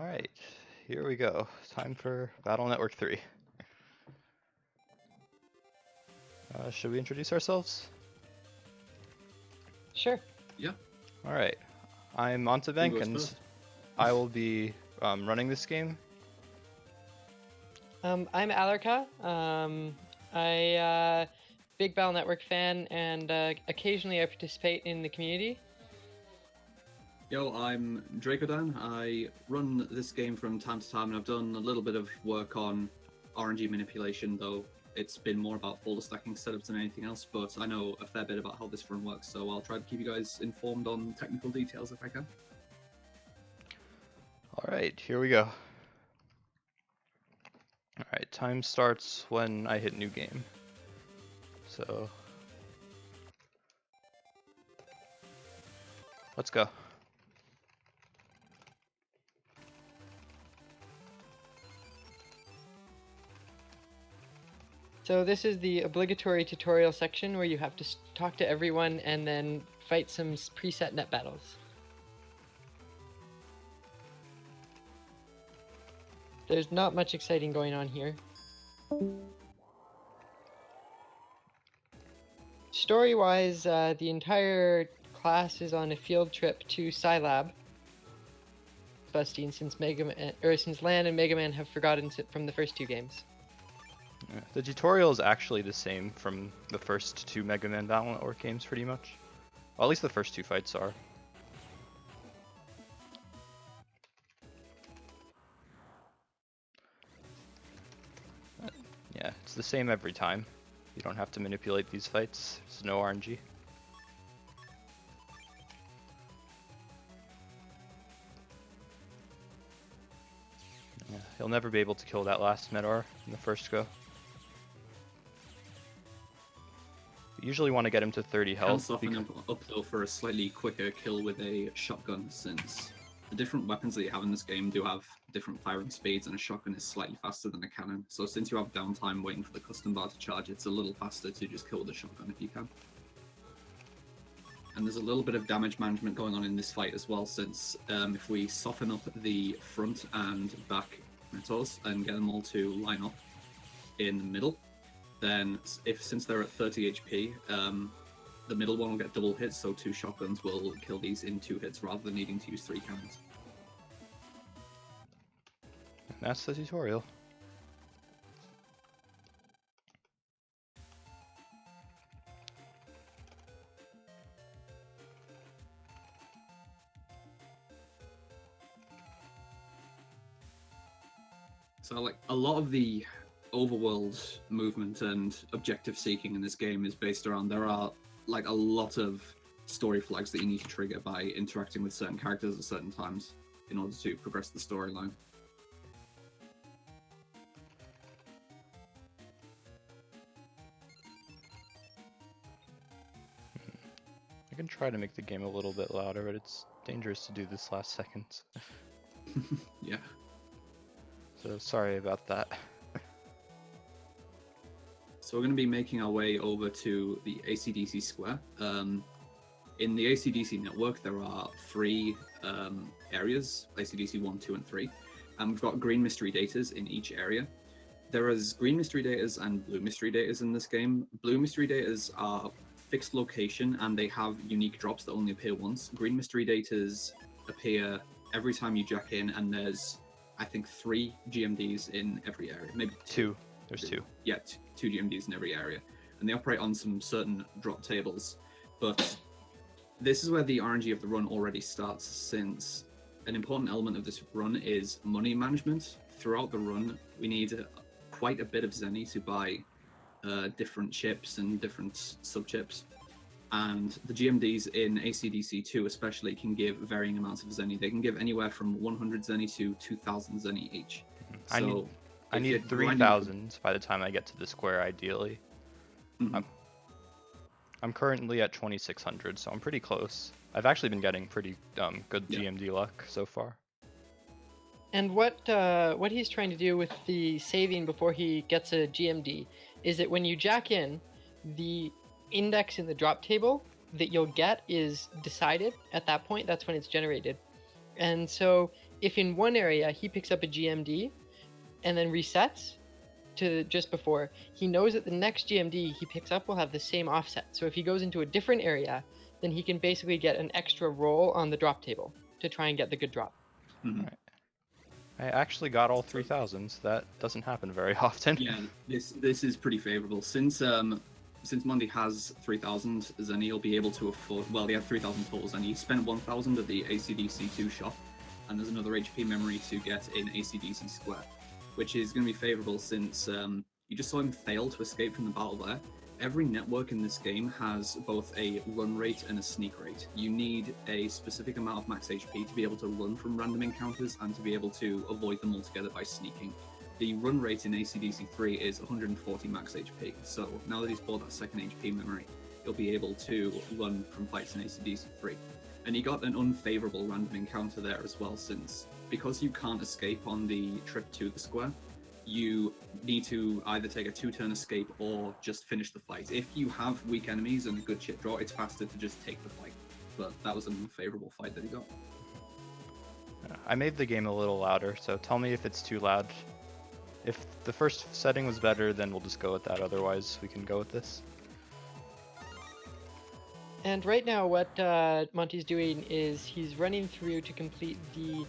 Alright, here we go. Time for Battle Network 3. Should we introduce ourselves? Sure. Yeah. Alright, I'm Mountebank and first? I will be running this game. I'm Alarka. I big Battle Network fan, and occasionally I participate in the community. Yo, I'm Dracodan. I run this game from time to time, and I've done a little bit of work on RNG manipulation, though it's been more about folder stacking setups than anything else, but I know a fair bit about how this run works, so I'll try to keep you guys informed on technical details if I can. Alright, here we go. Alright, time starts when I hit new game. So, let's go. So this is the obligatory tutorial section where you have to talk to everyone and then fight some preset net battles. There's not much exciting going on here. Story-wise, the entire class is on a field trip to Scilab, busting since since Lan and Mega Man have forgotten it from the first two games. Yeah, the tutorial is actually the same from the first two Mega Man Battle Network games, pretty much. Well, at least the first two fights are. Yeah, it's the same every time. You don't have to manipulate these fights. There's no RNG. Yeah, he'll never be able to kill that last Meteor in the first go. You usually want to get him to 30 health. Can soften him up though for a slightly quicker kill with a shotgun, since the different weapons that you have in this game do have different firing speeds, and a shotgun is slightly faster than a cannon. So since you have downtime waiting for the custom bar to charge, it's a little faster to just kill with a shotgun if you can. And there's a little bit of damage management going on in this fight as well, since if we soften up the front and back metals and get them all to line up in the middle, then since they're at 30 HP, the middle one will get double hits, so 2 shotguns will kill these in 2 hits rather than needing to use 3 cannons. And that's the tutorial. So like a lot of the overworld movement and objective seeking in this game is based around, there are like a lot of story flags that you need to trigger by interacting with certain characters at certain times in order to progress the storyline. I can try to make the game a little bit louder, but it's dangerous to do this last second. Yeah. So sorry about that. So we're going to be making our way over to the AC/DC square. In the AC/DC network, there are 3 areas, AC/DC 1, 2, and 3. And we've got green mystery datas in each area. There is green mystery datas and blue mystery datas in this game. Blue mystery datas are fixed location, and they have unique drops that only appear once. Green mystery datas appear every time you jack in, and there's, I think, 3 GMDs in every area. Maybe 2. There's 2. Yeah, 2 GMDs in every area. And they operate on some certain drop tables. But this is where the RNG of the run already starts, since an important element of this run is money management. Throughout the run, we need quite a bit of Zenny to buy different chips and different sub-chips. And the GMDs in AC/DC 2 especially can give varying amounts of Zenny. They can give anywhere from 100 Zenny to 2,000 Zenny each. So I need 3,000 by the time I get to the square, ideally. Mm-hmm. I'm currently at 2,600, so I'm pretty close. I've actually been getting pretty good GMD luck so far. And what he's trying to do with the saving before he gets a GMD is that when you jack in, the index in the drop table that you'll get is decided at that point. That's when it's generated. And so if in one area he picks up a GMD and then resets to just before, he knows that the next GMD he picks up will have the same offset. So if he goes into a different area, then he can basically get an extra roll on the drop table to try and get the good drop. Mhm. Right. I actually got all 3000s. That doesn't happen very often. Yeah, this is pretty favorable. Since Monday has 3000, then he'll be able to afford. Well, he had 3000 totals, and he spent 1000 at the ACDC2 shop, and there's another HP memory to get in ACDC Square, which is going to be favorable since you just saw him fail to escape from the battle there. Every network in this game has both a run rate and a sneak rate. You need a specific amount of max HP to be able to run from random encounters and to be able to avoid them altogether by sneaking. The run rate in ACDC 3 is 140 max HP, so now that he's bought that second HP memory, he'll be able to run from fights in ACDC 3. And he got an unfavorable random encounter there as well, since because you can't escape on the trip to the square, you need to either take a 2-turn escape or just finish the fight. If you have weak enemies and a good chip draw, it's faster to just take the fight. But that was an unfavorable fight that he got. I made the game a little louder, so tell me if it's too loud. If the first setting was better, then we'll just go with that. Otherwise, we can go with this. And right now what Monty's doing is he's running through to complete the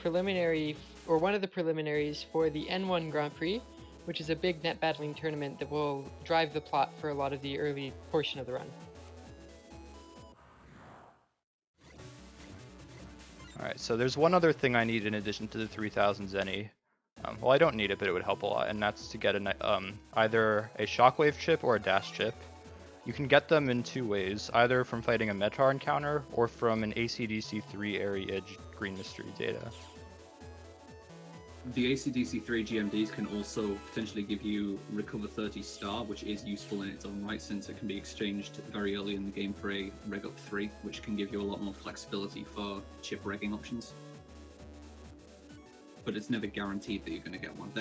preliminary, or one of the preliminaries for the N1 Grand Prix, which is a big net battling tournament that will drive the plot for a lot of the early portion of the run. Alright, so there's one other thing I need in addition to the 3000 Zenny. Well, I don't need it, but it would help a lot, and that's to get either a shockwave chip or a dash chip. You can get them in two ways, either from fighting a Metar encounter or from an ACDC 3 area green mystery data. The ACDC 3 GMDs can also potentially give you Recover 30 Star, which is useful in its own right since it can be exchanged very early in the game for a Reg Up 3, which can give you a lot more flexibility for chip regging options. But it's never guaranteed that you're going to get one.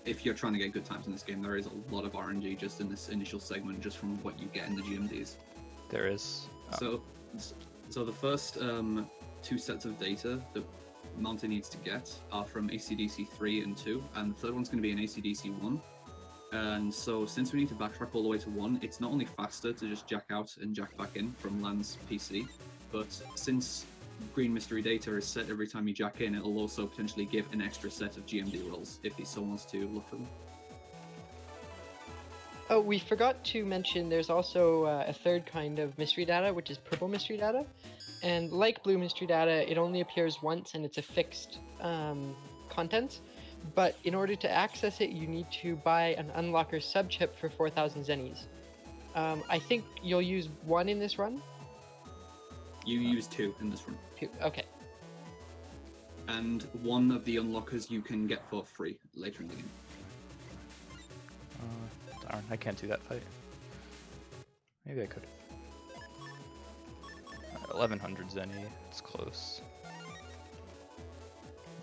If you're trying to get good times in this game, there is a lot of RNG just in this initial segment, just from what you get in the GMDs. There is. So the first two sets of data that Mountain needs to get are from ACDC 3 and 2, and the third one's going to be in ACDC 1. And so since we need to backtrack all the way to 1, it's not only faster to just jack out and jack back in from Land's PC, but since green mystery data is set every time you jack in, it'll also potentially give an extra set of GMD rolls if he still wants to look for them. Oh, we forgot to mention there's also a third kind of mystery data, which is purple mystery data. And like blue mystery data, it only appears once and it's a fixed content. But in order to access it, you need to buy an unlocker subchip for 4000 zennies. I think you'll use one in this run? You use 2 in this run. 2, okay. And one of the unlockers you can get for free later in the game. Darn, I can't do that fight. Maybe I could. 1100 Zenny, it's close.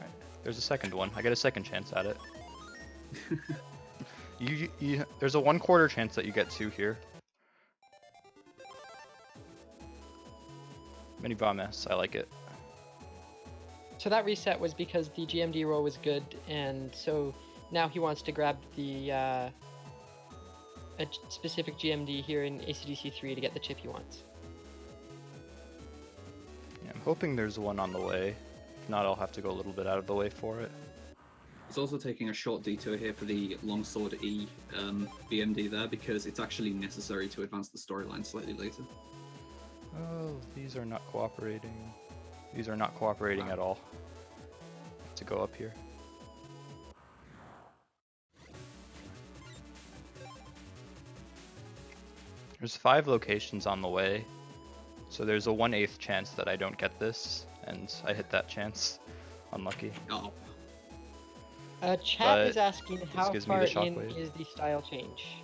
Right. There's a second one. I get a second chance at it. There's a 1/4 chance that you get 2 here. Mini bomb S, I like it. So that reset was because the GMD roll was good, and so now he wants to grab the a specific GMD here in ACDC 3 to get the chip he wants. Yeah, I'm hoping there's one on the way. If not, I'll have to go a little bit out of the way for it. It's also taking a short detour here for the Longsword E BMD there, because it's actually necessary to advance the storyline slightly later. Oh, these are not cooperating. These are not cooperating at all. I have to go up here. There's 5 locations on the way, so there's a 1/8 chance that I don't get this, and I hit that chance. Unlucky. Oh, Chat But is asking how gives me far the in shockwave. is the style change.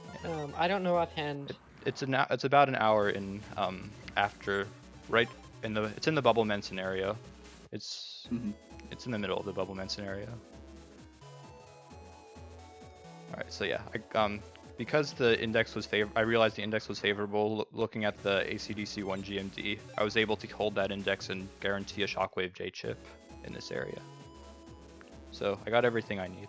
I don't know offhand. It's about an hour in after, right in the it's in the Bubbleman scenario. It's in the middle of the Bubbleman scenario. All right, so yeah, because the index was I realized the index was favorable. Looking at the ACDC 1 GMD, I was able to hold that index and guarantee a Shockwave J chip in this area. So I got everything I need.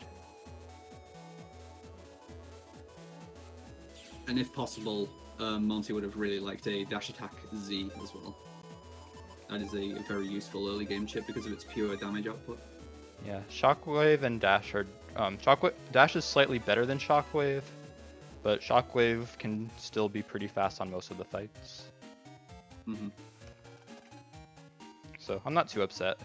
And if possible, Monty would have really liked a Dash Attack Z as well. That is a very useful early game chip because of its pure damage output. Yeah, Shockwave and Dash are... Dash is slightly better than Shockwave, but Shockwave can still be pretty fast on most of the fights. Mm-hmm. So I'm not too upset.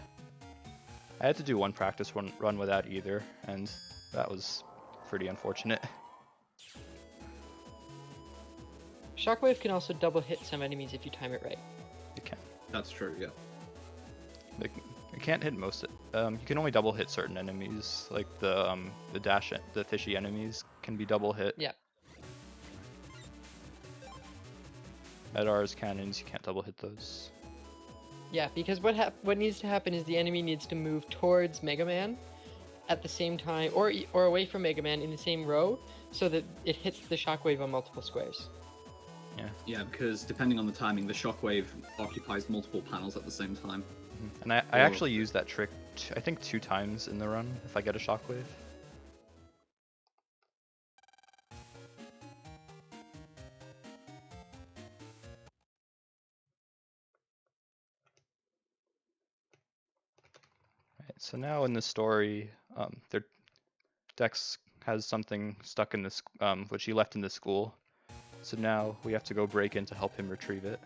I had to do one practice run without either, and that was pretty unfortunate. Shockwave can also double hit some enemies if you time it right. You can. That's true, yeah. You can't hit most. You can only double hit certain enemies, like the fishy enemies can be double hit. Yeah. Medar's cannons, you can't double hit those. Yeah, because what needs to happen is the enemy needs to move towards Mega Man at the same time, or away from Mega Man in the same row, so that it hits the Shockwave on multiple squares. Yeah. Yeah, because depending on the timing, the Shockwave occupies multiple panels at the same time. And I actually used that trick, I think 2 times in the run, if I get a Shockwave. Right, so now in the story, Dex has something stuck in this, which he left in the school. So now we have to go break in to help him retrieve it.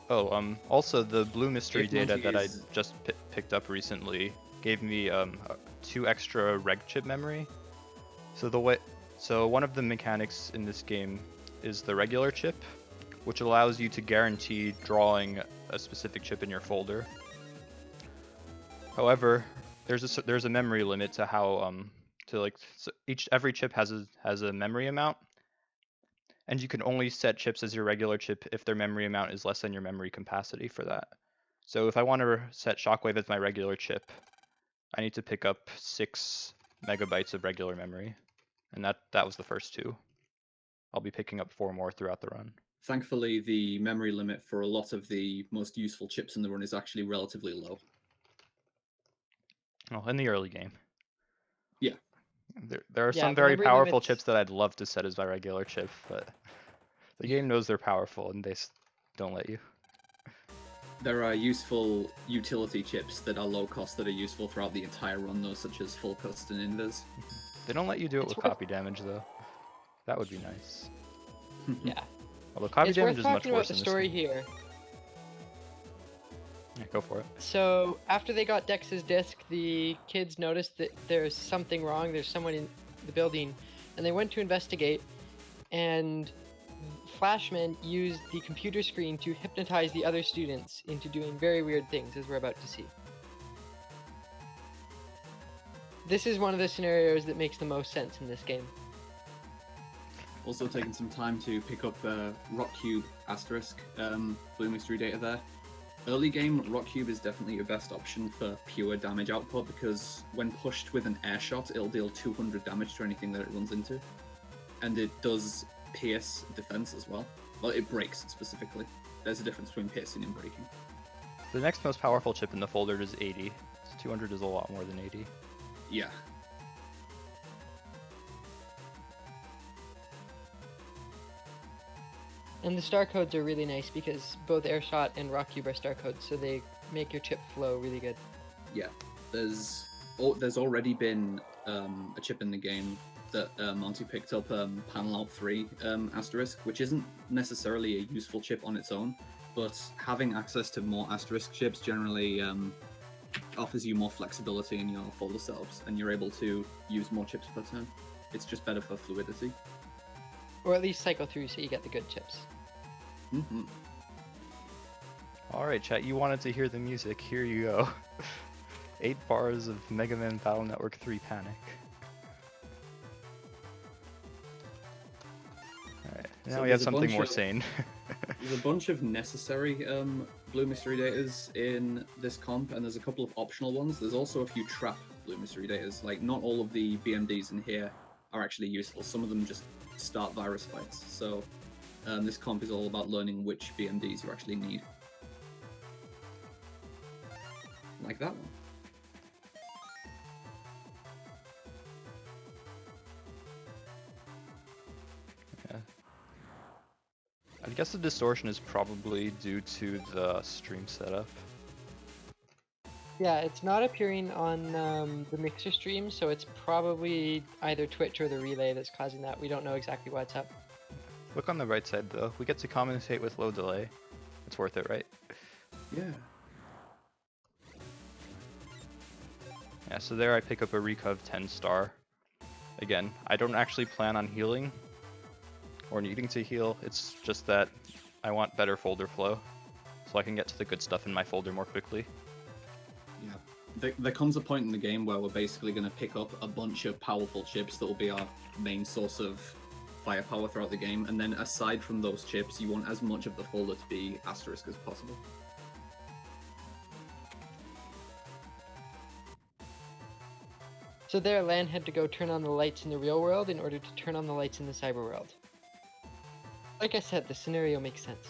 Oh, also the blue mystery data that I just picked up recently gave me 2 extra reg chip memory. So one of the mechanics in this game is the regular chip, which allows you to guarantee drawing a specific chip in your folder. However, there's a memory limit to how every chip has a memory amount. And you can only set chips as your regular chip if their memory amount is less than your memory capacity for that. So if I want to set Shockwave as my regular chip, I need to pick up 6 megabytes of regular memory. And that was the first 2. I'll be picking up 4 more throughout the run. Thankfully, the memory limit for a lot of the most useful chips in the run is actually relatively low. Well, in the early game. Yeah. There are some very powerful chips that I'd love to set as my regular chip, but the game knows they're powerful and they don't let you. There are useful utility chips that are low cost that are useful throughout the entire run, though, such as full cust and invis. They don't let you do it with copy damage, though. That would be nice. Yeah. Although copy damage is much worth talking about the story here. Yeah, go for it. So after they got Dex's disc, the kids noticed that there's something wrong. There's someone in the building, and they went to investigate. And Flashman used the computer screen to hypnotize the other students into doing very weird things, as we're about to see. This is one of the scenarios that makes the most sense in this game. Also taking some time to pick up Rock Cube asterisk blue mystery data there. Early game, Rock Cube is definitely your best option for pure damage output because when pushed with an air shot, it'll deal 200 damage to anything that it runs into. And it does pierce defense as well. Well, it breaks specifically. There's a difference between piercing and breaking. The next most powerful chip in the folder is 80. So 200 is a lot more than 80. Yeah. And the star codes are really nice because both Airshot and Rock Cube are star codes, so they make your chip flow really good. Yeah, there's already been a chip in the game that Monty picked up, Panel Out 3 asterisk, which isn't necessarily a useful chip on its own, but having access to more asterisk chips generally offers you more flexibility in your folder setups, and you're able to use more chips per turn. It's just better for fluidity. Or at least cycle through so you get the good chips. Mm-hmm. Alright, chat, you wanted to hear the music. Here you go. 8 bars of Mega Man Battle Network 3 Panic. Alright, now So we have there's a something bunch more of- sane. There's a bunch of necessary blue mystery datas in this comp, and there's a couple of optional ones. There's also a few trap blue mystery datas. Like, not all of the BMDs in here are actually useful. Some of them just start virus fights. So this comp is all about learning which BMDs you actually need. Like that one. Yeah. I guess the distortion is probably due to the stream setup. Yeah, it's not appearing on the Mixer stream, so it's probably either Twitch or the relay that's causing that. We don't know exactly what's up. Look on the right side though. We get to commentate with low delay. It's worth it, right? Yeah. Yeah, so there I pick up a Recov 10 star. Again, I don't actually plan on healing or needing to heal. It's just that I want better folder flow so I can get to the good stuff in my folder more quickly. Yeah. There comes a point in the game where we're basically going to pick up a bunch of powerful chips that will be our main source of firepower throughout the game, and then aside from those chips, you want as much of the folder to be asterisk as possible. So there, Lan had to go turn on the lights in the real world in order to turn on the lights in the cyber world. Like I said, the scenario makes sense.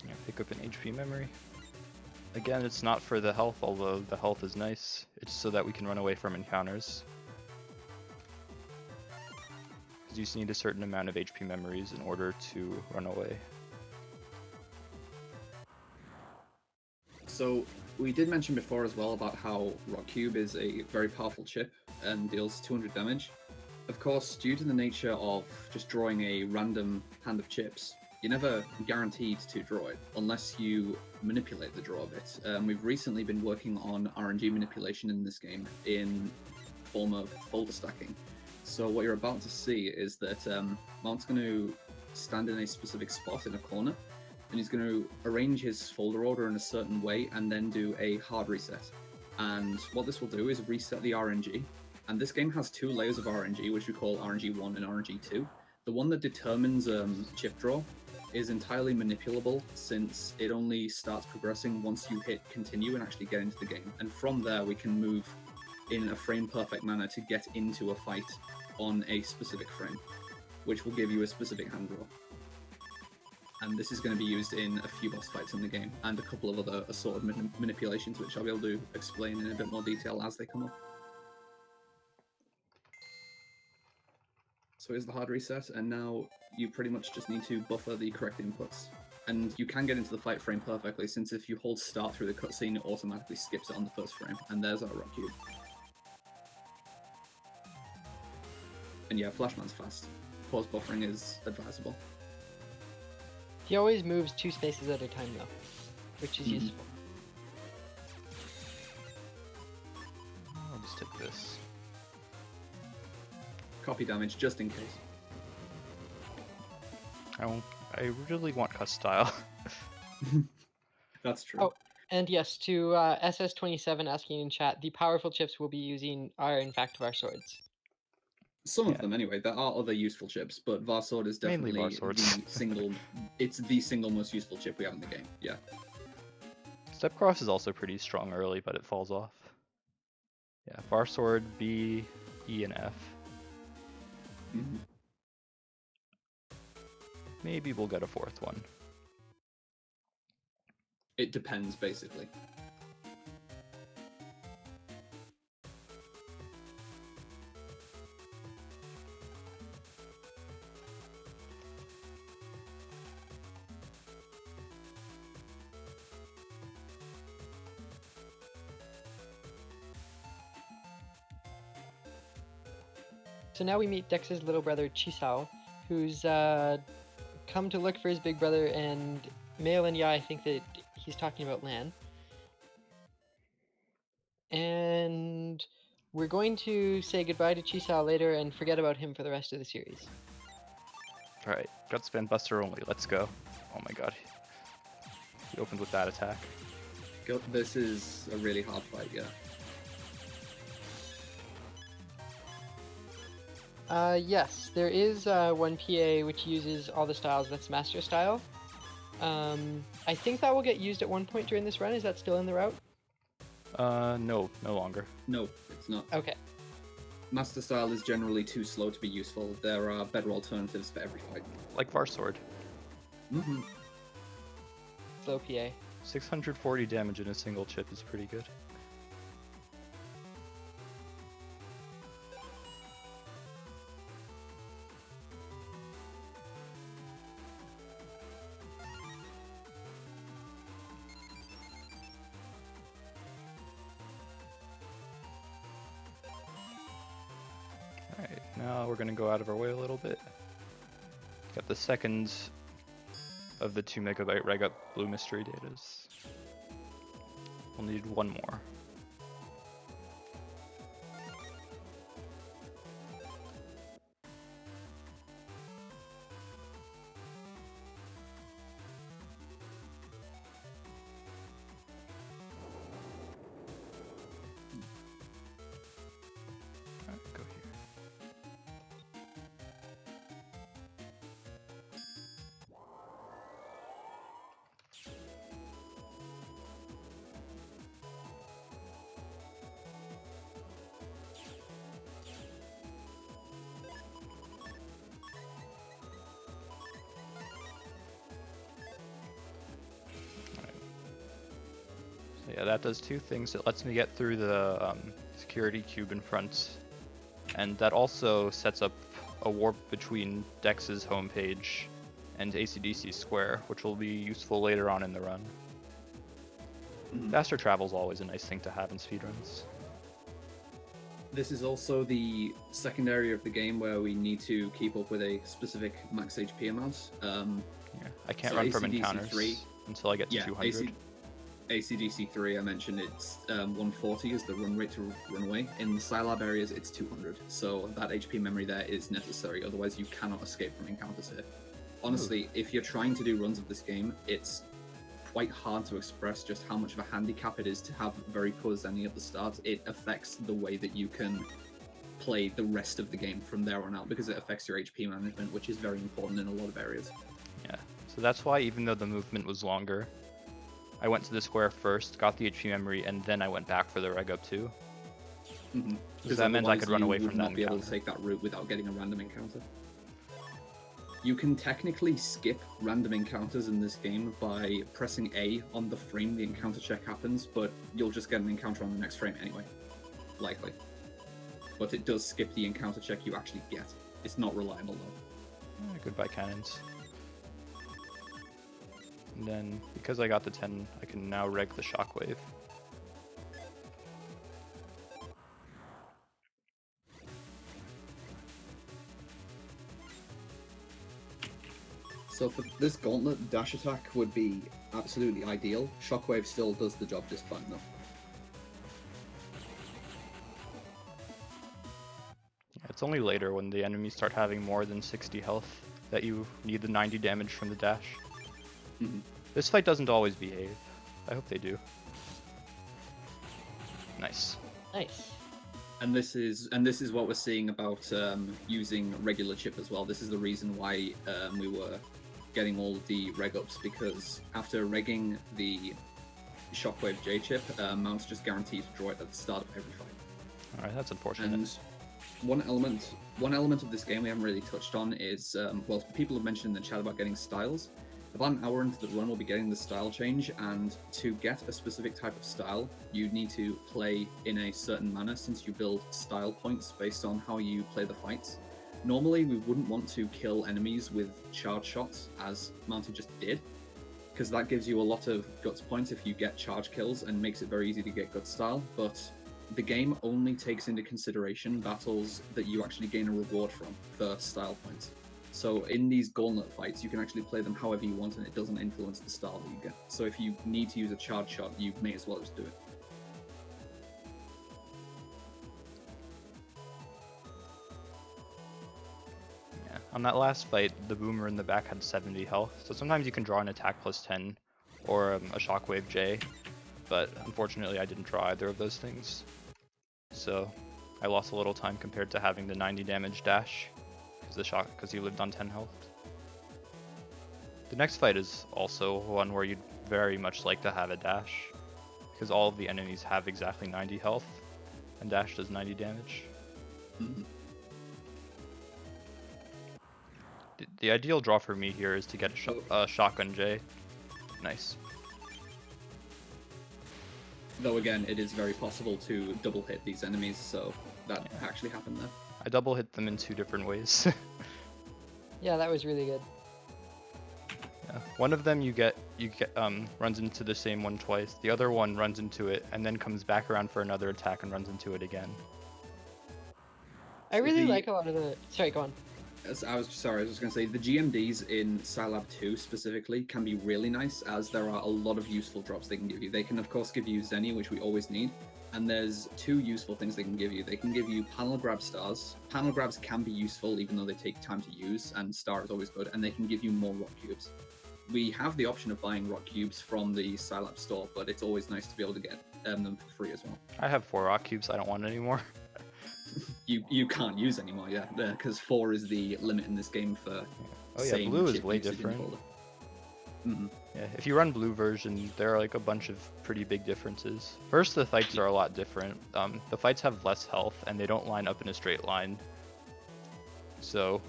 Yeah, pick up an HP memory. Again, it's not for the health, although the health is nice. It's so that we can run away from encounters. Because you just need a certain amount of HP memories in order to run away. So we did mention before as well about how Rock Cube is a very powerful chip and deals 200 damage. Of course, due to the nature of just drawing a random hand of chips, you're never guaranteed to draw it unless you manipulate the draw of it. We've recently been working on RNG manipulation in this game in form of folder stacking. So what you're about to see is that Mount's going to stand in a specific spot in a corner, and he's going to arrange his folder order in a certain way and then do a hard reset. And what this will do is reset the RNG. And this game has two layers of RNG, which we call RNG1 and RNG2. The one that determines chip draw is entirely manipulable, since it only starts progressing once you hit continue and actually get into the game. And from there, we can move in a frame-perfect manner to get into a fight on a specific frame, which will give you a specific hand draw. And this is going to be used in a few boss fights in the game, and a couple of other assorted manipulations, which I'll be able to explain in a bit more detail as they come up. So here's the hard reset, and now you pretty much just need to buffer the correct inputs. And you can get into the fight frame perfectly, since if you hold start through the cutscene, it automatically skips it on the first frame. And there's our Rock Cube. And yeah, Flashman's fast. Pause buffering is advisable. He always moves 2 spaces at a time though, which is useful. I'll just take this. Copy damage, just in case. I really want cuss style. That's true. Oh, and yes, to SS27 asking in chat, the powerful chips we'll be using are in fact Var swords. Some of them, anyway. There are other useful chips, but Var Sword is Mainly definitely Var Swords. the single. It's the single most useful chip we have in the game. Yeah. Step cross is also pretty strong early, but it falls off. Yeah, bar sword, B, E, and F. Mm-hmm. Maybe we'll get a 4th one. It depends, basically. So now we meet Dex's little brother Chisao, who's come to look for his big brother, and Mail and I think that he's talking about Lan. And we're going to say goodbye to Chisao later and forget about him for the rest of the series. Alright, Gutspan Buster only, let's go. Oh my god. He opened with that attack. This is a really hard fight, yeah. Yes, there is one PA which uses all the styles. That's Master Style. I think that will get used at one point during this run. Is that still in the route? No, no longer. No, it's not. Okay. Master Style is generally too slow to be useful. There are better alternatives for every fight. Like Varsword. Mm-hmm. Slow PA. 640 damage in a single chip is pretty good. Alright, now we're gonna go out of our way a little bit. Got the second of the 2 megabyte reg up blue mystery datas. We'll need one more. Alright, go here. So yeah, that does 2 things. It lets me get through the security cube in front, and that also sets up a warp between Dex's homepage and ACDC Square, which will be useful later on in the run. Faster travel is always a nice thing to have in speedruns. This is also the second area of the game where we need to keep up with a specific max HP amount. Yeah, I can't So run from ACDC encounters 3, until I get to 200. ACDC 3, I mentioned it's 140 is the run rate to run away. In the Scilab areas, it's 200. So that HP memory there is necessary, otherwise you cannot escape from encounters here. Honestly, if you're trying to do runs of this game, it's quite hard to express just how much of a handicap it is to have very poor Zenny at the start. It affects the way that you can play the rest of the game from there on out, because it affects your HP management, which is very important in a lot of areas. Yeah, so that's why even though the movement was longer, I went to the square first, got the HP memory, and then I went back for the reg up too. Because that meant I could run away from that encounter. You would not be able encounter. to take that route without getting a random encounter. You can technically skip random encounters in this game by pressing A on the frame the encounter check happens, but you'll just get an encounter on the next frame anyway. Likely. But it does skip the encounter check you actually get. It's not reliable though. Goodbye cannons. And then, because I got the 10, I can now reg the shockwave. So for this Gauntlet, dash attack would be absolutely ideal. Shockwave still does the job just fine though. Yeah, it's only later when the enemies start having more than 60 health that you need the 90 damage from the dash. This fight doesn't always behave. I hope they do. Nice. Nice. And this is what we're seeing about using regular chip as well. This is the reason why we were getting all of the reg ups, because after regging the Shockwave J chip, Mount's just guaranteed to draw it at the start of every fight. Alright, that's unfortunate. And one element of this game we haven't really touched on is, well, people have mentioned in the chat about getting styles. About an hour into the run, we'll be getting the style change, and to get a specific type of style, you need to play in a certain manner, since you build style points based on how you play the fights. Normally, we wouldn't want to kill enemies with charge shots, as Mounted just did, because that gives you a lot of guts points if you get charge kills, and makes it very easy to get gut style, but the game only takes into consideration battles that you actually gain a reward from for style points. So in these Gauntlet fights, you can actually play them however you want, and it doesn't influence the style that you get. So if you need to use a charge shot, you may as well just do it. Yeah. On that last fight, the boomer in the back had 70 health, so sometimes you can draw an attack plus 10, or a shockwave J, but unfortunately I didn't draw either of those things. So I lost a little time compared to having the 90 damage dash, because he lived on 10 health. The next fight is also one where you'd very much like to have a dash, because all of the enemies have exactly 90 health, and dash does 90 damage. Mhm. The ideal draw for me here is to get a shotgun J. Nice. Though again, it is very possible to double hit these enemies, so that actually happened there. I double hit them in 2 different ways. Yeah, that was really good. Yeah. One of them you get runs into the same one twice. The other one runs into it and then comes back around for another attack and runs into it again. I really like a lot of the. Sorry, go on. I was just going to say the GMDs in Scilab 2 specifically can be really nice, as there are a lot of useful drops they can give you. They can of course give you Zenny, which we always need, and there's 2 useful things they can give you. They can give you panel grab stars. Panel grabs can be useful even though they take time to use, and star is always good, and they can give you more rock cubes. We have the option of buying rock cubes from the Scilab store, but it's always nice to be able to get them for free as well. I have 4 rock cubes, I don't want any more. You can't use anymore, yeah, because 4 is the limit in this game for. Oh yeah, blue is way different. Mm-hmm. Yeah, if you run blue version, there are like a bunch of pretty big differences. First, the fights are a lot different. The fights have less health and they don't line up in a straight line. So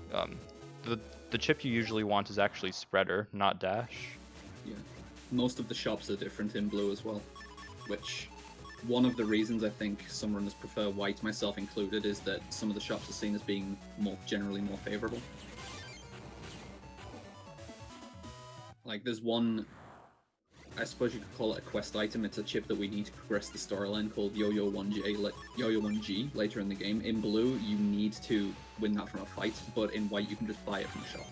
the chip you usually want is actually spreader, not dash. Yeah, most of the shops are different in blue as well, which. One of the reasons I think some runners prefer white, myself included, is that some of the shops are seen as being generally more favorable. Like there's one, I suppose you could call it a quest item. It's a chip that we need to progress the storyline called Yo-Yo 1G later in the game. In blue, you need to win that from a fight, but in white you can just buy it from a shop.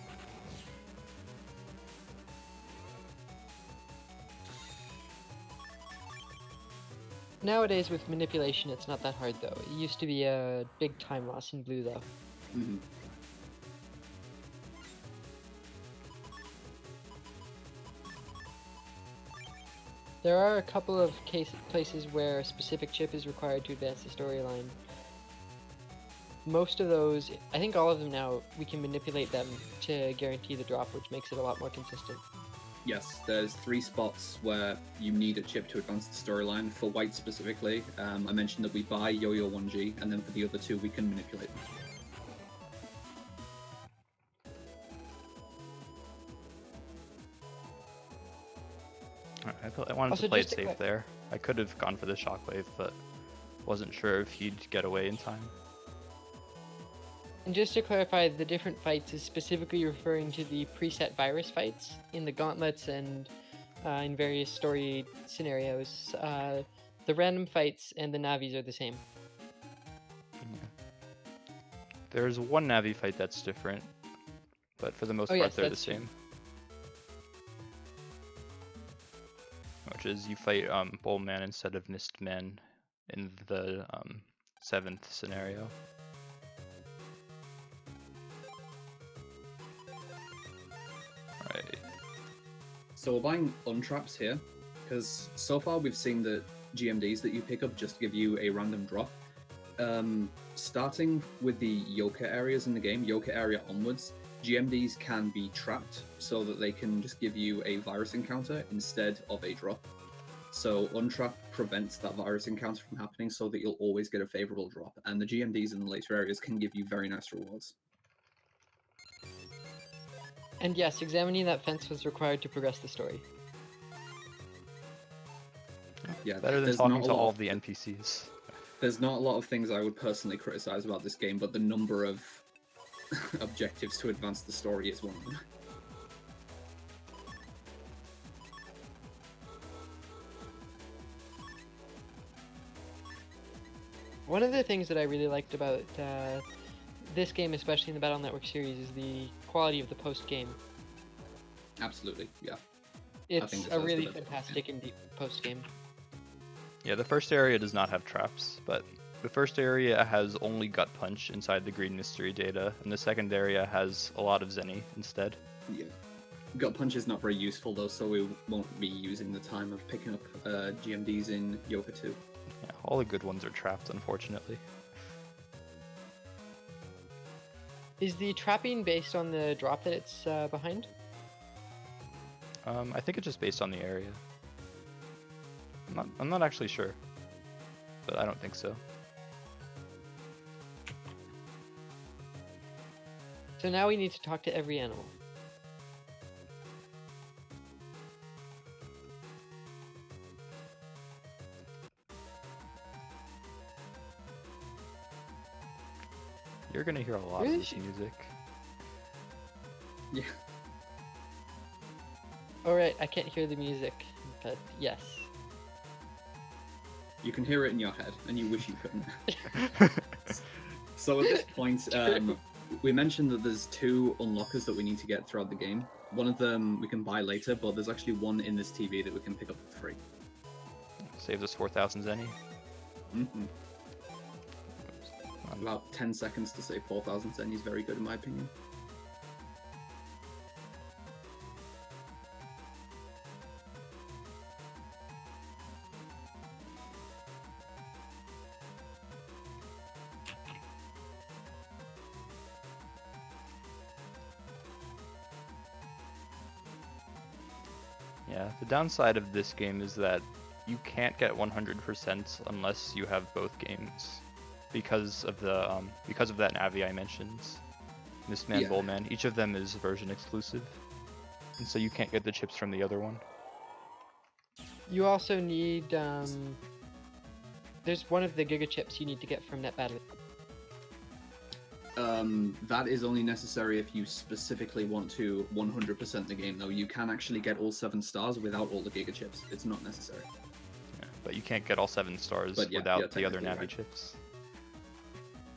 Nowadays, with manipulation, it's not that hard, though. It used to be a big time loss in blue, though. Mm-hmm. There are a couple of places where a specific chip is required to advance the storyline. Most of those, I think all of them now, we can manipulate them to guarantee the drop, which makes it a lot more consistent. Yes, there's 3 spots where you need a chip to advance the storyline. For white specifically, I mentioned that we buy Yo-Yo 1G, and then for the other 2 we can manipulate them. I wanted Also, to play it just safe there. I could have gone for the shockwave, but wasn't sure if he'd get away in time. And just to clarify, the different fights is specifically referring to the preset virus fights in the gauntlets and in various story scenarios. The random fights and the Navis are the same. There's one Navi fight that's different, but for the most part yes, they're the that's true. same. Which is you fight Bubbleman instead of Mistman in the 7th scenario. Right. So we're buying untraps here, because so far we've seen that GMDs that you pick up just give you a random drop. Starting with the Yoka areas in the game, Yoka area onwards, GMDs can be trapped so that they can just give you a virus encounter instead of a drop. So untrap prevents that virus encounter from happening so that you'll always get a favorable drop, and the GMDs in the later areas can give you very nice rewards. And yes, examining that fence was required to progress the story. Yeah, Better than talking to all of the NPCs. There's not a lot of things I would personally criticize about this game, but the number of objectives to advance the story is one of them. One of the things that I really liked about this game, especially in the Battle Network series, is the quality of the post-game. Absolutely, yeah. It's a really fantastic and deep post-game. Yeah, the first area does not have traps, but the first area has only Gut Punch inside the green mystery data, and the second area has a lot of Zenny instead. Yeah. Gut Punch is not very useful though, so we won't be using the time of picking up GMDs in Yoka 2. Yeah, all the good ones are trapped, unfortunately. Is the trapping based on the drop that it's behind? I think it's just based on the area. I'm not actually sure, but I don't think so. So now we need to talk to every animal. You're gonna hear a lot Really? of this music. Yeah. Alright, I can't hear the music, but yes. You can hear it in your head, and you wish you couldn't. So at this point, we mentioned that there's 2 unlockers that we need to get throughout the game. One of them we can buy later, but there's actually one in this TV that we can pick up for free. Saves us 4,000 zenny. Mm-hmm. About 10 seconds to save 4,000 zen is very good in my opinion. Yeah, the downside of this game is that you can't get 100% unless you have both games, because of the that Navi I mentioned, Beastman, Yeah. Bubbleman. Each of them is version exclusive, and so you can't get the chips from the other one. You also need, there's one of the Giga chips you need to get from Net Battery. That is only necessary if you specifically want to 100% the game, though. You can actually get all 7 stars without all the Giga chips. It's not necessary. Yeah, but you can't get all 7 stars But yeah, without the other technically Navi right. chips.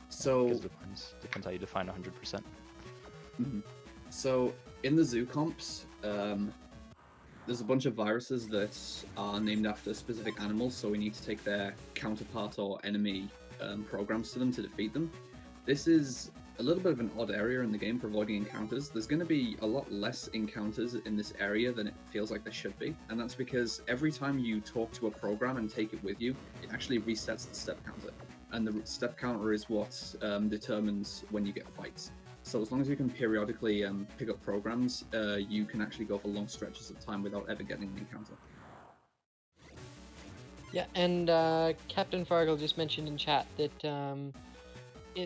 So, Because depends how you define 100%. mhm. So in the zoo comps, there's a bunch of viruses that are named after specific animals, so we need to take their counterpart or enemy programs to them to defeat them. This is a little bit of an odd area in the game for avoiding encounters. There's going to be a lot less encounters in this area than it feels like there should be, and that's because every time you talk to a program and take it with you, it actually resets the step counter, and the step counter is what determines when you get fights. So as long as you can periodically pick up programs, you can actually go for long stretches of time without ever getting an encounter. Yeah, and Captain Fargle just mentioned in chat that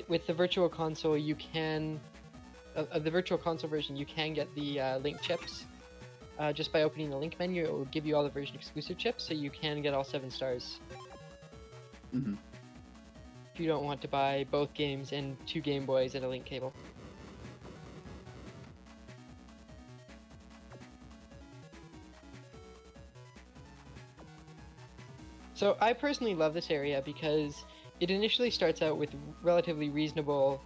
with the Virtual Console, you can, the Virtual Console version, you can get the link chips. Just by opening the link menu, it will give you all the version exclusive chips, so you can get all 7 stars. Mm-hmm. If you don't want to buy both games and 2 Game Boys and a link cable. So I personally love this area because it initially starts out with relatively reasonable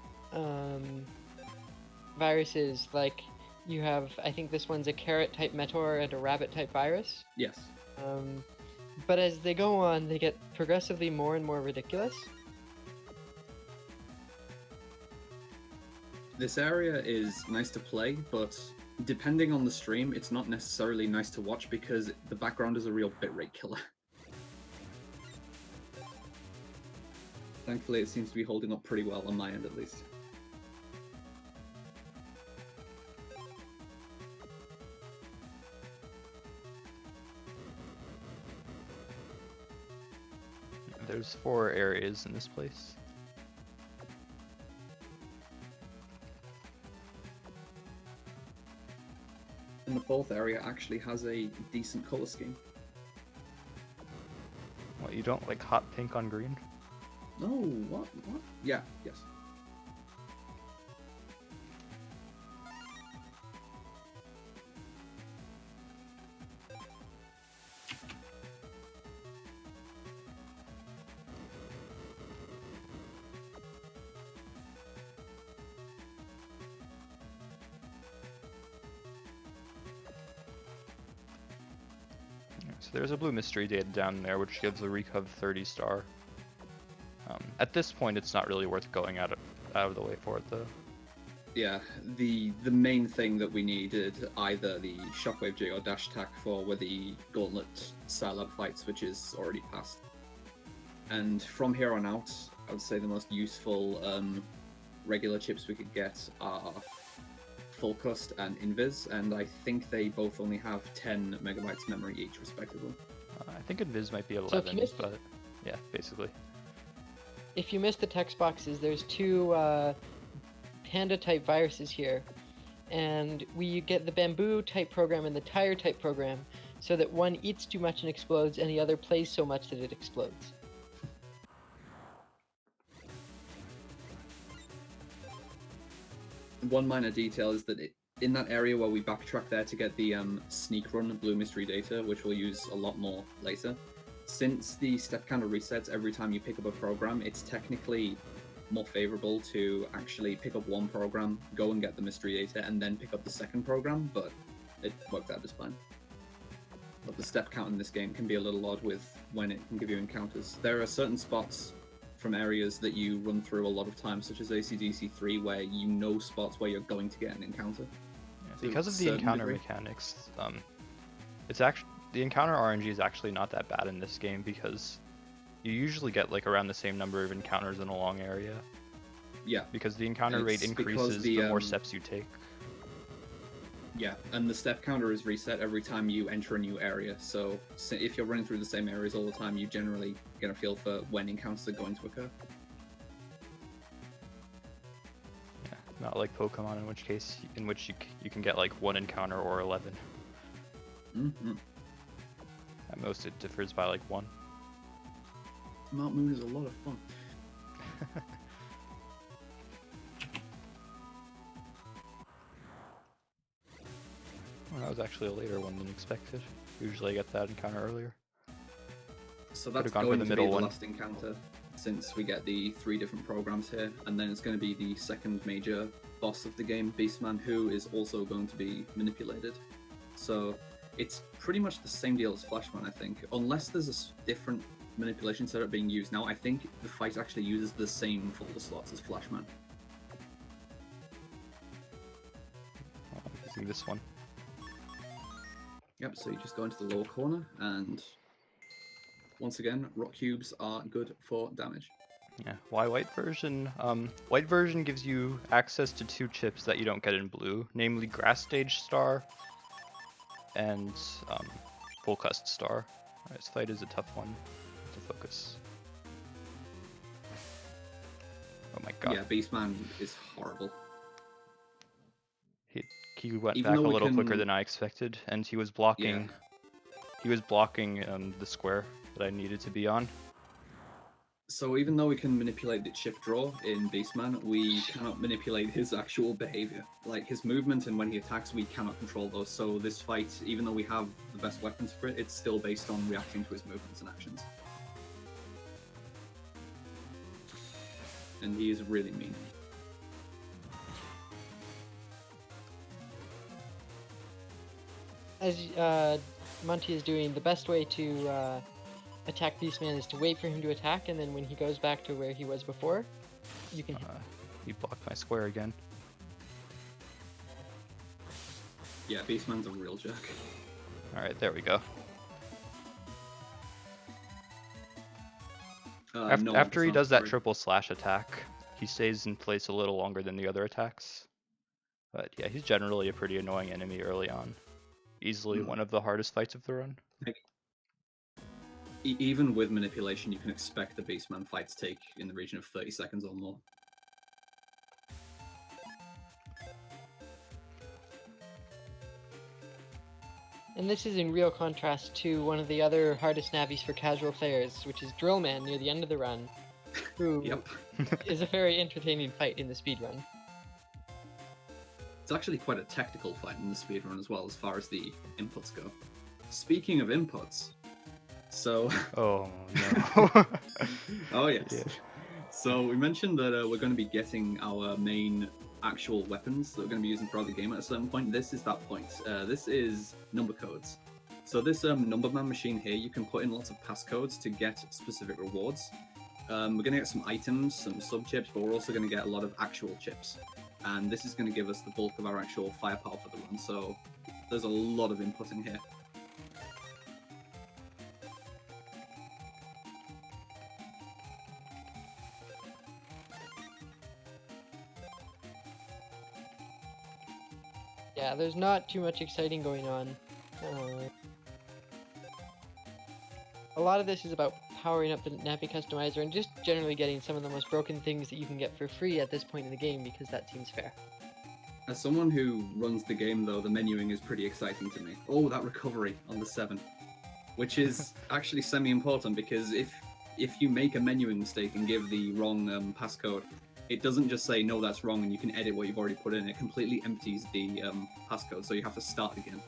viruses. Like you have, I think this one's a carrot type meteor and a rabbit type virus. Yes. But as they go on, they get progressively more and more ridiculous. This area is nice to play, but depending on the stream, it's not necessarily nice to watch because the background is a real bitrate killer. Thankfully, it seems to be holding up pretty well on my end, at least. There's 4 areas in this place. And the 4th area actually has a decent color scheme. What, you don't like hot pink on green? Oh, what? What? Yeah, yes. So there's a blue mystery data down there, which gives a recov 30 star. At this point, it's not really worth going out of the way for it, though. Yeah, the main thing that we needed, either the Shockwave Jig or Dash Attack for, were the Gauntlet Scilab fights, which is already passed. And from here on out, I would say the most useful regular chips we could get are Full Cust and Invis, and I think they both only have 10 megabytes memory each, respectively. I think Invis might be So if 11, you missed but yeah, basically. If you missed the text boxes, there's two panda-type viruses here, and we get the bamboo-type program and the tire-type program, so that one eats too much and explodes, and the other plays so much that it explodes. One minor detail is that in that area where we backtrack there to get the sneak run blue mystery data, which we'll use a lot more later, since the step counter resets every time you pick up a program, it's technically more favorable to actually pick up one program, go and get the mystery data, and then pick up the second program, but it worked out just fine. But the step count in this game can be a little odd with when it can give you encounters. There are certain spots from areas that you run through a lot of times, such as ACDC 3, where you know spots where you're going to get an encounter. Yeah, because of the encounter mechanics, it's actually the encounter RNG is actually not that bad in this game because you usually get like around the same number of encounters in a long area. Yeah. Because the encounter rate increases the more steps you take. Yeah, and the step counter is reset every time you enter a new area, so if you're running through the same areas all the time, you generally get a feel for when encounters are going to occur. Yeah, not like Pokemon, in which case, you can get like 1 encounter or 11. Mm-hmm. At most, it differs by like 1. Mount Moon is a lot of fun. Well, that was actually a later one than expected. Usually I get that encounter earlier. So that's gone for going the to middle be the one. last encounter, since we get the 3 different programs here, and then it's going to be the second major boss of the game, Beastman, who is also going to be manipulated. So it's pretty much the same deal as Flashman, I think, unless there's a different manipulation setup being used now. I think the fight actually uses the same folder slots as Flashman. I'm using this one. Yep, so you just go into the lower corner, and once again, rock cubes are good for damage. Yeah, why white version? White version gives you access to 2 chips that you don't get in blue, namely Grass Stage Star and Full Cust Star. Alright, this fight is a tough one to focus. Oh my god. Yeah, Beastman is horrible. He went Even back a though we little quicker can- than I expected, and he was blocking. Yeah. He was blocking the square that I needed to be on. So even though we can manipulate the chip draw in Beastman, we cannot manipulate his actual behavior. Like his movement and when he attacks, we cannot control those. So this fight, even though we have the best weapons for it, it's still based on reacting to his movements and actions. And he is really mean. As Monty is doing, the best way to attack Beastman is to wait for him to attack, and then when he goes back to where he was before, you can hit. He blocked my square again. Yeah, Beastman's a real jerk. Alright, there we go. No, After he it's not, does that sorry. triple slash attack, he stays in place a little longer than the other attacks. But yeah, he's generally a pretty annoying enemy early on. Easily one of the hardest fights of the run. Even with manipulation, you can expect the Beastman fight to take in the region of 30 seconds or more. And this is in real contrast to one of the other hardest navies for casual players, which is Drillman near the end of the run, who Yep. is a very entertaining fight in the speedrun. It's actually quite a tactical fight in the speedrun as well, as far as the inputs go. Speaking of inputs, so... Oh no. Oh yes. Yeah. So we mentioned that we're going to be getting our main actual weapons that we're going to be using throughout the game at a certain point. This is that point. This is number codes. So this Numberman machine here, you can put in lots of passcodes to get specific rewards. We're going to get some items, some sub-chips, but we're also going to get a lot of actual chips. And this is going to give us the bulk of our actual firepower for the run, so there's a lot of input in here. Yeah, there's not too much exciting going on. A lot of this is about powering up the Nappy Customizer and just generally getting some of the most broken things that you can get for free at this point in the game, because that seems fair. As someone who runs the game, though, the menuing is pretty exciting to me. Oh, that recovery on the 7. Which is actually semi-important, because if you make a menuing mistake and give the wrong passcode, it doesn't just say, no, that's wrong, and you can edit what you've already put in. It completely empties the passcode, so you have to start again.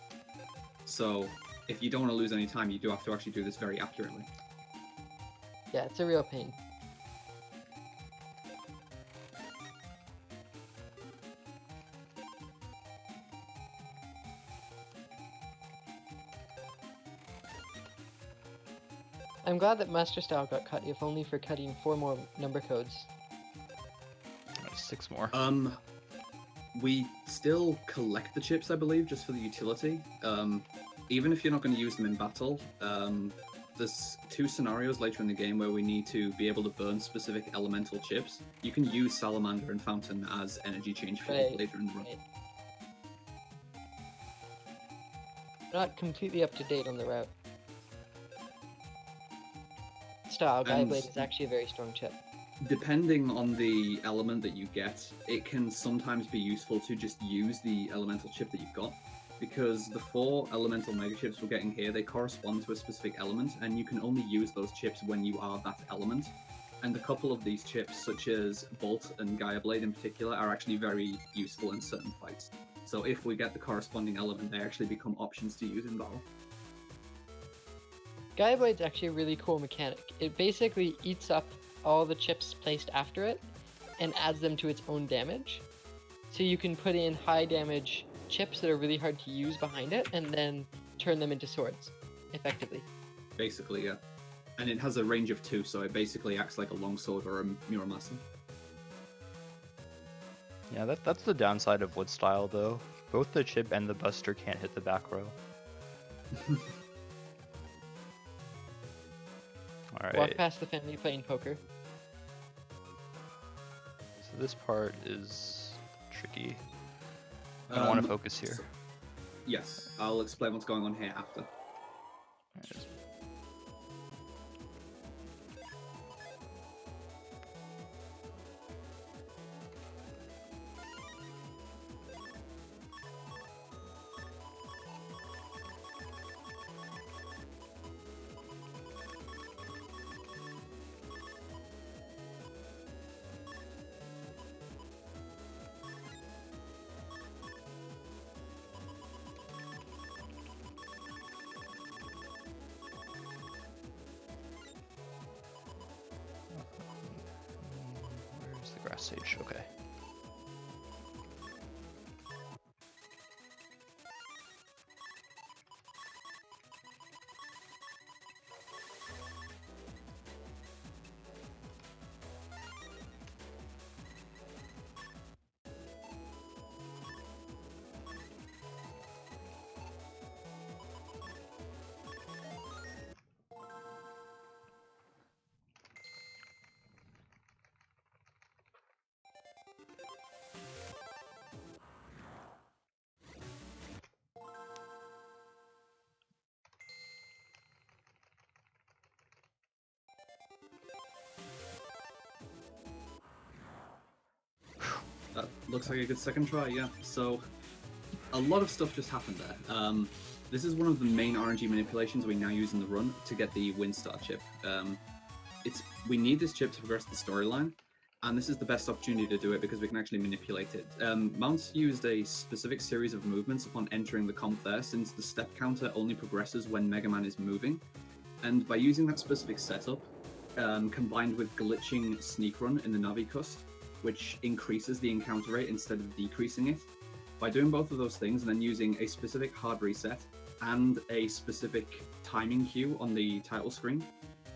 So if you don't want to lose any time, you do have to actually do this very accurately. Yeah, it's a real pain. I'm glad that Master Style got cut, if only for cutting 4 more number codes. 6 more. We still collect the chips, I believe, just for the utility. Even if you're not going to use them in battle, there's 2 scenarios later in the game where we need to be able to burn specific elemental chips. You can use Salamander and Fountain as energy change fuel later in the run. Right. Not completely up to date on the route. Style, Guyblade is actually a very strong chip. Depending on the element that you get, it can sometimes be useful to just use the elemental chip that you've got, because the 4 elemental mega chips we're getting here, they correspond to a specific element, and you can only use those chips when you are that element. And a couple of these chips, such as Bolt and Gaia Blade in particular, are actually very useful in certain fights. So if we get the corresponding element, they actually become options to use in battle. Gaia Blade's actually a really cool mechanic. It basically eats up all the chips placed after it and adds them to its own damage. So you can put in high damage chips that are really hard to use behind it and then turn them into swords, effectively. Basically, yeah. And it has a range of 2, so it basically acts like a longsword or a Muramasa. Yeah, that's the downside of wood style, though. Both the chip and the buster can't hit the back row. Alright. Walk past the family playing poker. So this part is tricky. I want to focus here. Yes, I'll explain what's going on here after. Where's the grass sage? Okay. That looks like a good second try, yeah. So, a lot of stuff just happened there. This is one of the main RNG manipulations we now use in the run to get the Windstar chip. We need this chip to progress the storyline, and this is the best opportunity to do it because we can actually manipulate it. Mounts used a specific series of movements upon entering the comp there, since the step counter only progresses when Mega Man is moving. And by using that specific setup, combined with glitching Sneak Run in the Navi Cust, which increases the encounter rate instead of decreasing it. By doing both of those things and then using a specific hard reset and a specific timing cue on the title screen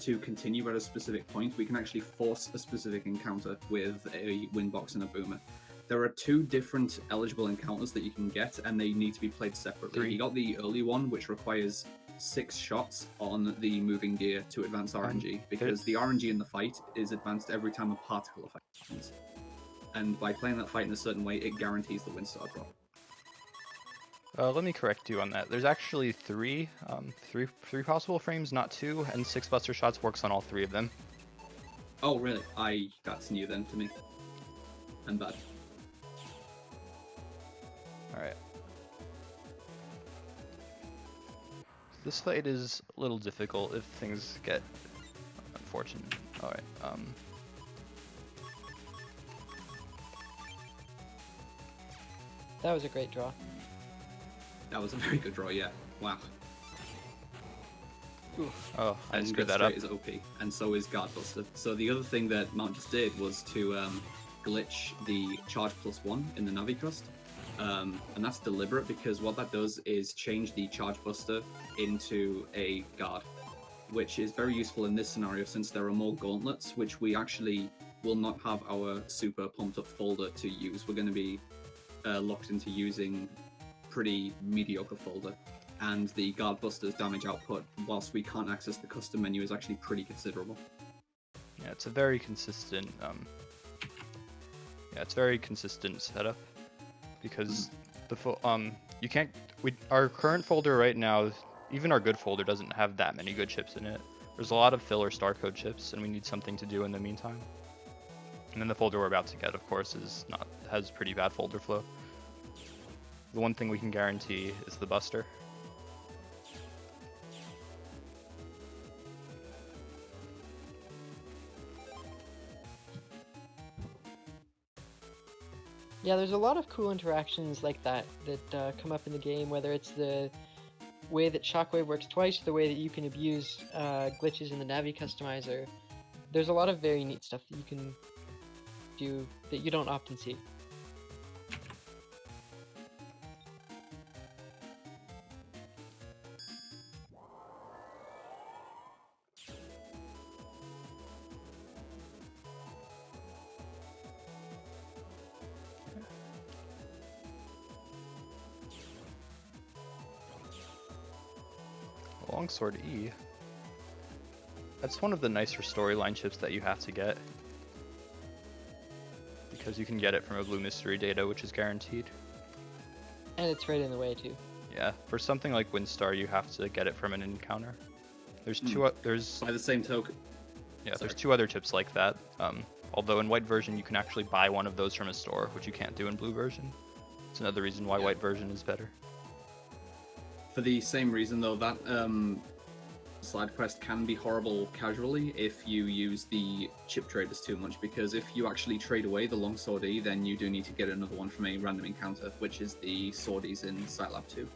to continue at a specific point, we can actually force a specific encounter with a Windbox and a Boomer. There are 2 different eligible encounters that you can get, and they need to be played separately. You got the early one, which requires 6 shots on the moving gear to advance RNG, because the RNG in the fight is advanced every time a particle effect happens. And by playing that fight in a certain way, it guarantees the Windstar drop. Let me correct you on that. There's actually three possible frames, not two, and 6 Buster Shots works on all 3 of them. Oh, really? That's new then to me. I'm bad. Alright. This fight is a little difficult if things get unfortunate. Alright, That was a great draw. That was a very good draw, yeah. Wow. oh, I And screwed Get that up. Straight is OP, and so is Guard Buster. So the other thing that Mount just did was to glitch the charge +1 in the Navi crust. And that's deliberate because what that does is change the charge buster into a guard, which is very useful in this scenario since there are more gauntlets, which we actually will not have our super pumped up folder to use. We're going to be locked into using pretty mediocre folder, and the guard buster's damage output, whilst we can't access the custom menu, is actually pretty considerable. Yeah, it's a very consistent it's very consistent setup because you can't our current folder right now, even our good folder doesn't have that many good chips in it. There's a lot of filler star code chips and we need something to do in the meantime. And then the folder we're about to get, of course, has pretty bad folder flow. The one thing we can guarantee is the Buster. Yeah, there's a lot of cool interactions like that come up in the game, whether it's the way that Shockwave works twice, or the way that you can abuse glitches in the Navi customizer. There's a lot of very neat stuff that you can do that you don't often see. Longsword E. That's one of the nicer storyline chips that you have to get. Because you can get it from a blue mystery data, which is guaranteed. And it's right in the way too. Yeah, for something like Windstar, you have to get it from an encounter. There's there's By the same token, there's 2 other chips like that. Although in white version you can actually buy one of those from a store, which you can't do in blue version. It's another reason why white version is better. for the same reason though, that side quest can be horrible casually if you use the chip traders too much, because if you actually trade away the longsword E, then you do need to get another one from a random encounter, which is the swordies in Sightlab 2.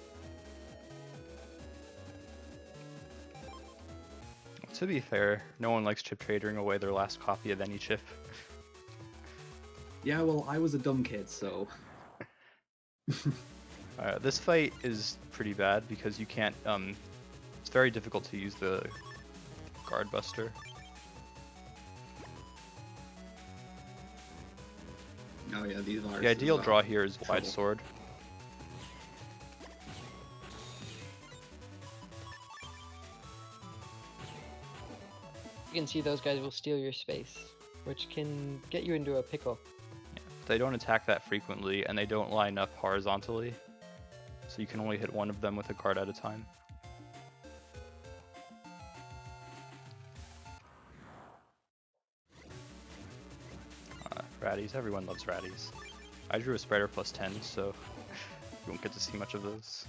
To be fair, no one likes chip trading away their last copy of any chip. Yeah, well, I was a dumb kid, so... This fight is pretty bad because you can't, it's very difficult to use the guard buster. Oh yeah, these viruses. The ideal are draw here is trouble. wide sword. You can see those guys will steal your space, which can get you into a pickle. Yeah, they don't attack that frequently and they don't line up horizontally, so you can only hit one of them with a card at a time. Raddies, everyone loves raddies. I drew a spreader +10, so you won't get to see much of those.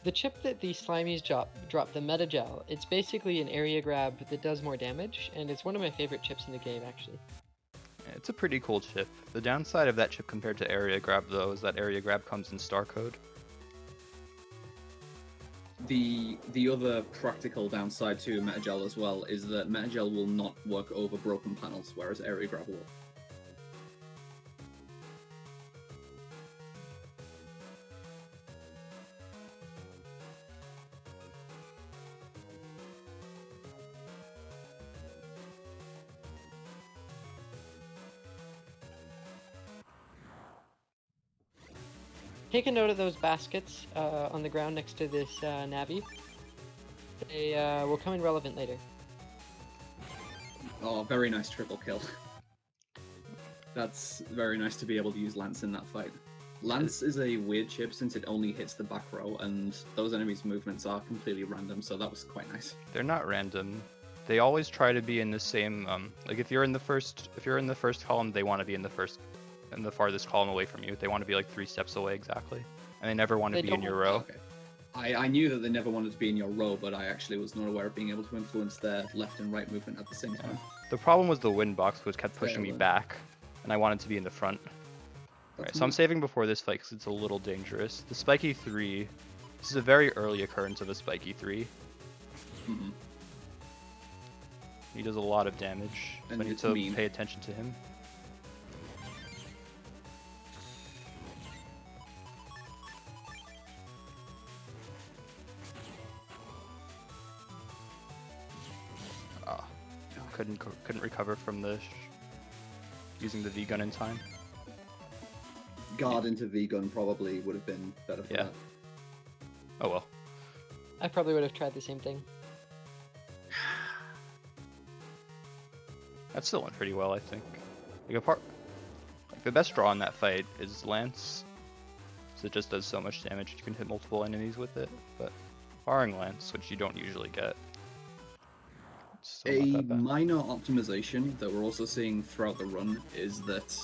The chip that the Slimies drop, the Meta Gel, it's basically an area grab that does more damage, and it's one of my favorite chips in the game, actually. It's a pretty cool chip. The downside of that chip compared to area grab, though, is that area grab comes in star code. The other practical downside to Metagel as well is that Metagel will not work over broken panels, whereas Area Grab will. Take a note of those baskets on the ground next to this Navi. They will come in relevant later. Oh, very nice triple kill. That's very nice to be able to use Lance in that fight. Lance is a weird chip since it only hits the back row, and those enemies' movements are completely random, so that was quite nice. They're not random. They always try to be in the same like if you're in the first column, they want to be in the farthest column away from you. They want to be like 3 steps away exactly. And they never want to be in your row. Okay. I knew that they never wanted to be in your row, but I actually was not aware of being able to influence their left and right movement at the same time. The problem was the wind box, which kept pushing me back, and I wanted to be in the front. Alright, so I'm saving before this fight because it's a little dangerous. The spiky 3, this is a very early occurrence of a spiky 3. Mm-hmm. He does a lot of damage, so I need to pay attention to him. Couldn't recover from the using the V-gun in time. Guard into V-gun probably would have been better for that. Oh well. I probably would have tried the same thing. That still went pretty well, I think. Like the best draw in that fight is Lance, so it just does so much damage. You can hit multiple enemies with it, but barring Lance, which you don't usually get. A minor optimization that we're also seeing throughout the run is that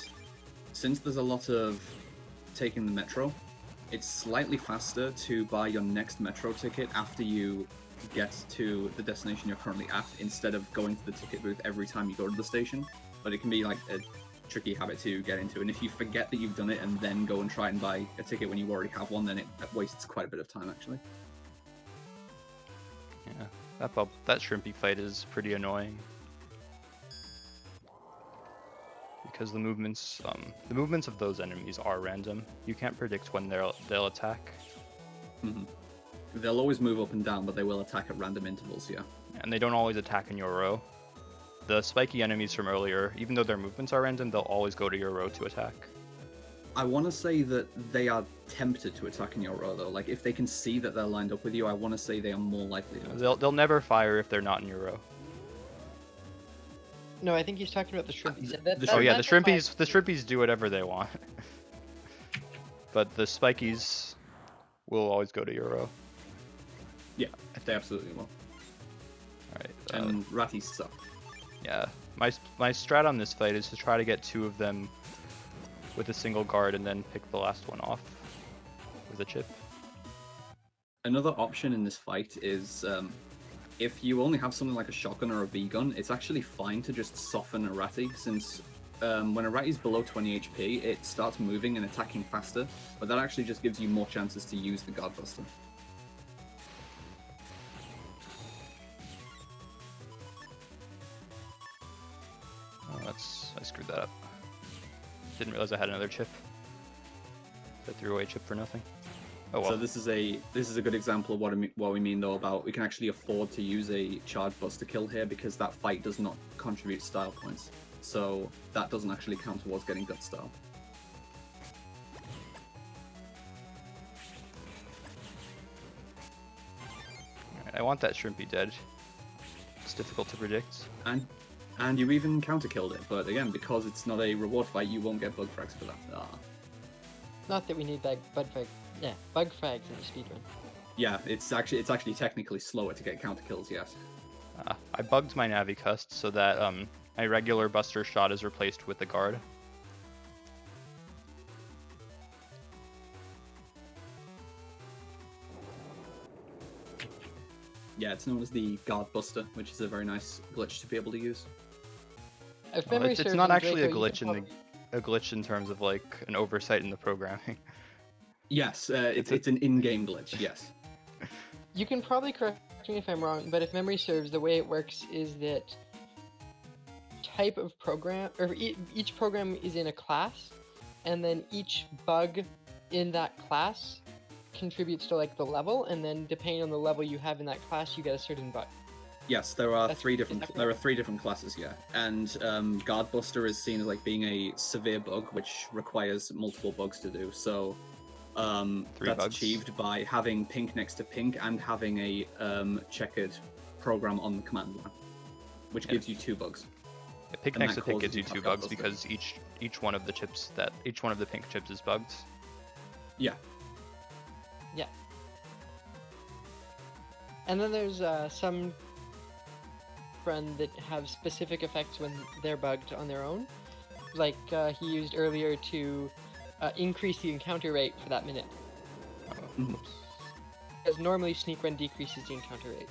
since there's a lot of taking the metro, it's slightly faster to buy your next metro ticket after you get to the destination you're currently at, instead of going to the ticket booth every time you go to the station. But it can be like a tricky habit to get into, and if you forget that you've done it and then go and try and buy a ticket when you already have one, then it wastes quite a bit of time actually. Yeah. That shrimpy fight is pretty annoying because the movements of those enemies are random. You can't predict when they'll attack. Mm-hmm. They'll always move up and down, but they will attack at random intervals. Yeah, and they don't always attack in your row. The spiky enemies from earlier, even though their movements are random, they'll always go to your row to attack. I want to say that they are tempted to attack in your row, though. Like, if they can see that they're lined up with you, I want to say they are more likely to. They'll never fire if they're not in your row. No, I think he's talking about the shrimpies. The shrimpies do whatever they want. But the spikies will always go to your row. Yeah, they absolutely will. Alright. And Ratties suck. Yeah. My strat on this fight is to try to get 2 of them with a single guard and then pick the last one off with a chip. Another option in this fight is if you only have something like a shotgun or a V-gun, it's actually fine to just soften a Ratty, since when a Ratty's below 20 HP, it starts moving and attacking faster, but that actually just gives you more chances to use the Guard Buster. Oh, I screwed that up. Didn't realize I had another chip. I threw away a chip for nothing. Oh well. So this is a good example of what we mean though about we can actually afford to use a charge buster kill here, because that fight does not contribute style points. So that doesn't actually count towards getting gut style. Alright, I want that shrimpy dead. It's difficult to predict. And you even counter killed it, but again, because it's not a reward fight, you won't get bug frags for that. Not that we need bug frags in the speedrun. Yeah, it's actually technically slower to get counter kills, yes. I bugged my Navicust so that my regular buster shot is replaced with the guard. Yeah, it's known as the guard buster, which is a very nice glitch to be able to use. It's not actually a glitch in terms of like an oversight in the programming. Yes, it's an in-game glitch. Yes. You can probably correct me if I'm wrong, but if memory serves, the way it works is that type of program, or each program is in a class, and then each bug in that class contributes to like the level, and then depending on the level you have in that class, you get a certain bug. Yes, there are three different classes, yeah. And Guard Buster is seen as like being a severe bug, which requires multiple bugs to do. So that's achieved by having pink next to pink and having a checkered program on the command line, which gives you 2 bugs. Yeah, pink next to pink gives you 2 bugs because each one of the pink chips is bugged. Yeah. Yeah. And then there's some run that have specific effects when they're bugged on their own. Like he used earlier to increase the encounter rate for that minute. Because normally sneak run decreases the encounter rate.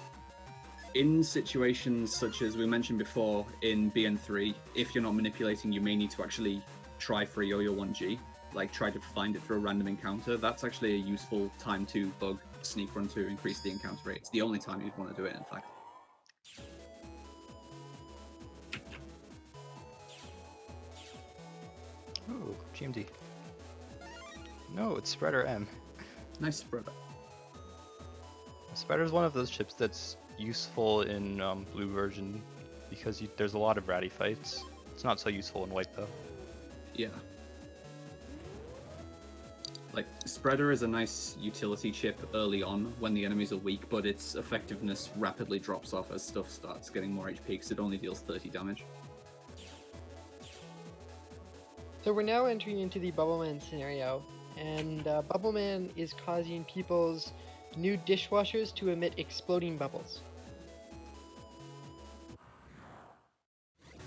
In situations such as we mentioned before in BN3, if you're not manipulating, you may need to actually try for a Yo-Yo 1G, like try to find it through a random encounter. That's actually a useful time to bug sneak run to increase the encounter rate. It's the only time you'd want to do it, in fact. Ooh, GMD. No, it's Spreader M. Nice spreader. Spreader is one of those chips that's useful in blue version because there's a lot of ratty fights. It's not so useful in white though. Yeah. Like, spreader is a nice utility chip early on when the enemies are weak, but its effectiveness rapidly drops off as stuff starts getting more HP because it only deals 30 damage. So we're now entering into the Bubbleman scenario, and Bubbleman is causing people's new dishwashers to emit exploding bubbles.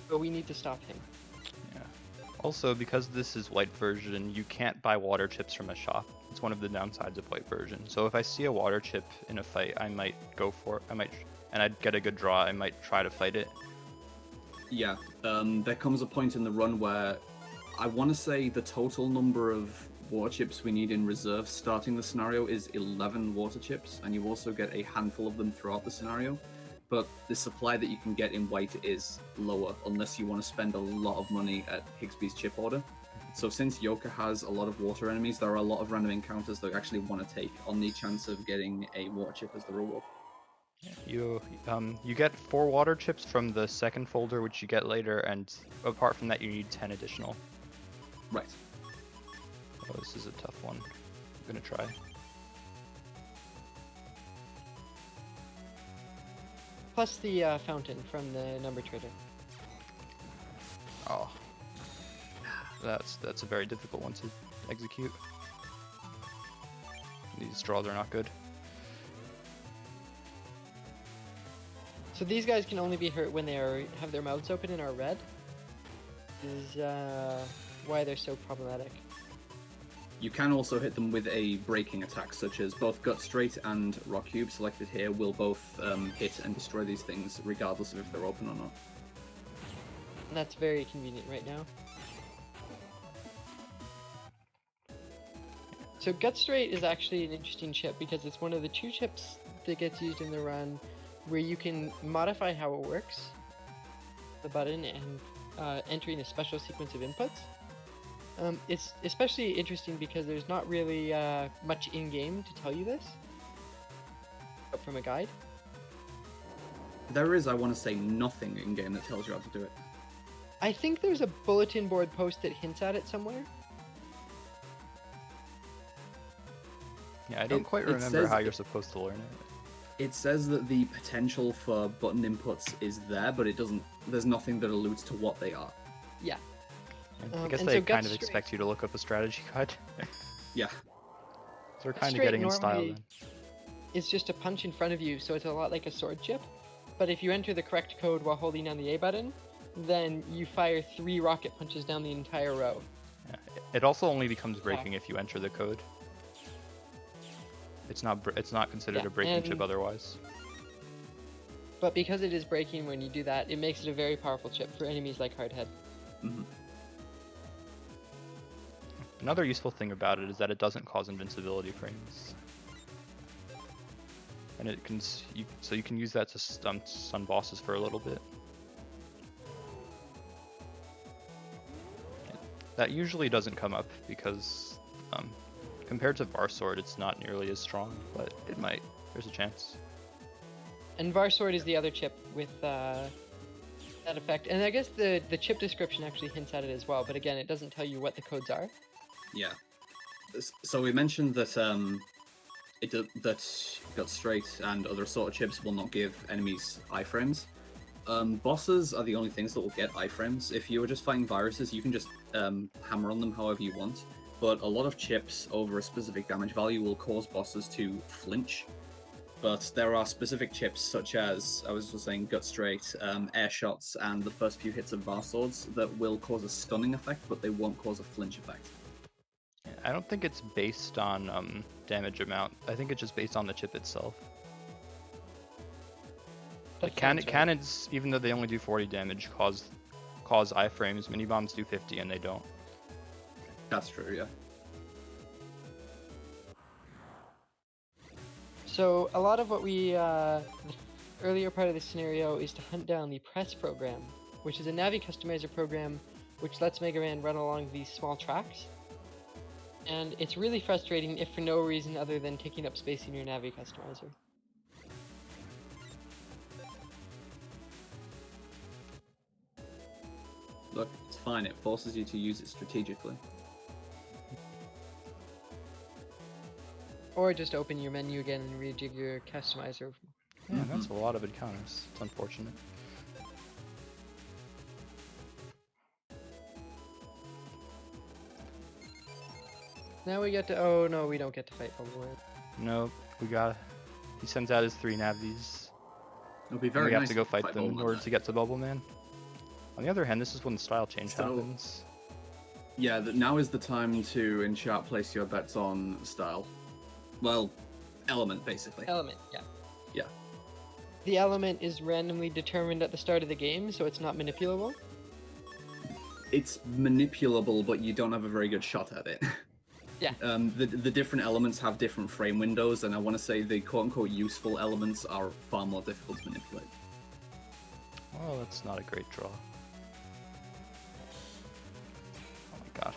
So we need to stop him. Yeah. Also, because this is white version, you can't buy water chips from a shop. It's one of the downsides of white version. So if I see a water chip in a fight, I might go for it. And I'd get a good draw. I might try to fight it. Yeah, there comes a point in the run where I want to say the total number of water chips we need in reserve starting the scenario is 11 water chips, and you also get a handful of them throughout the scenario. But the supply that you can get in white is lower unless you want to spend a lot of money at Higsby's chip order. So since Yoka has a lot of water enemies, there are a lot of random encounters that I actually want to take on the chance of getting a water chip as the reward. You get 4 water chips from the second folder, which you get later, and apart from that, you need 10 additional. Right. Oh, this is a tough one. I'm gonna try. Plus the fountain from the number trader. Oh, that's a very difficult one to execute. These draws are not good. So these guys can only be hurt when they have their mouths open and are red. Is why they're so problematic. You can also hit them with a breaking attack, such as both Gut Straight and Rock Cube, selected here, will both hit and destroy these things, regardless of if they're open or not. And that's very convenient right now. So Gut Straight is actually an interesting chip because it's one of the 2 chips that gets used in the run where you can modify how it works, the button, and entering a special sequence of inputs. It's especially interesting because there's not really much in-game to tell you this from a guide. There is, I want to say, nothing in-game that tells you how to do it. I think there's a bulletin board post that hints at it somewhere. Yeah, I don't quite remember how you're supposed to learn it. It says that the potential for button inputs is there, but it doesn't. There's nothing that alludes to what they are. Yeah. I guess and they so kind of Gut expect you to look up a strategy guide. Yeah. They're kind of Straight getting in style normally then. It's just a punch in front of you, so it's a lot like a sword chip. But if you enter the correct code while holding down the A button, then you fire 3 rocket punches down the entire row. Yeah. It also only becomes breaking if you enter the code. It's not considered a breaking chip otherwise. But because it is breaking when you do that, it makes it a very powerful chip for enemies like Hardhead. Mm-hmm. Another useful thing about it is that it doesn't cause invincibility frames. And it can, so you can use that to stun bosses for a little bit. That usually doesn't come up because compared to Varsword, it's not nearly as strong, but it might. There's a chance. And Varsword is the other chip with that effect. And I guess the chip description actually hints at it as well, but again, it doesn't tell you what the codes are. Yeah. So we mentioned that that Gut Straight and other assorted chips will not give enemies iframes. Bosses are the only things that will get iframes. If you were just fighting viruses, you can just hammer on them however you want. but a lot of chips over a specific damage value will cause bosses to flinch. But there are specific chips, such as, I was just saying, Gut Straight, Air Shots, and the first few hits of Bar Swords that will cause a stunning effect, but they won't cause a flinch effect. I don't think it's based on damage amount. I think it's just based on the chip itself. Like cannons, even though they only do 40 damage, cause iframes. Mini bombs do 50, and they don't. That's true, yeah. So a lot of what we, the earlier part of the scenario is to hunt down the press program, which is a Navi customizer program which lets Mega Man run along these small tracks. And it's really frustrating if for no reason other than taking up space in your Navi customizer. Look, it's fine, it forces you to use it strategically. Or just open your menu again and rejig your customizer. Yeah, that's a lot of encounters. It's unfortunate. Now we get to, oh no, we don't get to fight Bubbleman. No, he sends out his 3 Navis. It'll be And very we have nice to go fight them in Bubbleman order there. to get to Bubbleman. On the other hand, this is when the style change So- happens. Yeah, now is the time to, in chat, place your bets on style. Well, element, basically. Element, yeah. Yeah. The element is randomly determined at the start of the game, so it's not manipulable. It's manipulable, but you don't have a very good shot at it. Yeah. The different elements have different frame windows, and I want to say the quote-unquote useful elements are far more difficult to manipulate. Oh, that's not a great draw. Oh my god.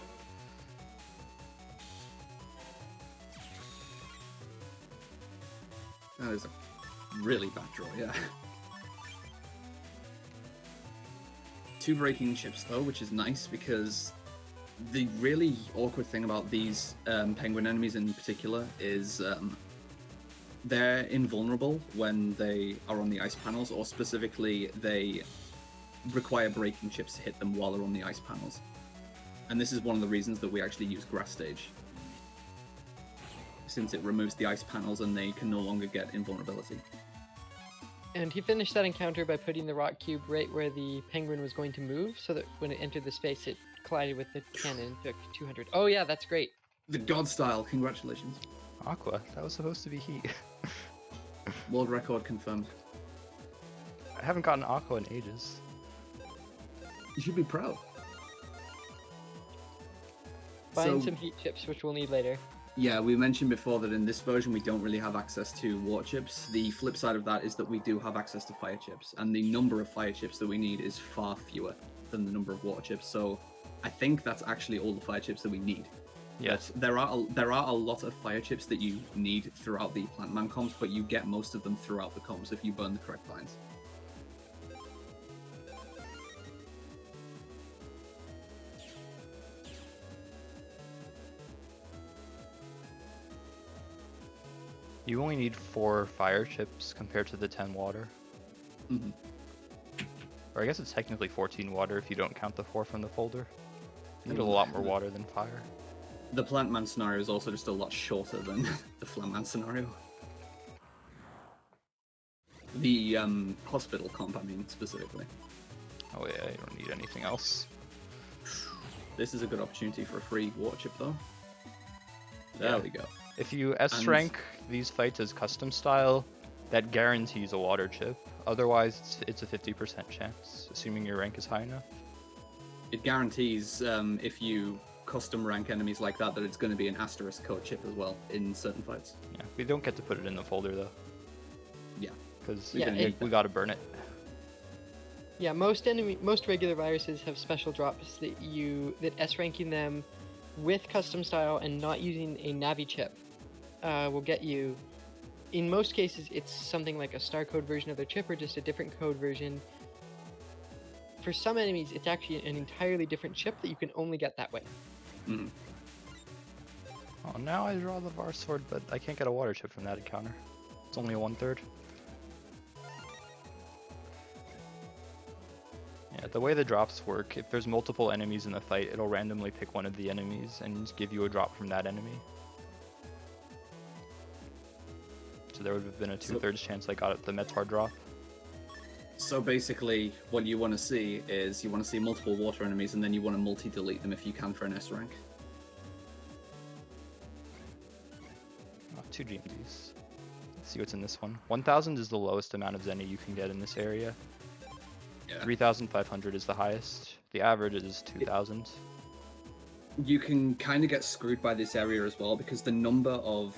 That is a really bad draw, yeah. 2 breaking chips though, which is nice because the really awkward thing about these penguin enemies in particular is they're invulnerable when they are on the ice panels, or specifically they require breaking chips to hit them while they're on the ice panels. And this is one of the reasons that we actually use Grass Stage, since it removes the ice panels and they can no longer get invulnerability. And he finished that encounter by putting the rock cube right where the penguin was going to move, so that when it entered the space, it collided with the cannon and took 200. Oh yeah, that's great. The God style, congratulations. Aqua, that was supposed to be heat. World record confirmed. I haven't gotten Aqua in ages. You should be proud. Find So- some heat chips, which we'll need later. Yeah, we mentioned before that in this version we don't really have access to water chips. The flip side of that is that we do have access to fire chips, and the number of fire chips that we need is far fewer than the number of water chips. So I think that's actually all the fire chips that we need. Yes. There are a lot of fire chips that you need throughout the Plantman comms, but you get most of them throughout the comms if you burn the correct lines. You only need 4 fire chips compared to the 10 water. Mm-hmm. Or I guess it's technically 14 water if you don't count the 4 from the folder. You need a lot more water than fire. The Plantman scenario is also just a lot shorter than the Flamman scenario. The hospital comp, I mean, specifically. Oh yeah, you don't need anything else. This is a good opportunity for a free water chip, though. There Yeah. we go. If you S-rank these fights as custom style, that guarantees a water chip. Otherwise, it's a 50% chance, assuming your rank is high enough. It guarantees, if you custom rank enemies like that, that it's going to be an asterisk code chip as well in certain fights. Yeah, we don't get to put it in the folder though. Yeah. Because Yeah, we gotta burn it. Yeah, most regular viruses have special drops that S ranking them with custom style and not using a Navi chip will get you. In most cases, it's something like a star code version of their chip or just a different code version. For some enemies, it's actually an entirely different chip that you can only get that way. Mhm. Oh, now I draw the Var Sword, but I can't get a water chip from that encounter. It's only a 1/3. Yeah, the way the drops work, if there's multiple enemies in the fight, it'll randomly pick one of the enemies and give you a drop from that enemy. So there would have been a 2/3 chance I got the Metar drop. So basically, what you want to see is you want to see multiple water enemies, and then you want to multi-delete them if you can for an S rank. Oh, 2 GMDs. Let's see what's in this one. 1,000 is the lowest amount of Zenny you can get in this area. Yeah. 3,500 is the highest. The average is 2,000. You can kind of get screwed by this area as well, because the number of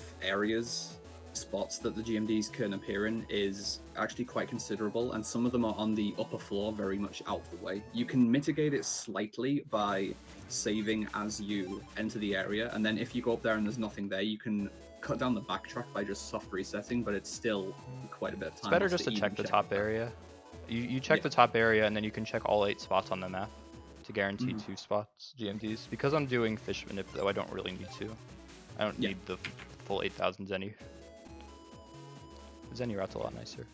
spots that the GMDs can appear in is actually quite considerable, and some of them are on the upper floor, very much out of the way. You can mitigate it slightly by saving as you enter the area, and then if you go up there and there's nothing there, you can cut down the backtrack by just soft resetting, but it's still quite a bit of time. It's better just to check the top area. You check the top area, and then you can check all 8 spots on the map to guarantee 2 spots GMDs. Because I'm doing fish manip though, I don't really need to. I don't need the full 8,000 Zenny. Zenny rout's a lot nicer.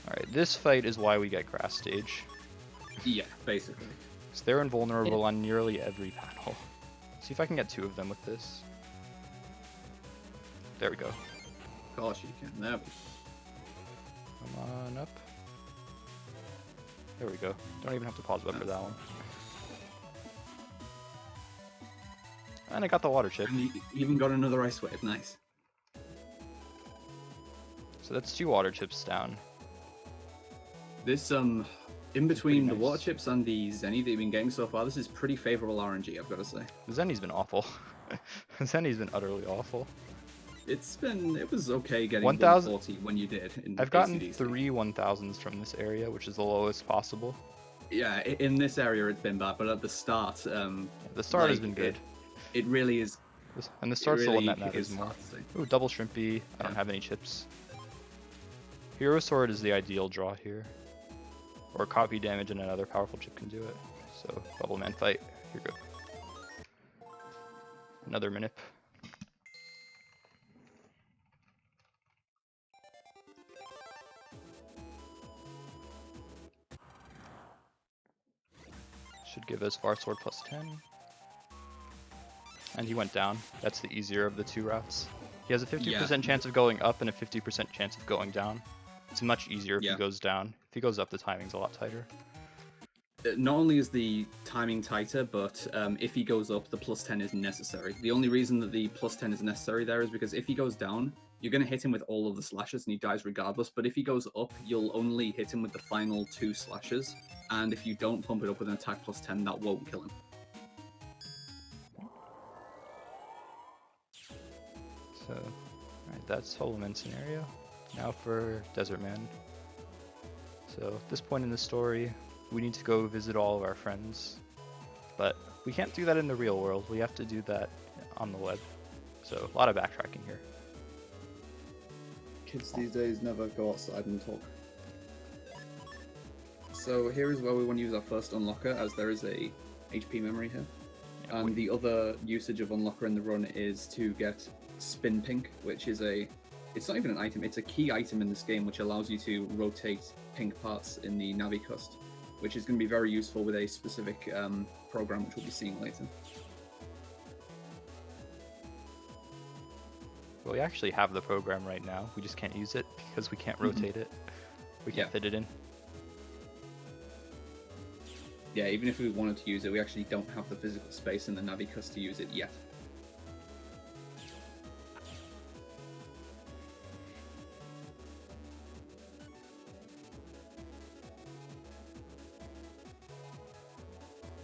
Alright, this fight is why we get grass stage. Yeah, basically. Because they're invulnerable on nearly every panel. See if I can get 2 of them with this. There we go. Of course you can. There we go. Come on up. There we go. Don't even have to pause up for that one. And I got the water chip. And you even got another ice wave. Nice. So that's 2 water chips down. This in between the nice. water chips and the Zenny that you've been getting so far, this is pretty favorable RNG, I've got to say. The Zenny's been awful. Zenny's been utterly awful. It was okay getting 1,000 140 when you did. I've gotten ACDC. 3 1000s from this area, which is the lowest possible. Yeah, in this area it's been bad, but at the start, The start has been good. It really is. And the start's the one that really matters is more. hard to say. Ooh, double shrimpy. I don't have any chips. Hero Sword is the ideal draw here. Or copy damage and another powerful chip can do it. So, Bubbleman fight. Here we go. Another manip. Should give us Var Sword plus 10. And he went down. That's the easier of the 2 routes. He has a 50% chance of going up and a 50% chance of going down. It's much easier if he goes down. If he goes up, the timing's a lot tighter. Not only is the timing tighter, but if he goes up, the plus 10 is necessary. The only reason that the plus 10 is necessary there is because if he goes down, you're going to hit him with all of the slashes and he dies regardless. But if he goes up, you'll only hit him with the final 2 slashes. And if you don't pump it up with an attack plus 10, that won't kill him. So, alright, that's Bubbleman scenario. Now for Desert Man. So, at this point in the story, we need to go visit all of our friends. But we can't do that in the real world, we have to do that on the web. So, a lot of backtracking here. Kids these days never go outside and talk. So here is where we want to use our first unlocker, as there is a HP memory here. Yeah, And the other usage of unlocker in the run is to get Spin Pink, which is it's not even an item, it's a key item in this game which allows you to rotate pink parts in the Navicust, which is going to be very useful with a specific program which we'll be seeing later. Well, we actually have the program right now, we just can't use it because we can't rotate it. We can't fit it in. Yeah, even if we wanted to use it, we actually don't have the physical space in the Navicust to use it yet.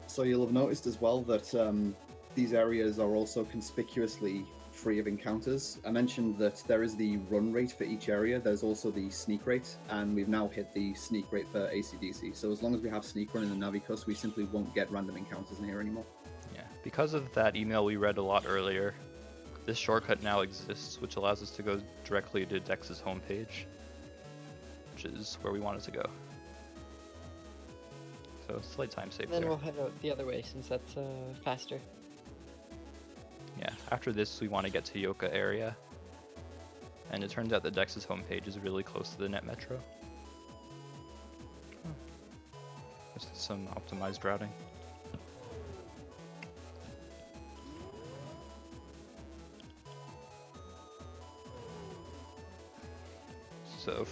So you'll have noticed as well that these areas are also conspicuously free of encounters. I mentioned that there is the run rate for each area, there's also the sneak rate, and we've now hit the sneak rate for ACDC. So as long as we have sneak run in the Navicust, we simply won't get random encounters in here anymore. Yeah, because of that email we read a lot earlier, this shortcut now exists, which allows us to go directly to Dex's homepage, which is where we wanted to go. So slight time save Then there. we'll head out the other way since that's faster. Yeah, after this we want to get to Yoka area. And it turns out that Dex's homepage is really close to the net metro. Just some optimized routing. So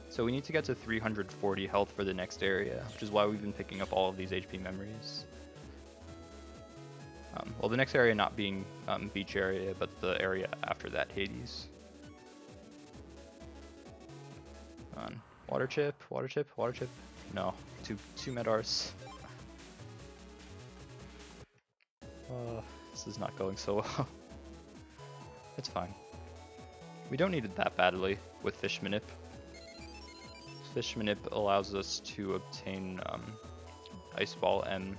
so we need to get to 340 health for the next area, which is why we've been picking up all of these HP memories. Well, the next area not being beach area, but the area after that, Hades. Water chip, water chip, water chip. No, two medars. This is not going so well. It's fine. We don't need it that badly with Fish Manip. Fish Manip allows us to obtain Ice Ball M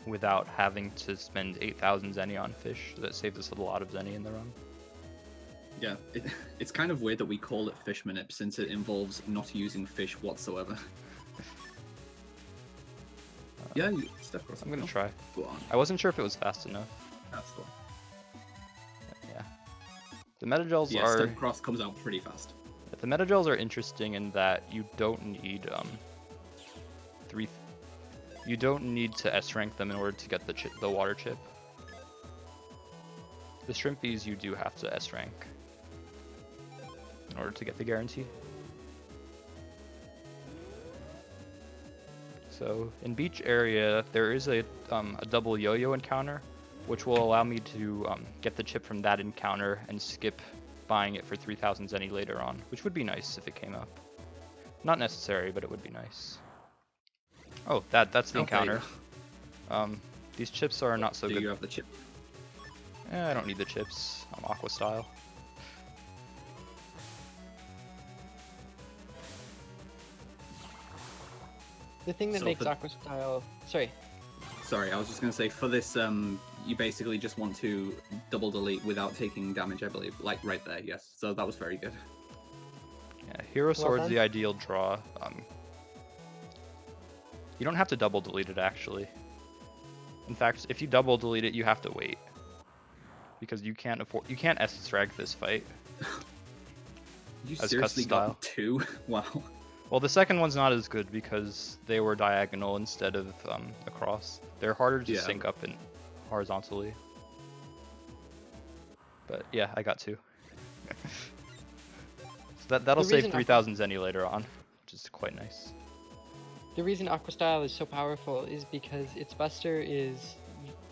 without having to spend 8,000 Zenny on fish. So that saves us a lot of Zenny in the run. Yeah, it's kind of weird that we call it Fish Manip since it involves not using fish whatsoever. Yeah, step across. I'm gonna try. Go on. I wasn't sure if it was fast enough. That's cool. Yeah. The metagels Yeah, are... step across comes out pretty fast. The metagels are interesting in that you don't need you don't need to S rank them in order to get the water chip. The shrimpies you do have to S rank in order to get the guarantee. So in beach area there is a double yo-yo encounter, which will allow me to get the chip from that encounter and skip buying it for 3,000 Zenny later on, which would be nice if it came up. Not necessary, but it would be nice. Oh, that's the encounter. These chips are not so good. Do you have the chip? I don't need the chips. I'm Aqua style. The thing that makes Aqua style... Sorry, I was just going to say, for this, you basically just want to double delete without taking damage, I believe. Like, right there, yes. So that was very good. Yeah, Hero Sword's the ideal draw. You don't have to double delete it, actually. In fact, if you double delete it, you have to wait. Because you can't S-Strag this fight. You seriously got two? Wow. Well, the second one's not as good because they were diagonal instead of across. They're harder to sync up in horizontally. But yeah, I got two. So that'll save 3,000 Zenny later on, which is quite nice. The reason Aqua Style is so powerful is because its Buster is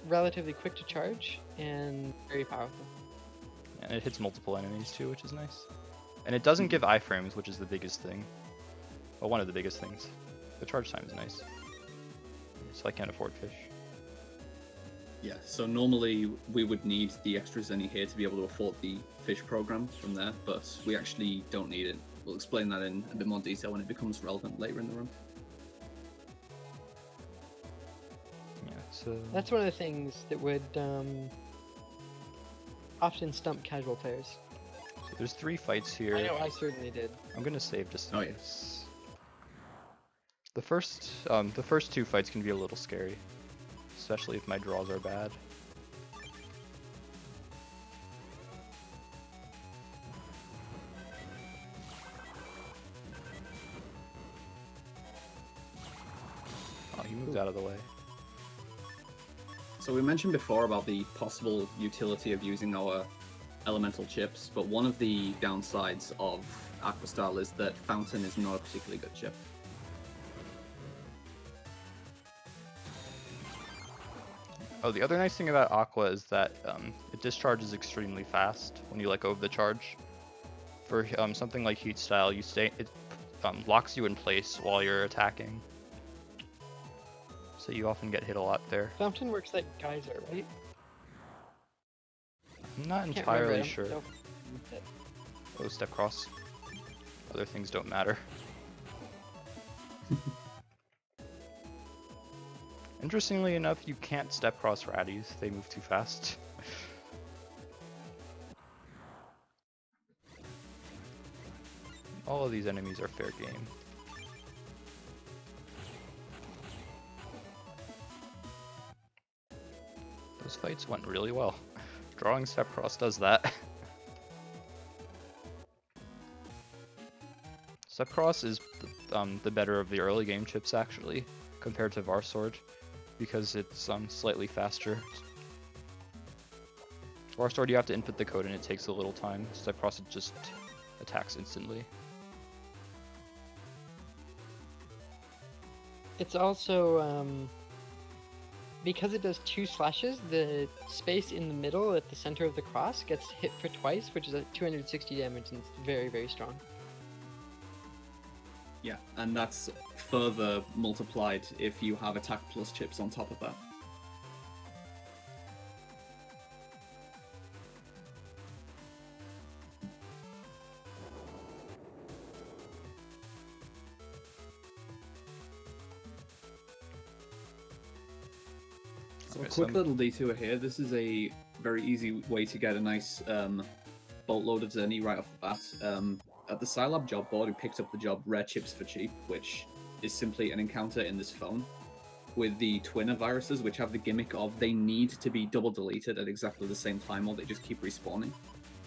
relatively quick to charge and very powerful. And it hits multiple enemies too, which is nice. And it doesn't give iframes, which is the biggest thing. Well, one of the biggest things. The charge time is nice. So I can't afford fish. Yeah, so normally we would need the extra Zenny here to be able to afford the fish program from there, but we actually don't need it. We'll explain that in a bit more detail when it becomes relevant later in the run. Yeah, so... That's one of the things that would often stump casual players. So there's 3 fights here. I know, I certainly did. I'm gonna save just in case. Yes. The first 2 fights can be a little scary, especially if my draws are bad. Oh, he moved out of the way. So we mentioned before about the possible utility of using our elemental chips, but one of the downsides of Aqua Style is that Fountain is not a particularly good chip. Oh, the other nice thing about Aqua is that it discharges extremely fast when you let go of the charge. For something like Heat Style, it locks you in place while you're attacking. So you often get hit a lot there. Fountain works like Geyser, right? I'm not entirely sure. Oh, step cross. Other things don't matter. Interestingly enough, you can't step cross Raddies. They move too fast. All of these enemies are fair game. Those fights went really well. Drawing step cross does that. Stepcross is the better of the early game chips actually, compared to Varsword, because it's slightly faster. Varsword you have to input the code and it takes a little time. Stepcross it just attacks instantly. It's also because it does 2 slashes, the space in the middle at the center of the cross gets hit for twice, which is a 260 damage, and it's very, very strong. Yeah, and that's further multiplied if you have attack plus chips on top of that. So a quick little detour here. This is a very easy way to get a nice boatload of Zenny right off the bat. At the Scilab job board, we picked up the job Rare Chips for Cheap, which is simply an encounter in this phone with the Twinner viruses, which have the gimmick of they need to be double deleted at exactly the same time or they just keep respawning.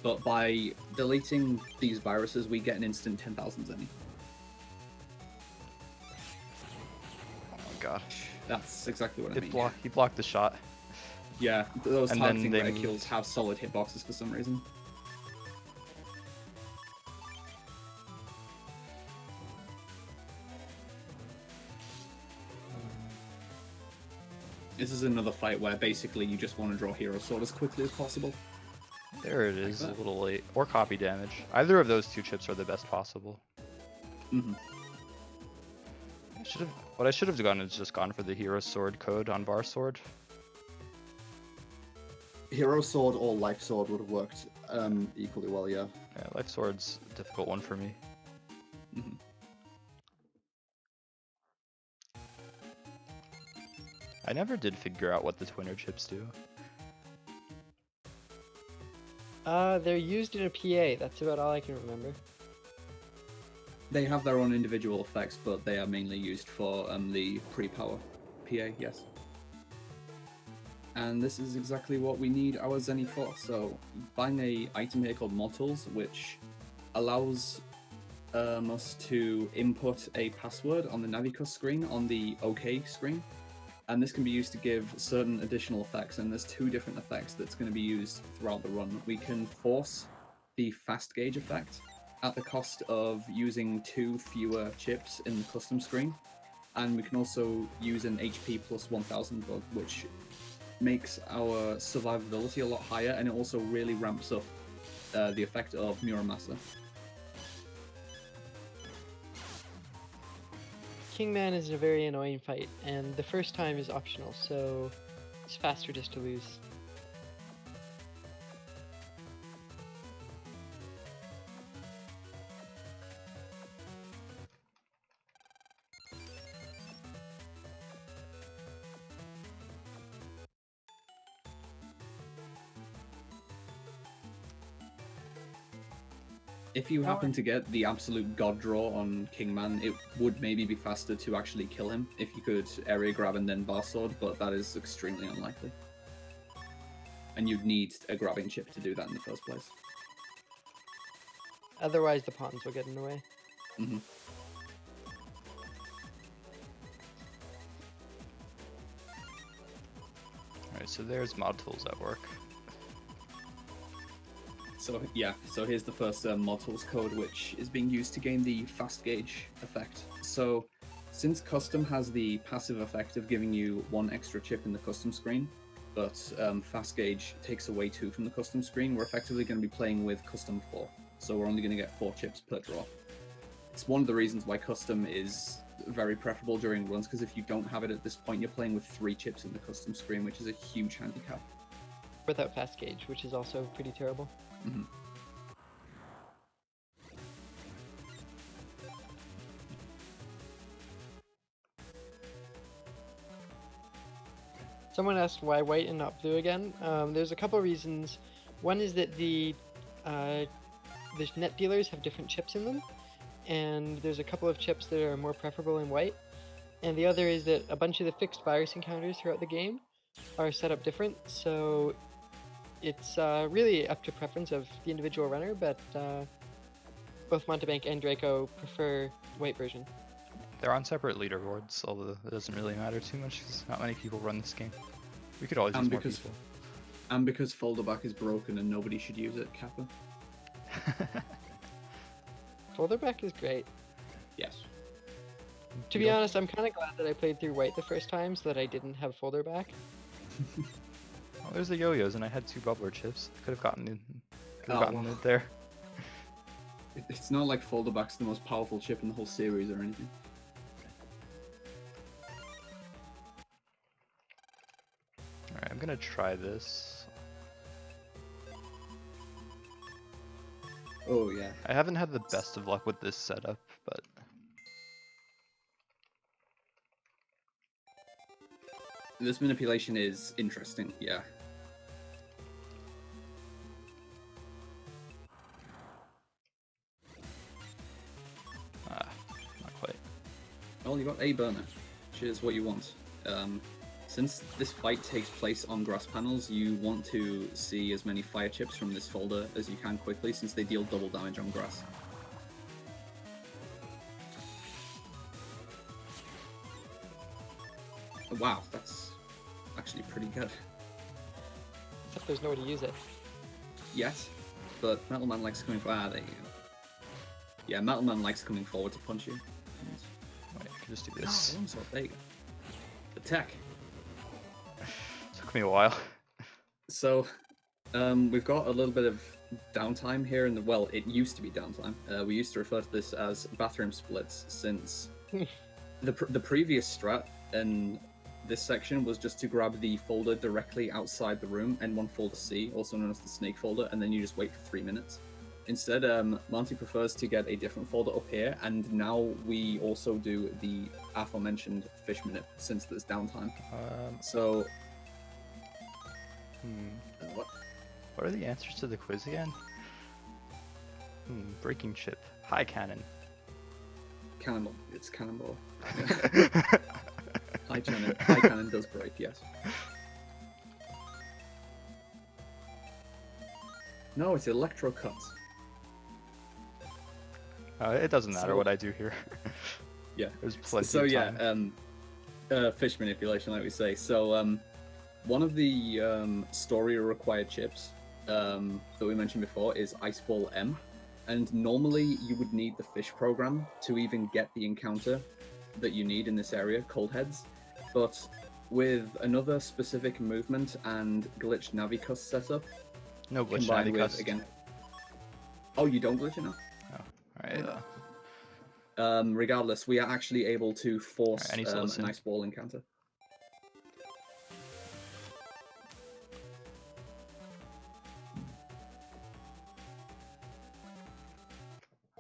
But by deleting these viruses, we get an instant 10,000 Zenny. Oh my god. That's exactly what I mean. He blocked the shot. Yeah, those And targeting then they reticules have solid hitboxes for some reason. This is another fight where basically you just want to draw Hero Sword as quickly as possible. There it is, a little late. Or copy damage. Either of those 2 chips are the best possible. Mm-hmm. What I should have done is just gone for the Hero Sword code on Varsword. Hero Sword or Life Sword would have worked equally well, yeah. Yeah, Life Sword's a difficult one for me. Mm-hmm. I never did figure out what the Twinner chips do. They're used in a PA. That's about all I can remember. They have their own individual effects, but they are mainly used for the pre-power PA, yes. And this is exactly what we need our Zenny for. So, buying a item here called Mod Tools, which allows us to input a password on the Navicus screen, on the OK screen. And this can be used to give certain additional effects, and there's 2 different effects that's going to be used throughout the run. We can force the fast gauge effect at the cost of using 2 fewer chips in the custom screen, and we can also use an HP plus 1000 bug, which makes our survivability a lot higher, and it also really ramps up the effect of Muramasa. Kingman is a very annoying fight, and the first time is optional, so it's faster just to lose. If you happen to get the absolute god draw on Kingman, it would maybe be faster to actually kill him if you could area grab and then bar sword, but that is extremely unlikely. And you'd need a grabbing chip to do that in the first place. Otherwise, the pawns will get in the way. Mm-hmm. Alright, so there's Mod Tools at work. So yeah, so here's the first Mod Tools code, which is being used to gain the fast gauge effect. So since custom has the passive effect of giving you 1 extra chip in the custom screen, but fast gauge takes away 2 from the custom screen, we're effectively going to be playing with custom 4. So we're only going to get 4 chips per draw. It's one of the reasons why custom is very preferable during runs, because if you don't have it at this point, you're playing with 3 chips in the custom screen, which is a huge handicap. Without fast gauge, which is also pretty terrible. Mm-hmm. Someone asked why white and not blue again. There's a couple reasons. One is that the net dealers have different chips in them, and there's a couple of chips that are more preferable in white. And the other is that a bunch of the fixed virus encounters throughout the game are set up different, so it's really up to preference of the individual runner, but both Mountebank and Draco prefer white version. They're on separate leaderboards, although it doesn't really matter too much because not many people run this game. We could always use more people. And because folderback is broken and nobody should use it, Kappa. Folderback is great. Yes. To be honest, I'm kind of glad that I played through white the first time so that I didn't have folderback. Oh, there's the yo-yos, and I had 2 bubbler chips. Could have gotten it there. It's not like folderback's the most powerful chip in the whole series or anything. Alright, I'm gonna try this. Oh yeah. I haven't had the best of luck with this setup, but... This manipulation is interesting, yeah. Not quite. Well, you got a burner, which is what you want. Since this fight takes place on grass panels, you want to see as many fire chips from this folder as you can quickly, since they deal double damage on grass. Wow, that's actually pretty good. Except there's nowhere to use it. Yes, but Metal Man likes coming forward. There you go. Yeah, Metal Man likes coming forward to punch you. Wait, I can just do Oh, this. there you go. The tech. Took me a while. So, we've got a little bit of downtime here, and well, it used to be downtime. We used to refer to this as bathroom splits, since the previous strat in this section was just to grab the folder directly outside the room, N1 folder C, also known as the snake folder, and then you just wait for 3 minutes. Instead, Monty prefers to get a different folder up here, and now we also do the aforementioned fish minute since there's downtime. So, what? What are the answers to the quiz again? Breaking chip. High cannon. Cannonball. It's cannonball. Yeah. High cannon does break, yes. No, it's electro cuts. It doesn't matter So- what I do here. Yeah. There's plenty So of yeah, time. fish manipulation, like we say. So one of the story required chips that we mentioned before is Ice Ball M, and normally you would need the fish program to even get the encounter that you need in this area, Cold Heads. But with another specific movement and glitched Navicus setup, No glitch combined Navicus. with again. Oh, you don't glitch it now? Alright, Regardless, we are actually able to force I need to an listen. ice ball encounter.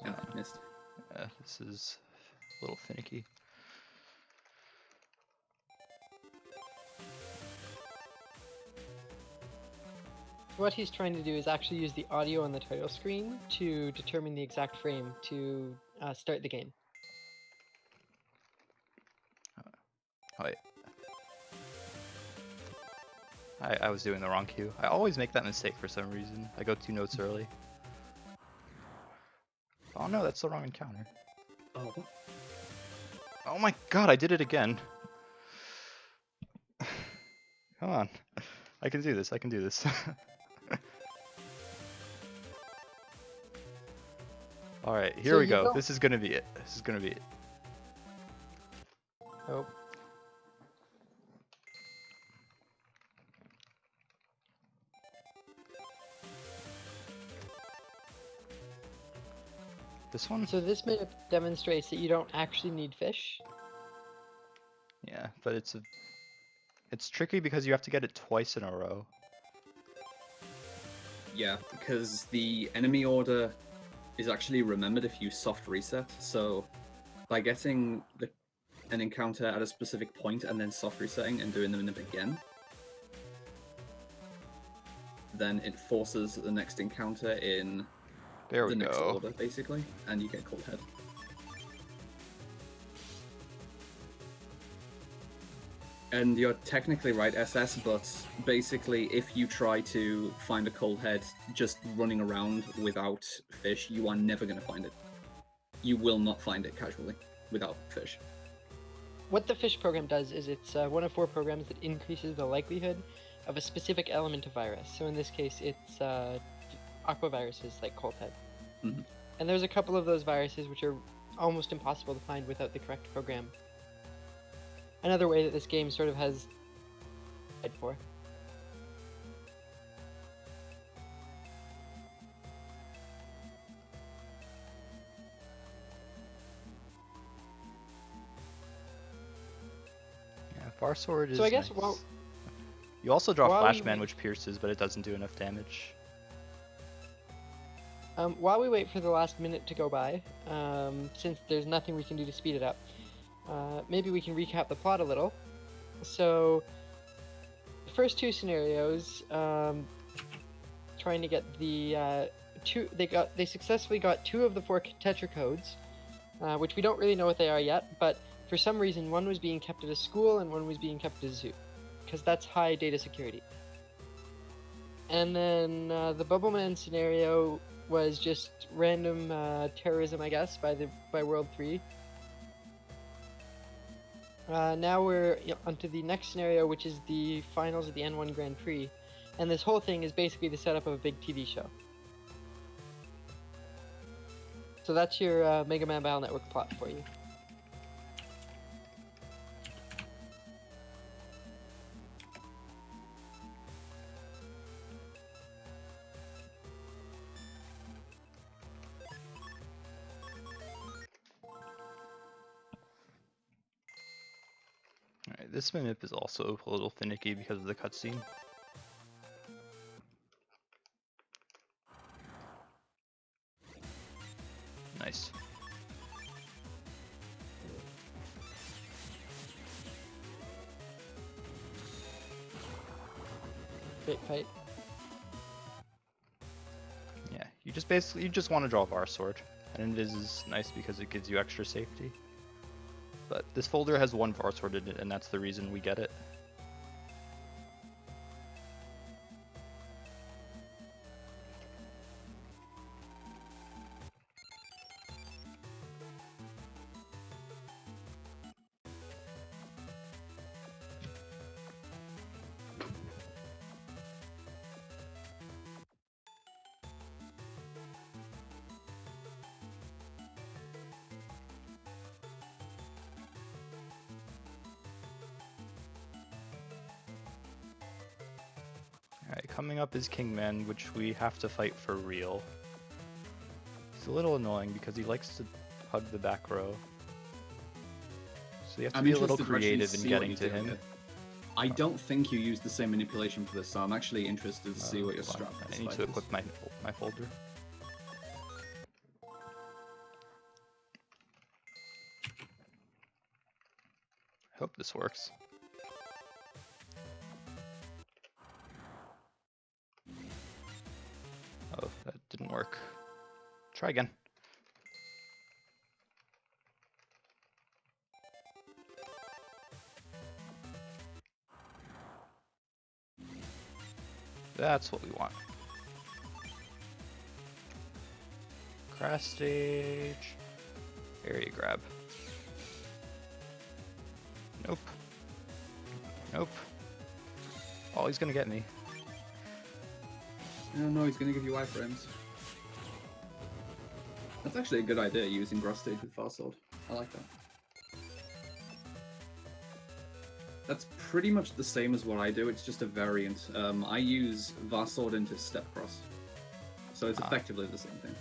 Yeah, missed. This is a little finicky. What he's trying to do is actually use the audio on the title screen to determine the exact frame to start the game. Wait. I was doing the wrong cue. I always make that mistake for some reason. I go 2 notes early. Oh no, that's the wrong encounter. Oh, what? Oh my god, I did it again. Come on. I can do this, I can do this. Alright, here So we you go. don't- This is gonna be it. This is gonna be it. Oh, This one? so this minute demonstrates that you don't actually need fish. Yeah, but it's tricky because you have to get it twice in a row. Yeah, because the enemy order is actually remembered if you soft reset. So by getting an encounter at a specific point and then soft resetting and doing the minute again, then it forces the next encounter in There we the next go. order, basically, and you get Cold Head. And you're technically right, SS, but basically, if you try to find a cold head just running around without fish, you are never going to find it. You will not find it casually without fish. What the fish program does is it's one of 4 programs that increases the likelihood of a specific element of virus. So in this case, it's aqua viruses like cold head. Mhm. And there's a couple of those viruses which are almost impossible to find without the correct program. Another way that this game sort of has for. Yeah, Far Sword is So I guess nice. You also draw while we Flashman, wait- which pierces, but it doesn't do enough damage. while we wait for the last minute to go by, since there's nothing we can do to speed it up, maybe we can recap the plot a little. So, the first 2 scenarios, trying to get the they successfully got 2 of the 4 Tetra codes, which we don't really know what they are yet, but for some reason one was being kept at a school and one was being kept at a zoo, because that's high data security. And then the Bubbleman scenario was just random terrorism, I guess, by World 3. Now we're onto the next scenario, which is the finals of the N1 Grand Prix, and this whole thing is basically the setup of a big TV show. So that's your Mega Man Battle Network plot for you. Alright, this minute is also a little finicky because of the cutscene. Nice. Great fight. Yeah, you just want to draw Var Sword, and Invis is nice because it gives you extra safety. But this folder has 1 Var Sword in it, and that's the reason we get it. Alright, coming up is Kingman, which we have to fight for real. He's a little annoying because he likes to hug the back row. So you have to be a little creative in getting to him. Here. I don't think you use the same manipulation for this, so I'm actually interested to see what your strat for this I need fight to is. equip my folder. I hope this works. Oh, that didn't work. Try again. That's what we want. Crash stage. Area grab. Nope. Nope. Oh, he's gonna get me. No, he's going to give you iframes. That's actually a good idea, using Gross Stage with Far Sword. I like that. That's pretty much the same as what I do, it's just a variant. I use Var Sword into Step Cross. So it's effectively the same thing.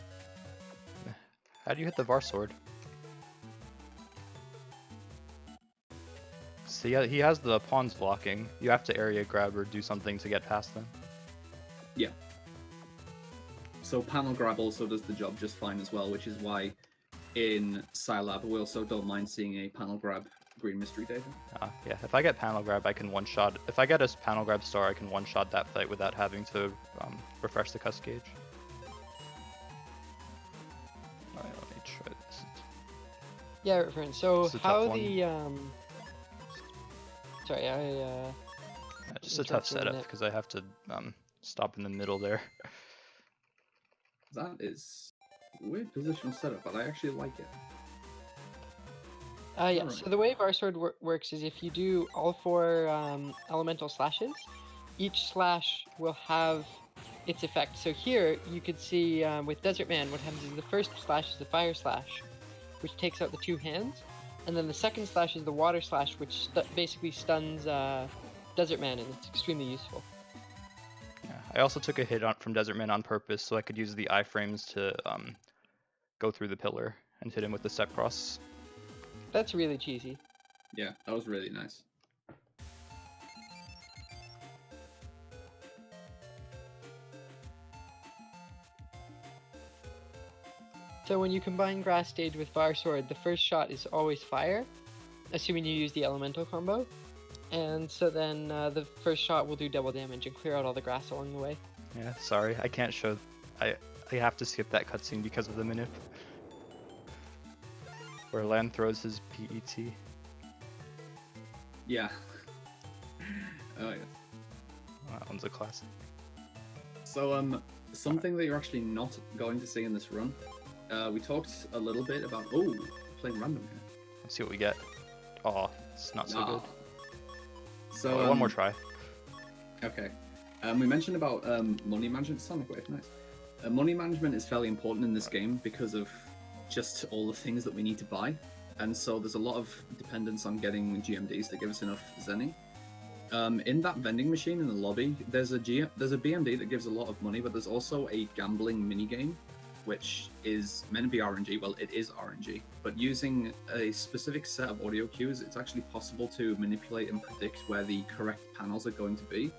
How do you hit the Var Sword? See, he has the pawns blocking. You have to area grab or do something to get past them. Yeah. So panel grab also does the job just fine as well, which is why in Scilab we also don't mind seeing a panel grab green mystery data. Yeah, if I get panel grab, I can one-shot. If I get a panel grab star, I can one-shot that fight without having to refresh the cuss gauge. Alright, let me try this. Yeah, friend. So This is a how tough one. Sorry, Just a tough interrupted setup it. because I have to stop in the middle there. That is a weird positional setup, but I actually like it. Yeah, Alright. so the way Bar Sword works is if you do all 4 elemental slashes, each slash will have its effect. So here you could see with Desert Man, what happens is the first slash is the fire slash, which takes out the 2 hands, and then the second slash is the water slash, which basically stuns Desert Man, and it's extremely useful. Yeah, I also took a hit from Desert Man on purpose so I could use the iframes to go through the pillar and hit him with the step cross. That's really cheesy. Yeah, that was really nice. So when you combine Grass Stage with Fire Sword, the first shot is always fire, assuming you use the elemental combo. And so then the first shot will do double damage and clear out all the grass along the way. Yeah, sorry, I can't show. I have to skip that cutscene because of the manip. Where Lan throws his PET. Yeah. Oh yeah. That one's a classic. So something that you're actually not going to see in this run. We talked a little bit about playing random here. Let's see what we get. Oh, it's not so good. So Oh, one more try. Okay. We mentioned about money management. Sonic Wave, nice. Money management is fairly important in this game because of just all the things that we need to buy, and so there's a lot of dependence on getting GMDs that give us enough Zenny. In that vending machine in the lobby, there's a BMD that gives a lot of money, but there's also a gambling minigame, which is meant to be RNG. Well, it is RNG, but using a specific set of audio cues, it's actually possible to manipulate and predict where the correct panels are going to be.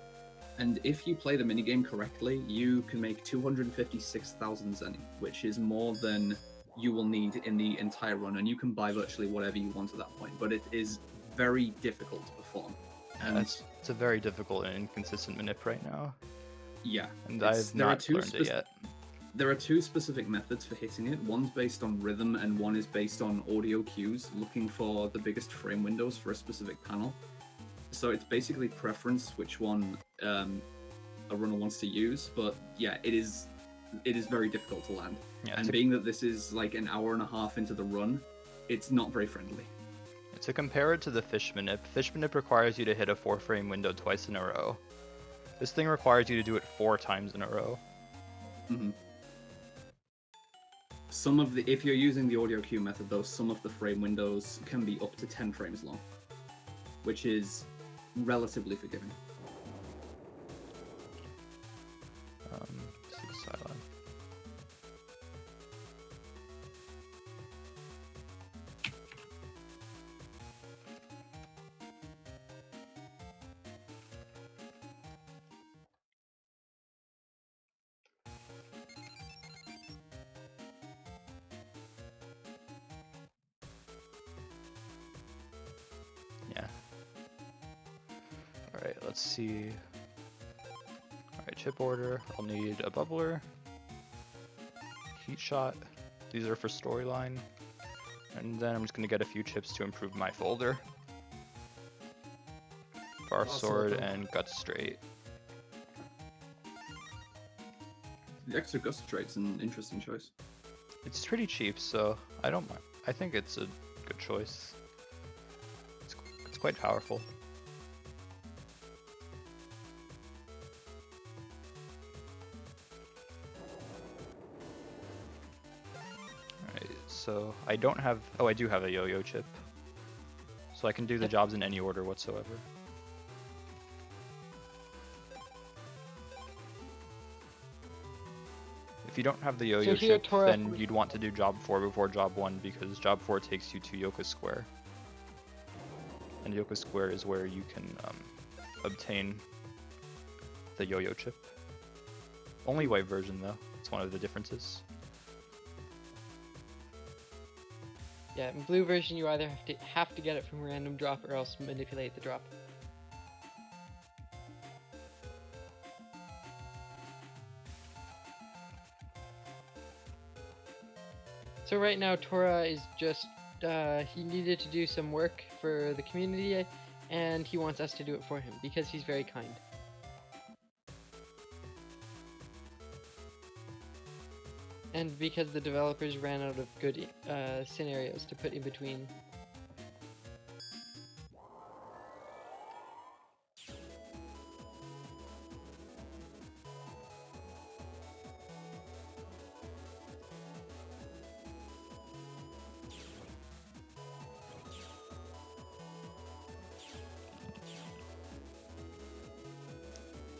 And if you play the minigame correctly, you can make 256,000 Zenny, which is more than you will need in the entire run, and you can buy virtually whatever you want at that point, but it is very difficult to perform. And It's a very difficult and inconsistent manip right now, yeah, and I've not learned it yet. There are 2 specific methods for hitting it. One's based on rhythm, and one is based on audio cues, looking for the biggest frame windows for a specific panel. So it's basically preference which one a runner wants to use, but yeah, it is very difficult to land. Yeah, and being that this is like an hour and a half into the run, it's not very friendly. To compare it to the fish manip requires you to hit a 4-frame window twice in a row. This thing requires you to do it 4 times in a row. Mm-hmm. If you're using the audio cue method, though, some of the frame windows can be up to 10 frames long, which is relatively forgiving. This is silent. Yeah. Alright, let's see. Alright, chip order. I'll need a bubbler. Heat shot. These are for storyline. And then I'm just gonna get a few chips to improve my folder. Bar sword and gut straight. The extra gust trait's an interesting choice. It's pretty cheap, so I don't mind. I think it's a good choice. It's quite powerful. Alright, so I don't have... Oh, I do have a yo-yo chip. So I can do the jobs in any order whatsoever. If you don't have the yo-yo chip, then you'd want to do job 4 before job 1, because job 4 takes you to Yoka Square. And Yoka Square is where you can obtain the yo-yo chip. Only white version though, it's one of the differences. Yeah, in blue version you either have to get it from random drop or else manipulate the drop. So right now Tora is just, he needed to do some work for the community and he wants us to do it for him because he's very kind. And because the developers ran out of good scenarios to put in between.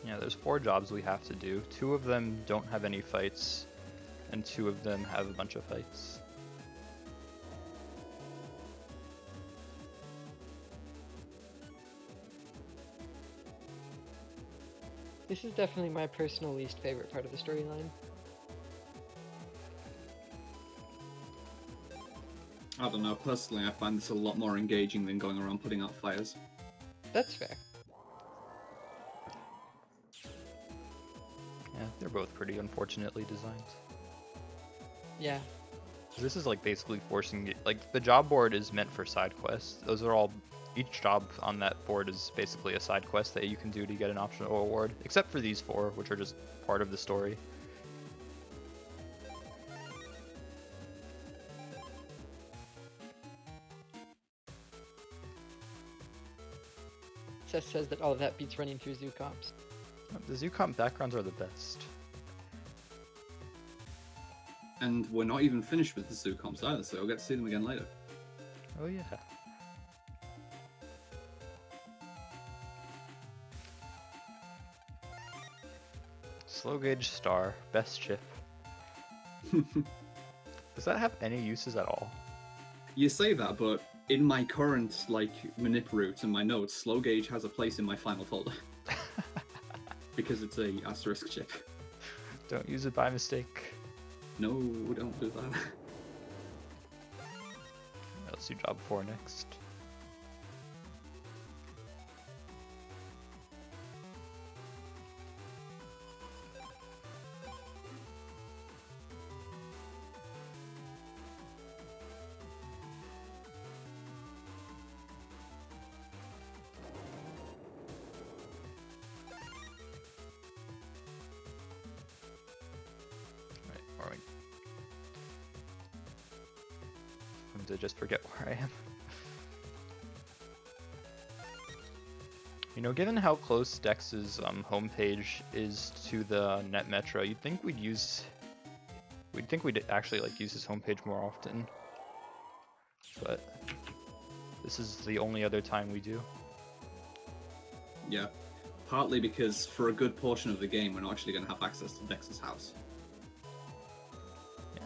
Yeah, there's 4 jobs we have to do. 2 of them don't have any fights, and 2 of them have a bunch of fights. This is definitely my personal least favorite part of the storyline. I don't know, personally I find this a lot more engaging than going around putting out fires. That's fair. Yeah, they're both pretty unfortunately designed. Yeah. This is like basically forcing it, like the job board is meant for side quests. Those are all, each job on that board is basically a side quest that you can do to get an optional award, except for these 4, which are just part of the story. Seth says that all of that beats running through zoo comps. The zoo comp backgrounds are the best. And we're not even finished with the zoo comps either, so we'll get to see them again later. Oh yeah. Slow gauge star, best chip. Does that have any uses at all? You say that, but in my current manip route and my notes, slow gauge has a place in my final folder. Because it's a asterisk chip. Don't use it by mistake. No, don't do that. Let's do job 4 next. To just forget where I am. You know, given how close Dex's homepage is to the net metro, you'd think we'd actually like use his homepage more often. But this is the only other time we do. Yeah, partly because for a good portion of the game, we're not actually going to have access to Dex's house.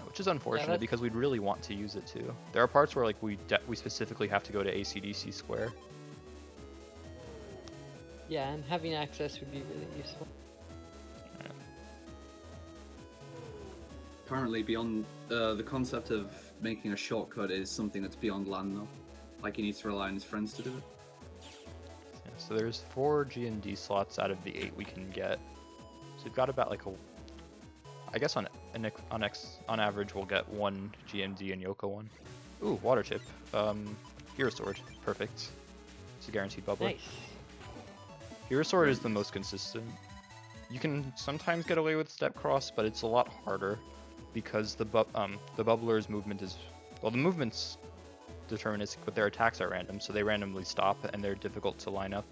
Which is unfortunate that's... because we'd really want to use it too. There are parts where like we specifically have to go to ACDC Square. Yeah, and having access would be really useful. Yeah. Apparently, beyond the concept of making a shortcut is something that's beyond LAN though. Like he needs to rely on his friends to do it. Yeah, so there's 4 G&D slots out of the 8 we can get. So we've got about like I guess on average we'll get 1 GMD and Yoka 1. Ooh, water chip. Hero sword, perfect. It's a guaranteed bubbler. Nice. Hero sword is the most consistent. You can sometimes get away with step cross, but it's a lot harder because the bubbler's movement is, well, the movement's deterministic, but their attacks are random, so they randomly stop and they're difficult to line up.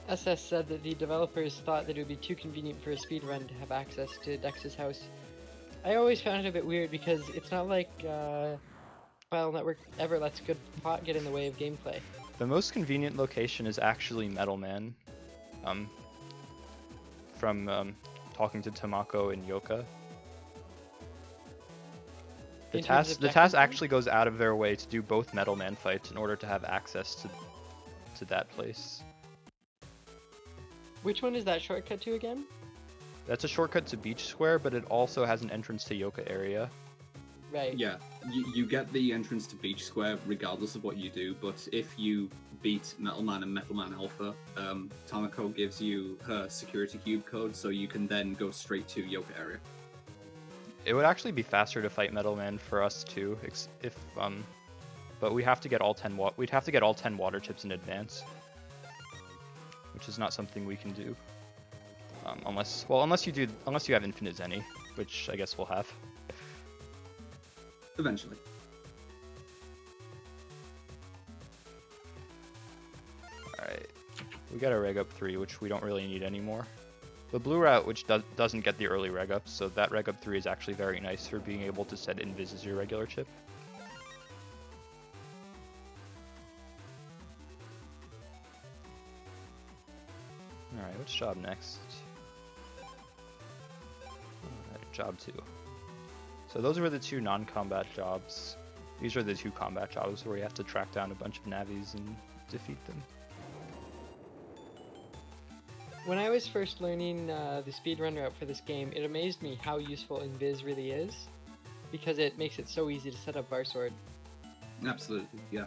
SS said that the developers thought that it would be too convenient for a speedrun to have access to Dex's house. I always found it a bit weird because it's not like Battle Network ever lets good plot get in the way of gameplay. The most convenient location is actually Metalman. From talking to Tamako and Yoka. The task actually goes out of their way to do both Metalman fights in order to have access to that place. Which one is that shortcut to again? That's a shortcut to Beach Square, but it also has an entrance to Yoka area. Right. Yeah, you get the entrance to Beach Square regardless of what you do, but if you beat Metalman and Metalman Alpha, Tamako gives you her security cube code, so you can then go straight to Yoka area. It would actually be faster to fight Metalman for us too, if but we have to get all 10 we'd have to get all 10 water chips in advance, which is not something we can do. Unless you have infinite Zenny, which I guess we'll have. Eventually. Alright, we got a reg up 3, which we don't really need anymore. The blue route, which doesn't get the early reg up, so that reg up 3 is actually very nice for being able to set invis as your regular chip. Alright, what's job next? Alright, job 2. So those were the 2 non-combat jobs. These are the 2 combat jobs where you have to track down a bunch of navis and defeat them. When I was first learning the speedrun route for this game, it amazed me how useful invis really is, because it makes it so easy to set up bar sword. Absolutely, yeah.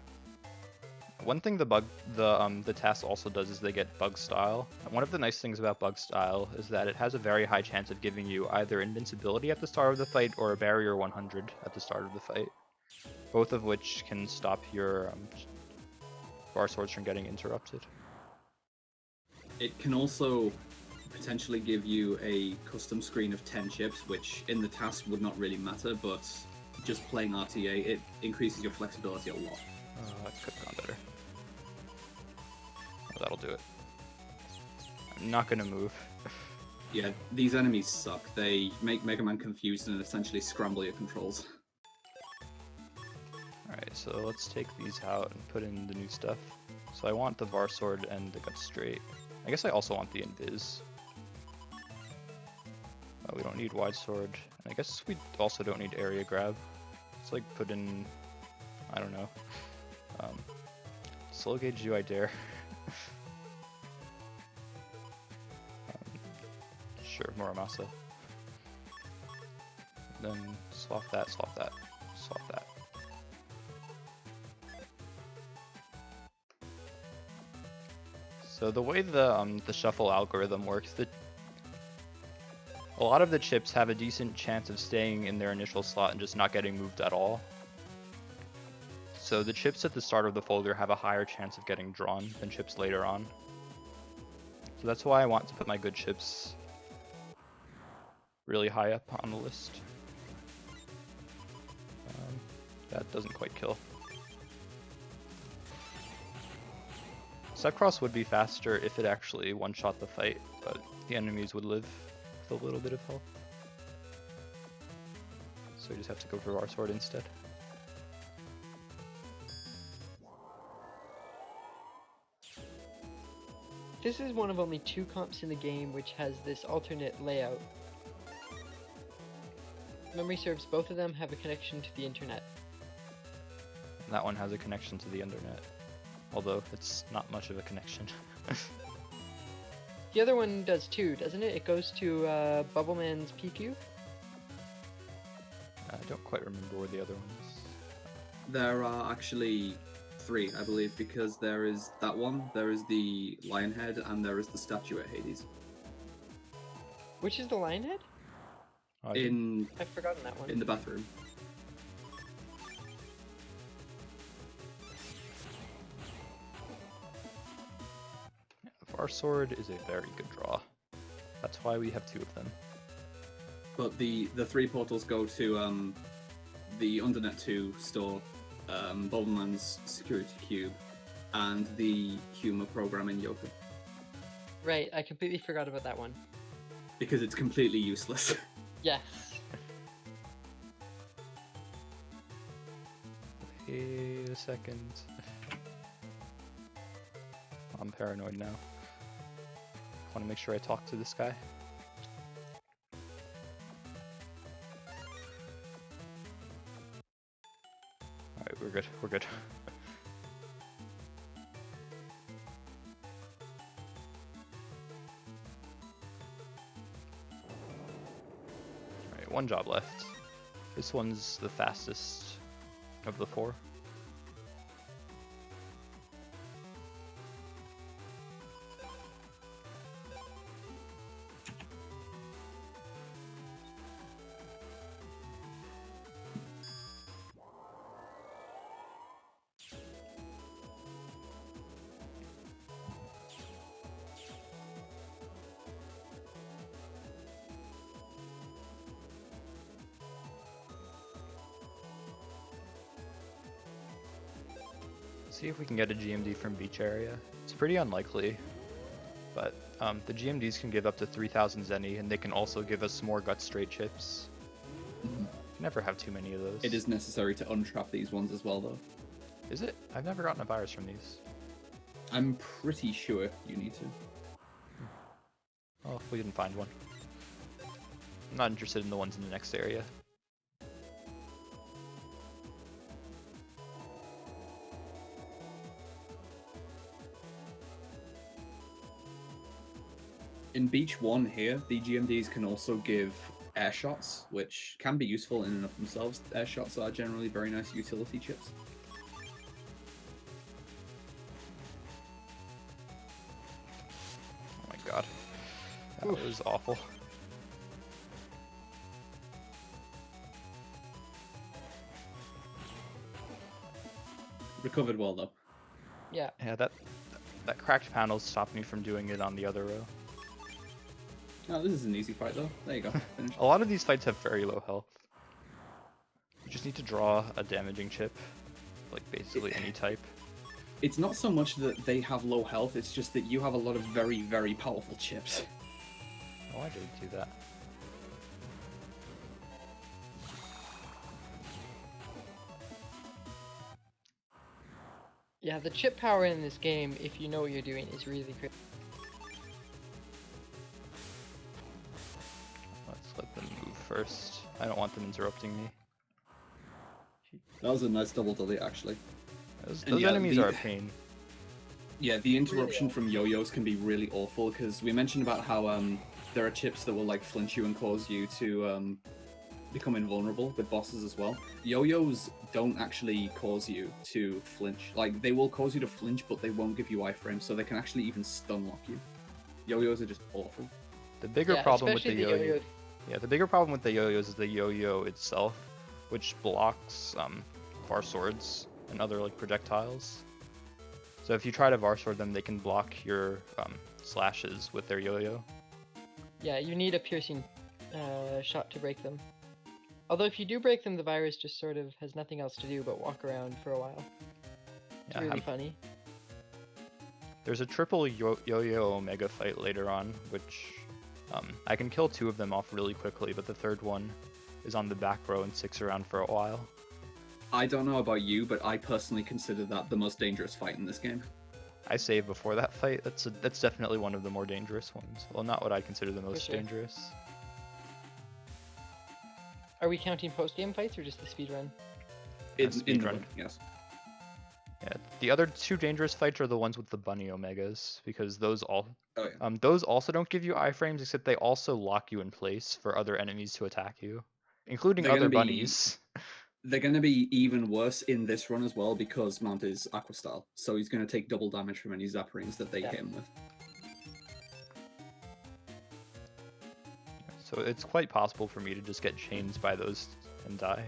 One thing the task also does is they get bug style. And one of the nice things about bug style is that it has a very high chance of giving you either invincibility at the start of the fight or a barrier 100 at the start of the fight, both of which can stop your bar swords from getting interrupted. It can also potentially give you a custom screen of 10 chips, which in the task would not really matter, but just playing RTA, it increases your flexibility a lot. That could have gone better. Oh, that'll do it. I'm not gonna move. Yeah, these enemies suck. They make Mega Man confused and essentially scramble your controls. Alright, so let's take these out and put in the new stuff. So I want the Var Sword and the Gut Straight. I guess I also want the Invis. We don't need Wide Sword. And I guess we also don't need Area Grab. Let's like put in, I don't know. Slow Gauge You I Dare. Sure, Muramasa. Then swap that, swap that, swap that. So the way the shuffle algorithm works, a lot of the chips have a decent chance of staying in their initial slot and just not getting moved at all. So the chips at the start of the folder have a higher chance of getting drawn than chips later on. So that's why I want to put my good chips really high up on the list. That doesn't quite kill. Setcross would be faster if it actually one-shot the fight, but the enemies would live with a little bit of health. So we just have to go for our sword instead. This is one of only 2 comps in the game which has this alternate layout. Memory serves, both of them have a connection to the internet. And that one has a connection to the Undernet, although it's not much of a connection. The other one does too, doesn't it? It goes to Bubbleman's PQ? I don't quite remember where the other one is. There are actually 3, I believe, because there is that one, there is the lion head, and there is the statue at Hades. Which is the lion head? Oh, I've forgotten that one. In the bathroom. Our sword is a very good draw. That's why we have 2 of them. But the 3 portals go to the Undernet 2 store, Bubbleman's security cube, and the humor program in Yoka. Right, I completely forgot about that one. Because it's completely useless. Yes. Wait a second. I'm paranoid now. I want to make sure I talk to this guy. Alright, we're good, we're good. Alright, 1 job left. This one's the fastest of the 4. See if we can get a GMD from beach area. It's pretty unlikely, but the GMDs can give up to 3,000 Zenny, and they can also give us more gut straight chips. Mhm. Never have too many of those. It is necessary to untrap these ones as well, though. Is it? I've never gotten a virus from these. I'm pretty sure you need to. Oh, we didn't find one. I'm not interested in the ones in the next area. In Beach 1 here, the GMDs can also give air shots, which can be useful in and of themselves. Air shots are generally very nice utility chips. Oh my god. That was awful. Recovered well, though. Yeah. Yeah, that cracked panel stopped me from doing it on the other row. Oh, this is an easy fight, though. There you go. Finished. A lot of these fights have very low health. You just need to draw a damaging chip, like basically any type. It's not so much that they have low health, it's just that you have a lot of very, very powerful chips. Oh, I didn't do that. Yeah, the chip power in this game, if you know what you're doing, is really crazy. Let's let them move first. I don't want them interrupting me. That was a nice double delete, actually. Those yeah, enemies are a pain. Yeah, the interruption from yo-yos can be really awful, because we mentioned about how there are chips that will like flinch you and cause you to become invulnerable with bosses as well. Yo-yos don't actually cause you to flinch. Like, they will cause you to flinch, but they won't give you iframes, so they can actually even stun lock you. Yo-yos are just awful. The bigger Yeah, problem with the especially yo-yo. yo-yo. Yeah, the bigger problem with the yo-yos is the yo-yo itself, which blocks var swords and other like projectiles. So if you try to var sword them, they can block your slashes with their yo-yo. Yeah, you need a piercing shot to break them. Although if you do break them, the virus just sort of has nothing else to do but walk around for a while. It's Yeah, really funny. There's a triple yo-yo omega fight later on, which I can kill 2 of them off really quickly, but the third one is on the back row and sticks around for a while. I don't know about you, but I personally consider that the most dangerous fight in this game. I saved before that fight. That's definitely one of the more dangerous ones. Well, not what I consider the most sure. dangerous. Are we counting post-game fights or just the speedrun? In Speedrun. the run, yes. Yeah, the other 2 dangerous fights are the ones with the bunny omegas, because those Oh, yeah. those also don't give you iframes, except they also lock you in place for other enemies to attack you, including They're other gonna be- bunnies. They're going to be even worse in this run as well, because Mount is Aqua Style, so he's going to take double damage from any Zapperines that they hit him with. So it's quite possible for me to just get chains by those and die.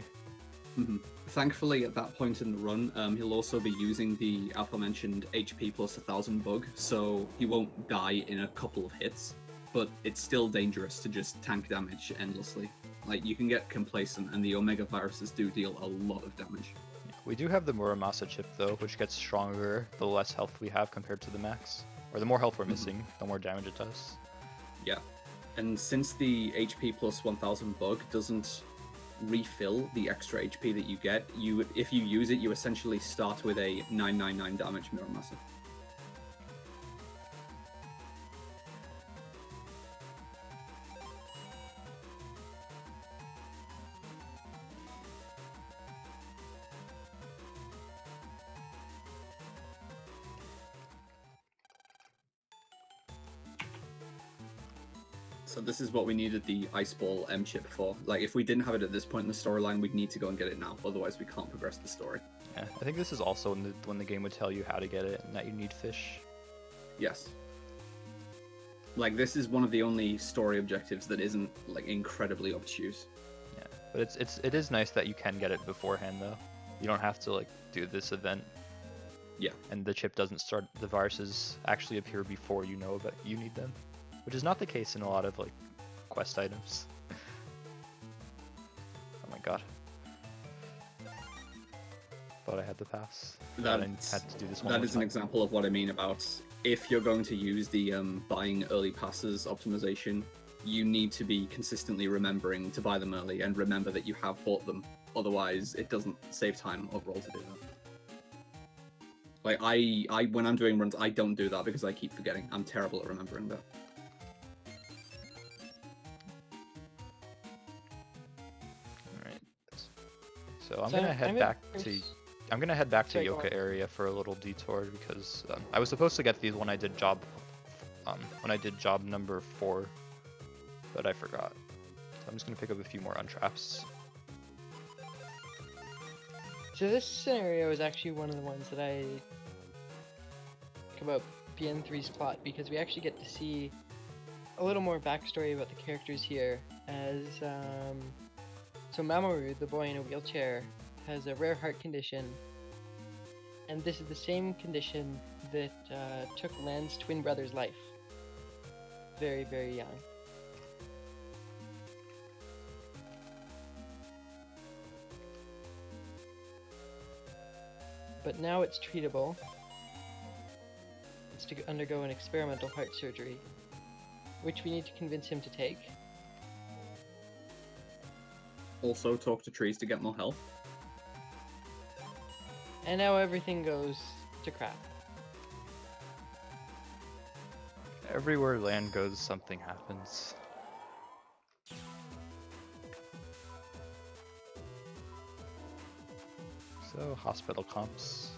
Thankfully, at that point in the run, he'll also be using the aforementioned HP plus 1000 bug, so he won't die in a couple of hits, but it's still dangerous to just tank damage endlessly. Like, you can get complacent, and the Omega viruses do deal a lot of damage. We do have the Muramasa chip though, which gets stronger the less health we have compared to the max. Or the more health we're missing, the more damage it does. Yeah. And since the HP plus 1000 bug doesn't refill the extra HP that you get, if you use it, you essentially start with a 999 damage Muramasa. So this is what we needed the Ice Ball M chip for. Like, if we didn't have it at this point in the storyline, we'd need to go and get it now. Otherwise, we can't progress the story. Yeah, I think this is also when the game would tell you how to get it and that you need fish. Yes. Like, this is one of the only story objectives that isn't, like, incredibly obtuse. Yeah, but it is nice that you can get it beforehand though. You don't have to like do this event. Yeah. And the chip doesn't start. The viruses actually appear before you know that you need them, which is not the case in a lot of like quest items. Oh my god. thought I had the pass. That I had to do this one that more is an time. example of what I mean about if you're going to use the buying early passes optimization, you need to be consistently remembering to buy them early and remember that you have bought them. Otherwise, it doesn't save time overall to do that. Like I when I'm doing runs, I don't do that because I keep forgetting. I'm terrible at remembering that. Alright. So I'm gonna head back to Sorry, go Yoka on. area for a little detour because I was supposed to get these when I did job number 4, but I forgot. So I'm just gonna pick up a few more untraps. So this scenario is actually one of the ones that I like about BN3's plot, because we actually get to see a little more backstory about the characters here. As so Mamoru, the boy in a wheelchair, has a rare heart condition, and this is the same condition that took Lan's twin brother's life. Very, very young. But now it's treatable. It's to undergo an experimental heart surgery, which we need to convince him to take. Also, talk to trees to get more health. And now everything goes to crap. Everywhere land goes, something happens. So, hospital comps.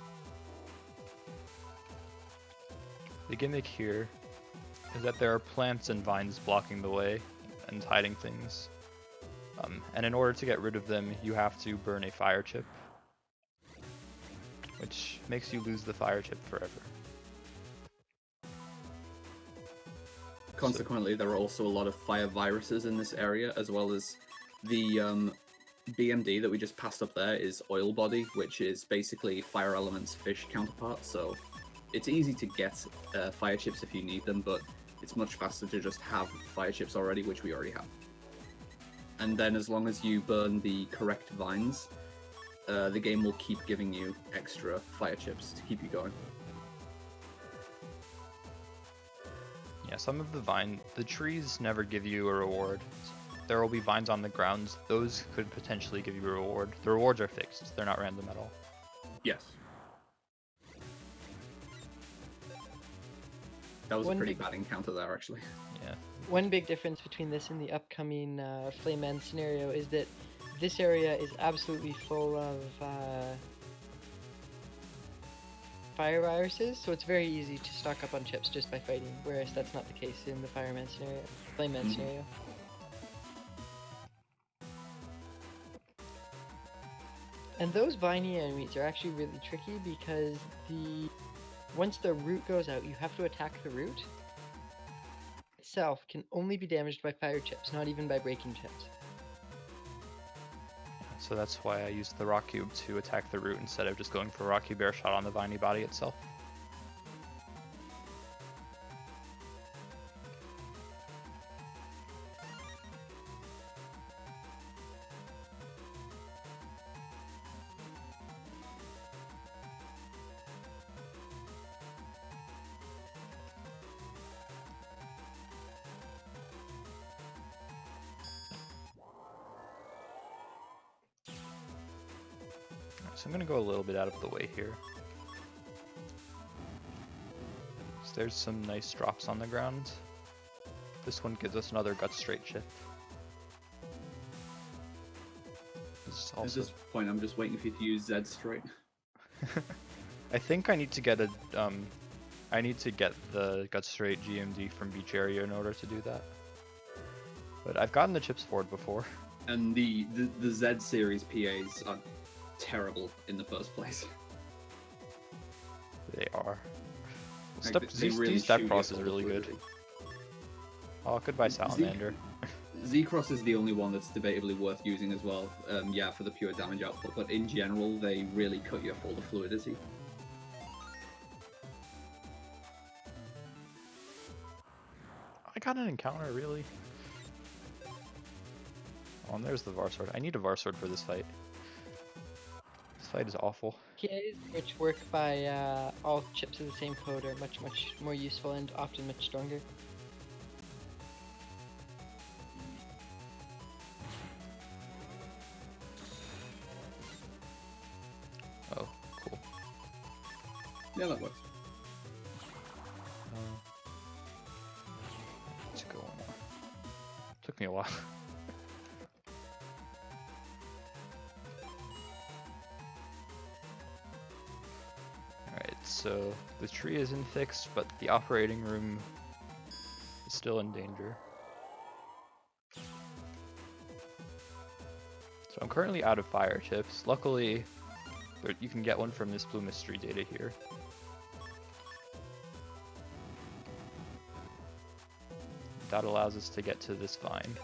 The gimmick here is that there are plants and vines blocking the way and hiding things. And in order to get rid of them, you have to burn a fire chip, which makes you lose the fire chip forever. Consequently, there are also a lot of fire viruses in this area, as well as the BMD that we just passed up there is oil body, which is basically fire element's fish counterpart. So it's easy to get fire chips if you need them, but it's much faster to just have fire chips already, which we already have. And then as long as you burn the correct vines, the game will keep giving you extra fire chips to keep you going. Yeah, some of the trees never give you a reward. There will be vines on the ground. Those could potentially give you a reward. The rewards are fixed. They're not random at all. Yes. That was a pretty bad encounter there, actually. Yeah. One big difference between this and the upcoming Flame Man scenario is that this area is absolutely full of fire viruses, so it's very easy to stock up on chips just by fighting, whereas that's not the case in the Fireman scenario, Flame Man scenario. And those viney enemies are actually really tricky because once the root goes out, you have to attack the root. Itself can only be damaged by fire chips, not even by breaking chips. So that's why I used the rock cube to attack the root instead of just going for a rocky bear shot on the viney body itself. So I'm going to go a little bit out of the way here. So there's some nice drops on the ground. This one gives us another gut straight chip. At this point, I'm just waiting for you to use Z straight. I think I need to get the gut straight GMD from Beach Area in order to do that. But I've gotten the chips for it before. And the Z series PAs are terrible in the first place. They are. Like, they really Step shoot cross you is full really good. fluidity. Oh, goodbye Salamander. Z-Cross is the only one that's debatably worth using as well. Yeah, for the pure damage output, but in general, they really cut you off all the fluidity. I got an encounter, really? Oh, and there's the Varsword. I need a Varsword for this fight. This fight is awful. FKAs, which work by all chips of the same code, are much more useful and often much stronger. Oh, cool. Yeah, that works. Let's go one more. Took me a while. Alright, so the tree isn't fixed, but the operating room is still in danger. So I'm currently out of fire chips. Luckily, you can get one from this blue mystery data here. That allows us to get to this vine.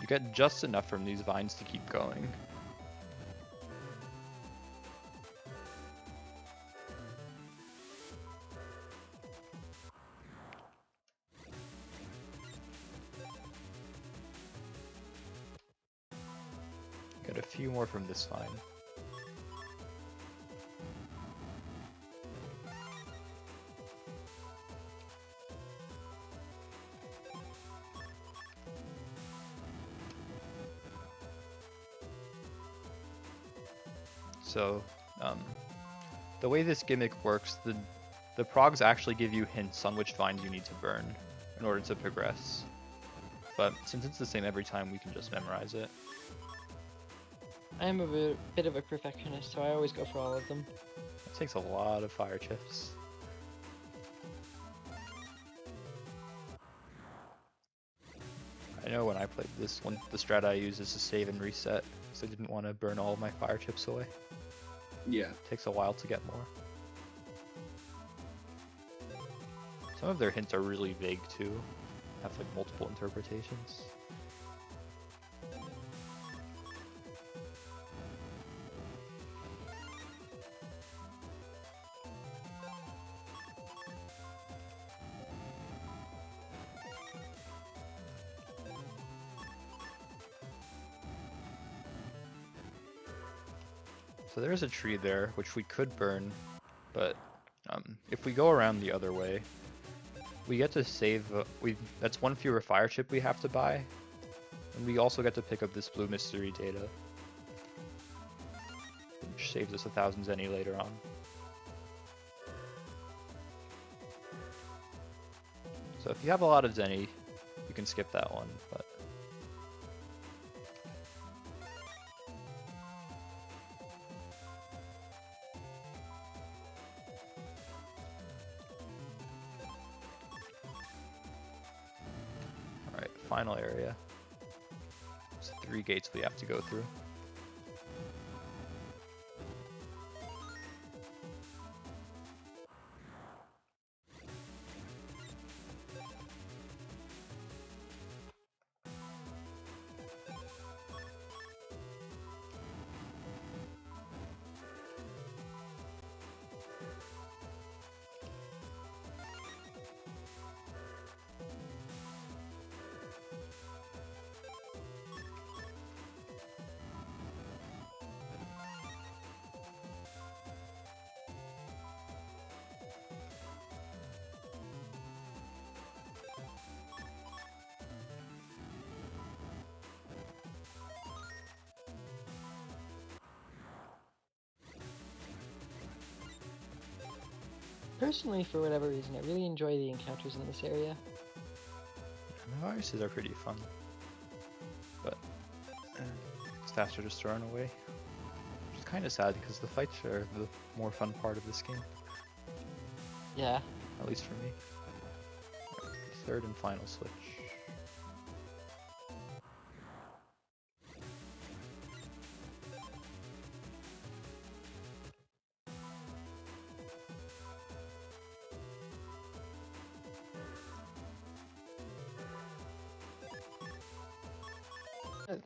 You get just enough from these vines to keep going. Get a few more from this vine. So, the way this gimmick works, the progs actually give you hints on which vines you need to burn in order to progress. But since it's the same every time, we can just memorize it. I am a bit of a perfectionist, so I always go for all of them. It takes a lot of fire chips. I know when I played this one, the strat I use is to save and reset, because I didn't want to burn all of my fire chips away. Yeah. It takes a while to get more. Some of their hints are really vague too, have like multiple interpretations. So there's a tree there, which we could burn, but if we go around the other way, we get to save, that's one fewer fire chip we have to buy, and we also get to pick up this blue mystery data, which saves us 1,000 zenny later on. So if you have a lot of zenny, you can skip that one, but alright, final area. There's 3 gates we have to go through. Personally, for whatever reason, I really enjoy the encounters in this area. The viruses are pretty fun, but stats are just thrown away. Which is kind of sad because the fights are the more fun part of this game, Yeah. at least for me. Right, the third and final switch.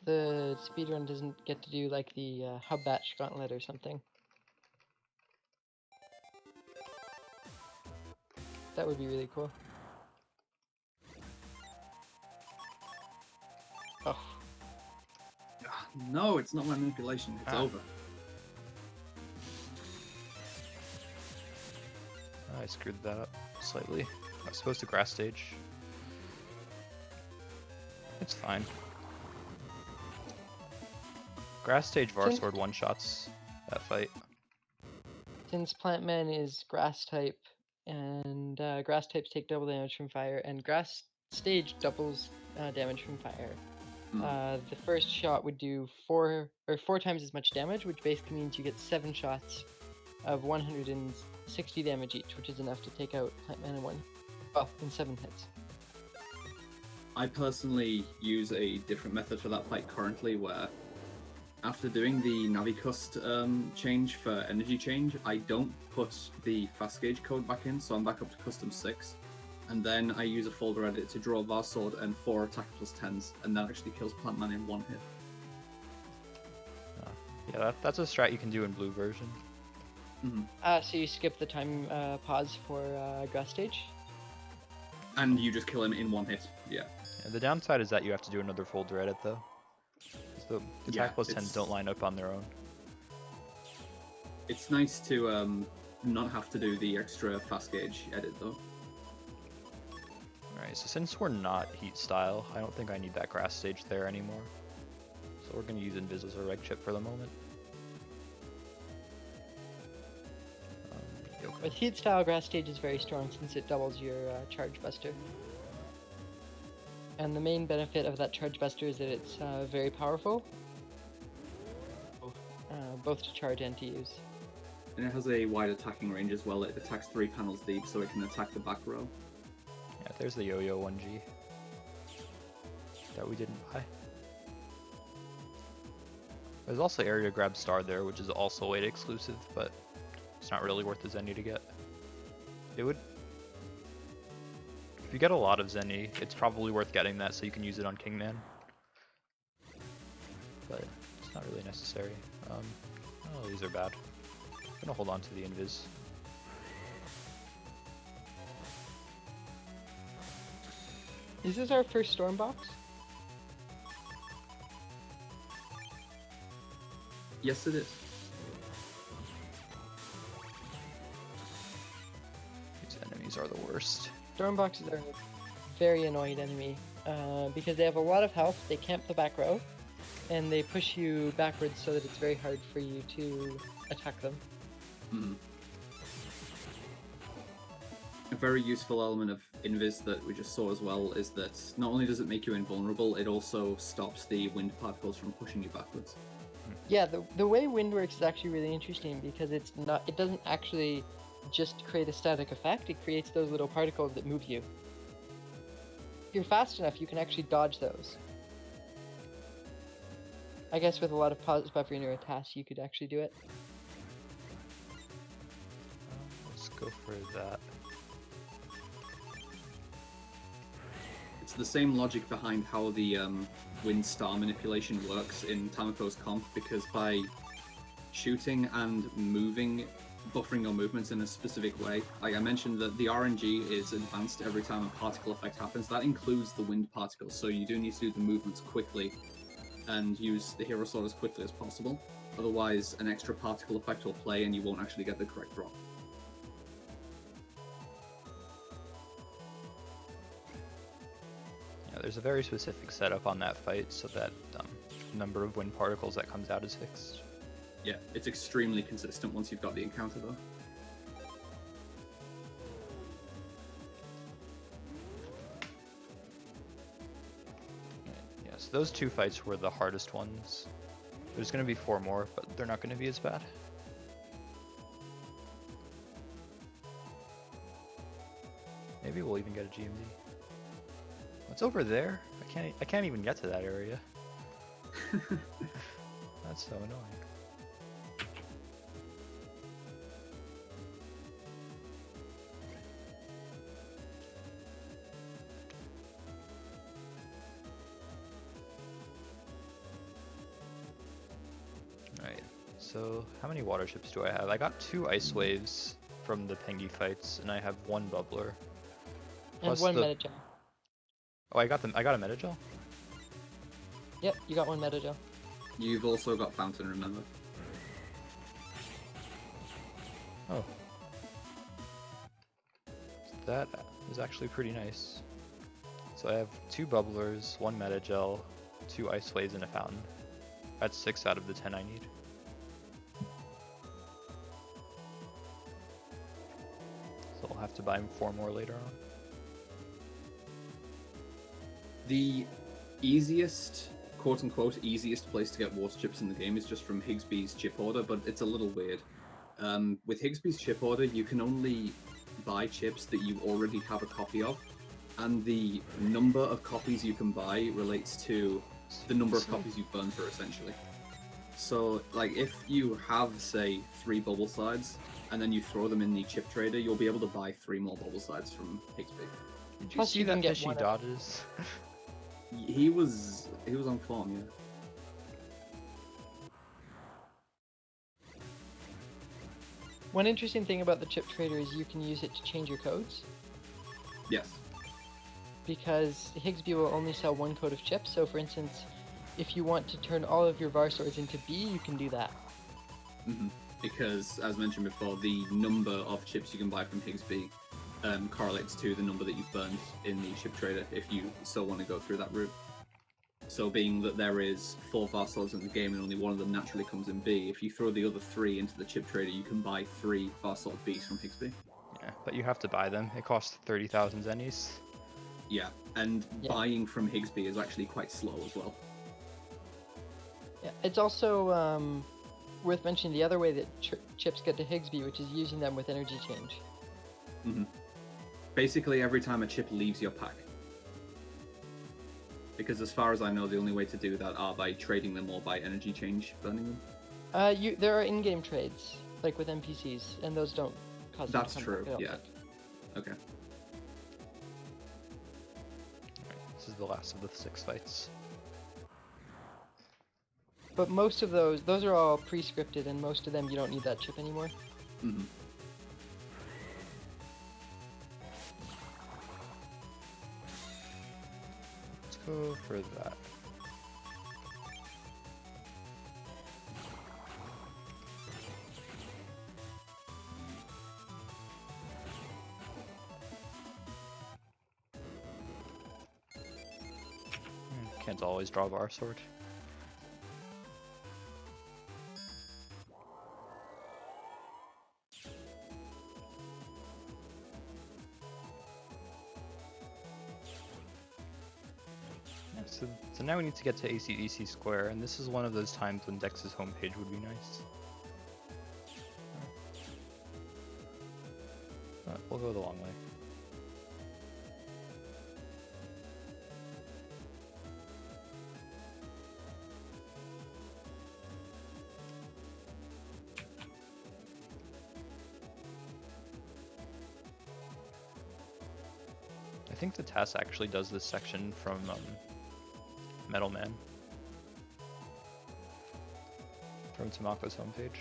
The speedrun doesn't get to do like the hub batch gauntlet or something. That would be really cool. Oh, No, it's not manipulation. It's over. I screwed that up slightly. I was supposed to grass stage. It's fine. Grass stage Varsword one-shots that fight. since Plantman is grass type, and grass types take double damage from fire, and grass stage doubles damage from fire. The first shot would do four times as much damage, which basically means you get 7 shots of 160 damage each, which is enough to take out Plantman in 7 hits. I personally use a different method for that fight currently, where after doing the Navicust change for energy change, I don't put the fast gauge code back in, so I'm back up to custom 6. And then I use a folder edit to draw Varsword and 4 attack plus 10s, and that actually kills Plantman in 1 hit. Yeah, that's a strat you can do in blue version. So you skip the time pause for grass stage? And you just kill him in 1 hit, yeah. And the downside is that you have to do another folder edit though. The attack plus 10s don't line up on their own. It's nice to not have to do the extra fast gauge edit though. Alright, so since we're not heat style, I don't think I need that grass stage there anymore. So we're going to use Invis as a reg chip for the moment. Yoka. With heat style, grass stage is very strong since it doubles your charge buster. And the main benefit of that charge buster is that it's very powerful, both to charge and to use. And it has a wide attacking range as well. It attacks 3 panels deep, so it can attack the back row. Yeah, there's the Yo-Yo 1G that we didn't buy. There's also Area Grab Star there, which is also weight exclusive, but it's not really worth the Zenny to get. It would... If you get a lot of Zenny, it's probably worth getting that so you can use it on Kingman. But it's not really necessary. Oh, these are bad. I'm gonna hold on to the Invis. Is this our first storm box? Yes, it is. These enemies are the worst. Storm boxes are a very annoying enemy because they have a lot of health, they camp the back row, and they push you backwards so that it's very hard for you to attack them. A very useful element of Invis that we just saw as well is that not only does it make you invulnerable, it also stops the wind particles from pushing you backwards. Yeah, the way wind works is actually really interesting because it doesn't actually just create a static effect, it creates those little particles that move you. If you're fast enough, you can actually dodge those. I guess with a lot of pause buffering or a task, you could actually do it. Let's go for that. It's the same logic behind how the wind star manipulation works in Tamako's comp, because by shooting and moving, buffering your movements in a specific way, like I mentioned that the RNG is advanced every time a particle effect happens, that includes the wind particles, so you do need to do the movements quickly and use the hero sword as quickly as possible, otherwise an extra particle effect will play and you won't actually get the correct drop. There's a very specific setup on that fight so that number of wind particles that comes out is fixed. Yeah, it's extremely consistent once you've got the encounter though. Yeah, so those 2 fights were the hardest ones. There's going to be 4 more, but they're not going to be as bad. Maybe we'll even get a GMD. What's over there? I can't even get to that area. That's so annoying. Alright, so how many water ships do I have? I got 2 ice waves from the Pengy fights, and I have 1 bubbler. And 1 meta gem. Oh, I got a meta gel? Yep, you got one meta gel. You've also got Fountain, remember? Oh. That is actually pretty nice. So I have 2 bubblers, 1 meta gel, 2 ice waves, and a fountain. That's 6 out of the 10 I need. So I'll have to buy 4 more later on. The easiest, quote-unquote, easiest place to get water chips in the game is just from Higsby's chip order, but it's a little weird. With Higsby's chip order, you can only buy chips that you already have a copy of, and the number of copies you can buy relates to the number of copies you've burned through, essentially. So, like, if you have, say, 3 bubble slides, and then you throw them in the chip trader, you'll be able to buy 3 more bubble slides from Higsby. Did you Plus see you can that get fishy one of- dodges? He was on form, yeah. One interesting thing about the chip trader is you can use it to change your codes, Yes. because Higsby will only sell 1 code of chips. So for instance, if you want to turn all of your VAR swords into B, you can do that. Because, as mentioned before, the number of chips you can buy from Higsby correlates to the number that you've burned in the chip trader, if you still want to go through that route. So being that there is 4 VAR swords in the game and only one of them naturally comes in B, if you throw the other 3 into the chip trader, you can buy 3 VAR sword Bs from Higsby. Yeah, but you have to buy them. It costs 30,000 zennies. Yeah, and Yeah. buying from Higsby is actually quite slow as well. Yeah, it's also worth mentioning the other way that chips get to Higsby, which is using them with energy change. Basically, every time a chip leaves your pack. Because as far as I know, the only way to do that are by trading them or by energy change burning them. There are in-game trades, like with NPCs, and those don't cause them to That's come true, back, I don't yeah. think. Okay. Alright, this is the last of the 6 fights. But most of those are all pre-scripted, and most of them you don't need that chip anymore. Mhm. Let's go for that. Can't always draw VAR sword. Yeah, so now we need to get to ACDC Square, and this is one of those times when Dex's homepage would be nice. We'll go the long way. I think the TAS actually does this section from Metal Man. From Tamako's homepage.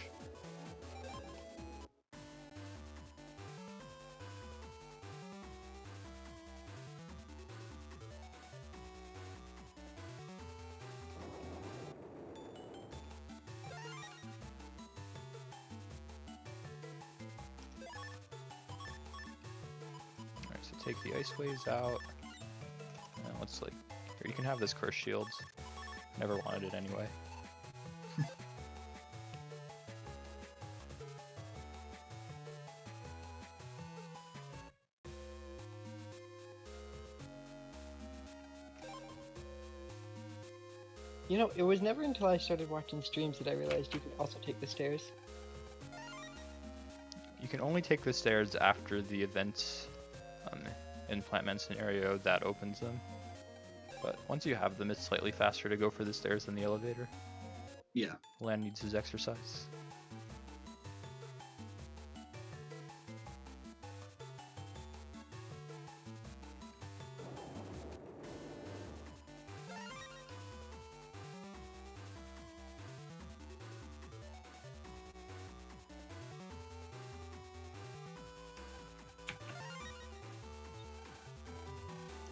Alright, so take the ice waves out. And let's like, here, you can have this curse shield. Never wanted it anyway. You know, it was never until I started watching streams that I realized you could also take the stairs. You can only take the stairs after the event in Plantman scenario that opens them. But once you have them, it's slightly faster to go for the stairs than the elevator. Yeah. Lan needs his exercise.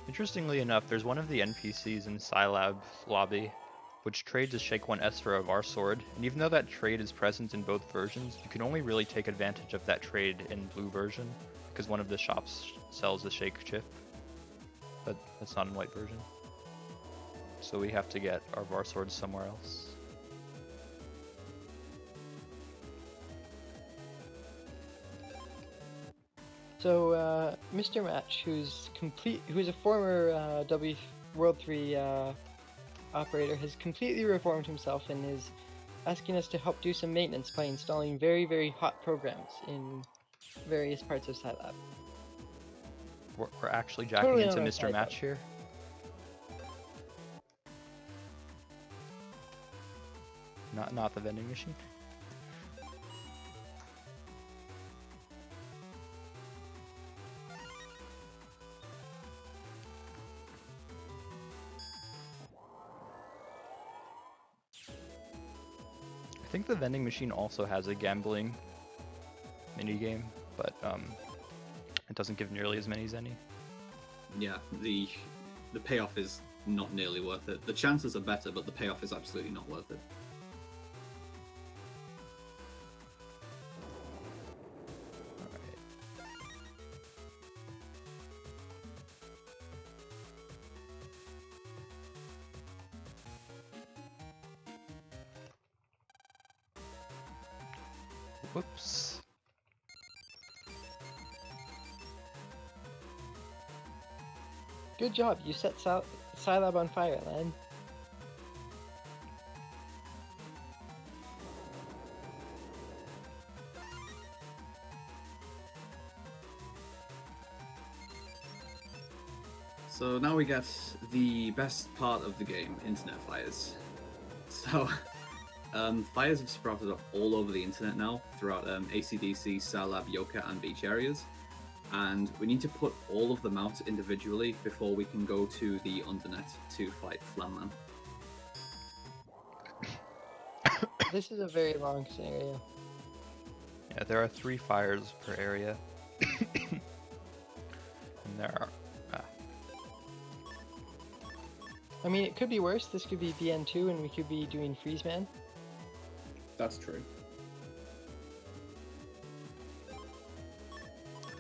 Interestingly enough, there's one of the NPCs in Scilab lobby which trades a Shake 1S for a Var Sword, and even though that trade is present in both versions, you can only really take advantage of that trade in blue version, because one of the shops sells a Shake chip, but that's not in white version. So we have to get our Var Swords somewhere else. So Mr. Match, who's a former World 3 operator, has completely reformed himself and is asking us to help do some maintenance by installing very, very hot programs in various parts of Scilab. We're actually jacking Totally into on our Mr. side, Match here. Not the vending machine. I think the vending machine also has a gambling minigame, but it doesn't give nearly as many Zenny. Yeah, the payoff is not nearly worth it. The chances are better, but the payoff is absolutely not worth it. Whoops. Good job, you set Scilab on fire, Len. So now we get the best part of the game, internet fires. So, fires have sprouted up all over the internet now, throughout ACDC, Scilab, Yoka, and beach areas. And we need to put all of them out individually before we can go to the Undernet to fight Flashman. This is a very long scenario. Yeah, there are 3 fires per area. And there are... I mean, it could be worse. This could be BN2 and we could be doing Freezeman. That's true.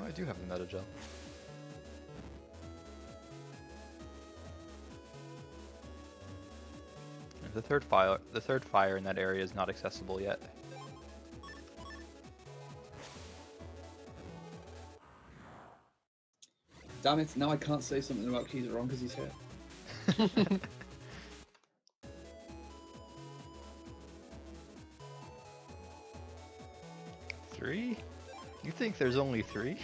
Oh, I do have the meta gel. And the third fire in that area is not accessible yet. Damn it, now I can't say something about Keys wrong because he's here. 3? You think there's only 3?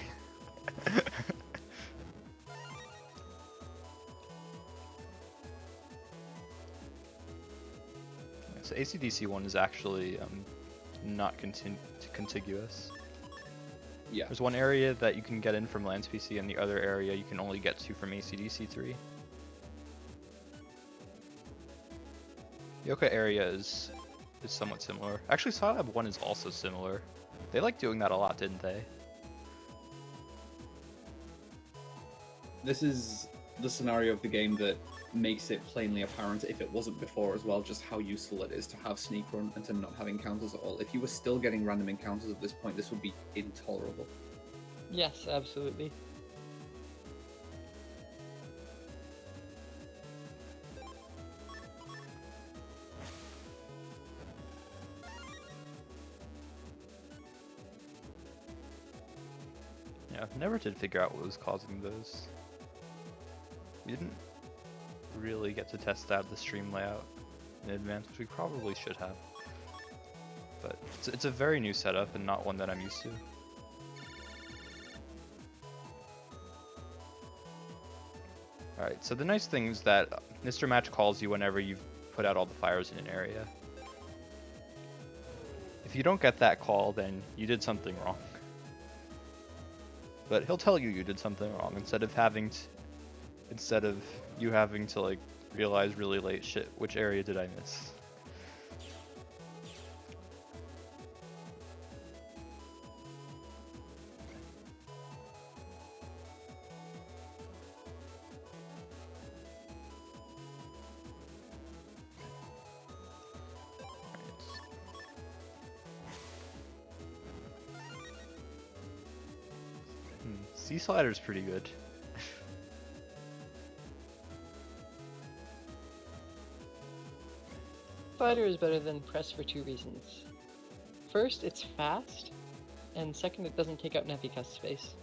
So ACDC 1 is actually not contiguous. Yeah. There's one area that you can get in from Lance PC, and the other area you can only get to from ACDC 3. Yoka area is somewhat similar. Actually, Scilab 1 is also similar. They liked doing that a lot, didn't they? This is the scenario of the game that makes it plainly apparent, if it wasn't before as well, just how useful it is to have sneak run and to not have encounters at all. If you were still getting random encounters at this point, this would be intolerable. Yes, absolutely. Yeah, never did figure out what was causing those. We didn't really get to test out the stream layout in advance, which we probably should have. But it's a very new setup and not one that I'm used to. Alright, so the nice thing is that Mr. Match calls you whenever you've put out all the fires in an area. If you don't get that call, then you did something wrong. But he'll tell you did something wrong instead of you having to like realize really late, shit, which area did I miss? Sea Slider's pretty good. Spider is better than Press for 2 reasons. First, it's fast, and second, it doesn't take up Nevi cust space.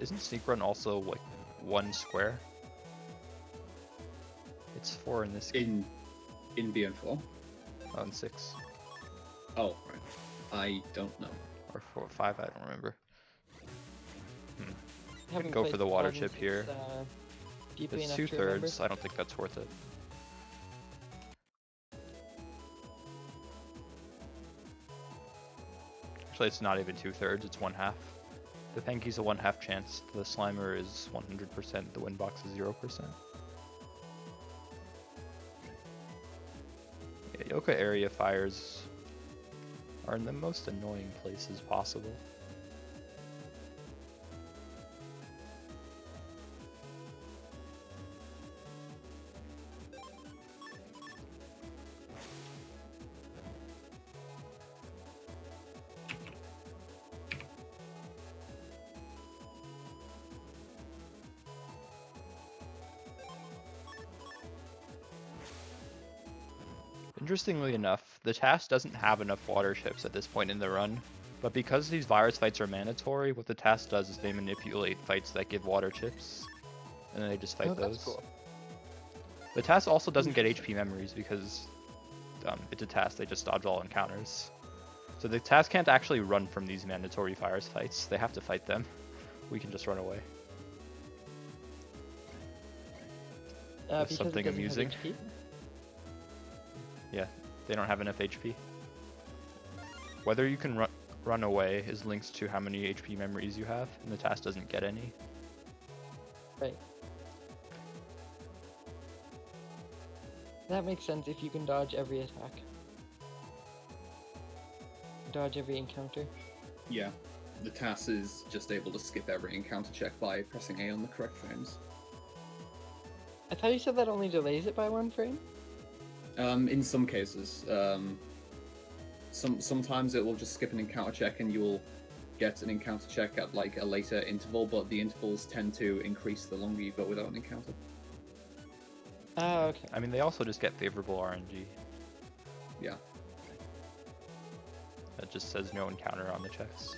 Isn't Sneak Run also like 1 square? It's 4 in this game. In BN4? Oh, and 6. Oh, right. I don't know. Or 4, 5, I don't remember. Haven't go for played the water Bubbleman chip here. Deeply It's enough to remember. 2/3. I don't think that's worth it. Actually, it's not even 2/3. It's 1/2. The Penky's a 1/2 chance. The Slimer is 100%. The Windbox is 0%. Yeah, Yoka area fires are in the most annoying places possible. Interestingly enough, the task doesn't have enough water chips at this point in the run, but because these virus fights are mandatory, what the task does is they manipulate fights that give water chips, and then they just fight Oh, those. that's cool. The task also doesn't get HP memories because it's a task, they just dodge all encounters. So the task can't actually run from these mandatory virus fights, they have to fight them. We can just run away. That's Because something it doesn't amusing. have HP? Yeah, they don't have enough HP. Whether you can run away is linked to how many HP memories you have, and the task doesn't get any. Right. That makes sense if you can dodge every attack. Dodge every encounter. Yeah. The TAS is just able to skip every encounter check by pressing A on the correct frames. I thought you said that only delays it by 1 frame? In some cases. Sometimes it will just skip an encounter check and you'll get an encounter check at like a later interval, but the intervals tend to increase the longer you go without an encounter. Oh, okay. I mean, they also just get favorable RNG. Yeah. That just says no encounter on the checks.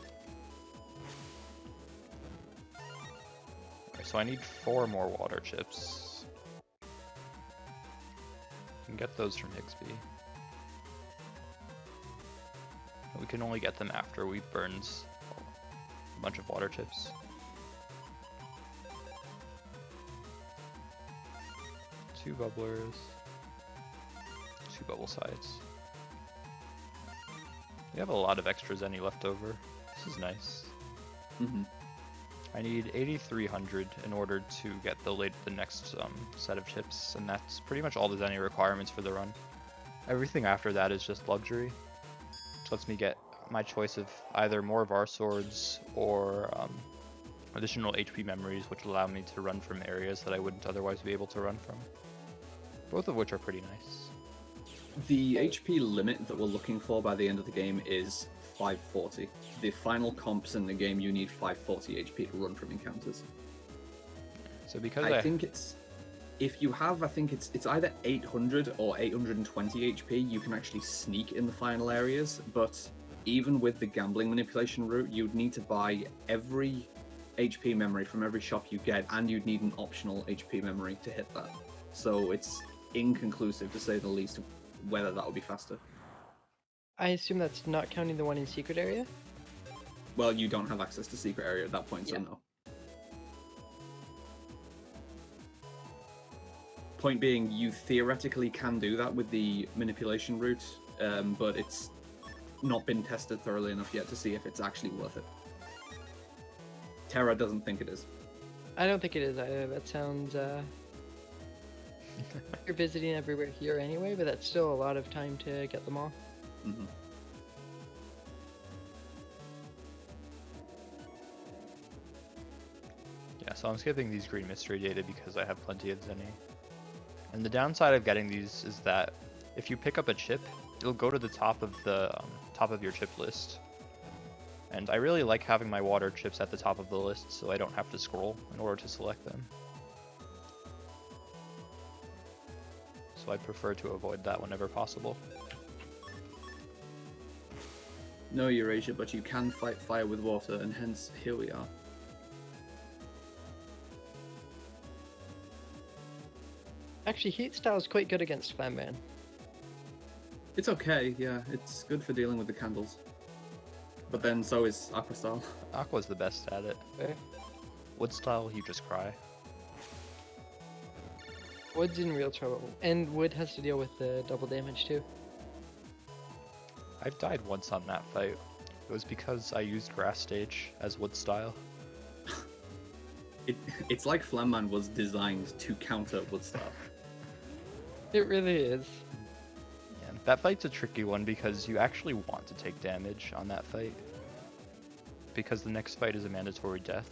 Okay, so I need 4 more water chips. We can get those from Higsby. We can only get them after we've burned a bunch of water chips. Two bubblers. 2 bubble sides. We have a lot of extras any left over. This is nice. Mm-hmm. I need 8,300 in order to get the next set of chips, and that's pretty much all there's any requirements for the run. Everything after that is just luxury, which lets me get my choice of either more VAR swords or additional HP memories, which allow me to run from areas that I wouldn't otherwise be able to run from. Both of which are pretty nice. The HP limit that we're looking for by the end of the game is 540. The final comps in the game, you need 540 HP to run from encounters. So because I think it's... If you have, I think it's either 800 or 820 HP, you can actually sneak in the final areas, but even with the gambling manipulation route, you'd need to buy every HP memory from every shop you get, and you'd need an optional HP memory to hit that. So it's inconclusive, to say the least, whether that would be faster. I assume that's not counting the one in secret area? Well, you don't have access to secret area at that point, so Yeah. no. Point being, you theoretically can do that with the manipulation route, but it's not been tested thoroughly enough yet to see if it's actually worth it. Terra doesn't think it is. I don't think it is either. That sounds, You're visiting everywhere here anyway, but that's still a lot of time to get them all. Mm-hmm. Yeah, so I'm skipping these green mystery data because I have plenty of Zenny. And the downside of getting these is that if you pick up a chip, it'll go to the top of the top of your chip list. And I really like having my water chips at the top of the list so I don't have to scroll in order to select them. So I prefer to avoid that whenever possible. No, Eurasia, but you can fight fire with water, and hence here we are. Actually, Heat Style is quite good against Flashman. It's okay, yeah. It's good for dealing with the candles. But then so is Aqua Style. Aqua's the best at it. Fair. Wood style, you just cry. Wood's in real trouble, and Wood has to deal with the double damage too. I've died once on that fight. It was because I used grass stage as wood style. It's like Flashman was designed to counter wood style. It really is. Yeah, that fight's a tricky one because you actually want to take damage on that fight. Because the next fight is a mandatory death.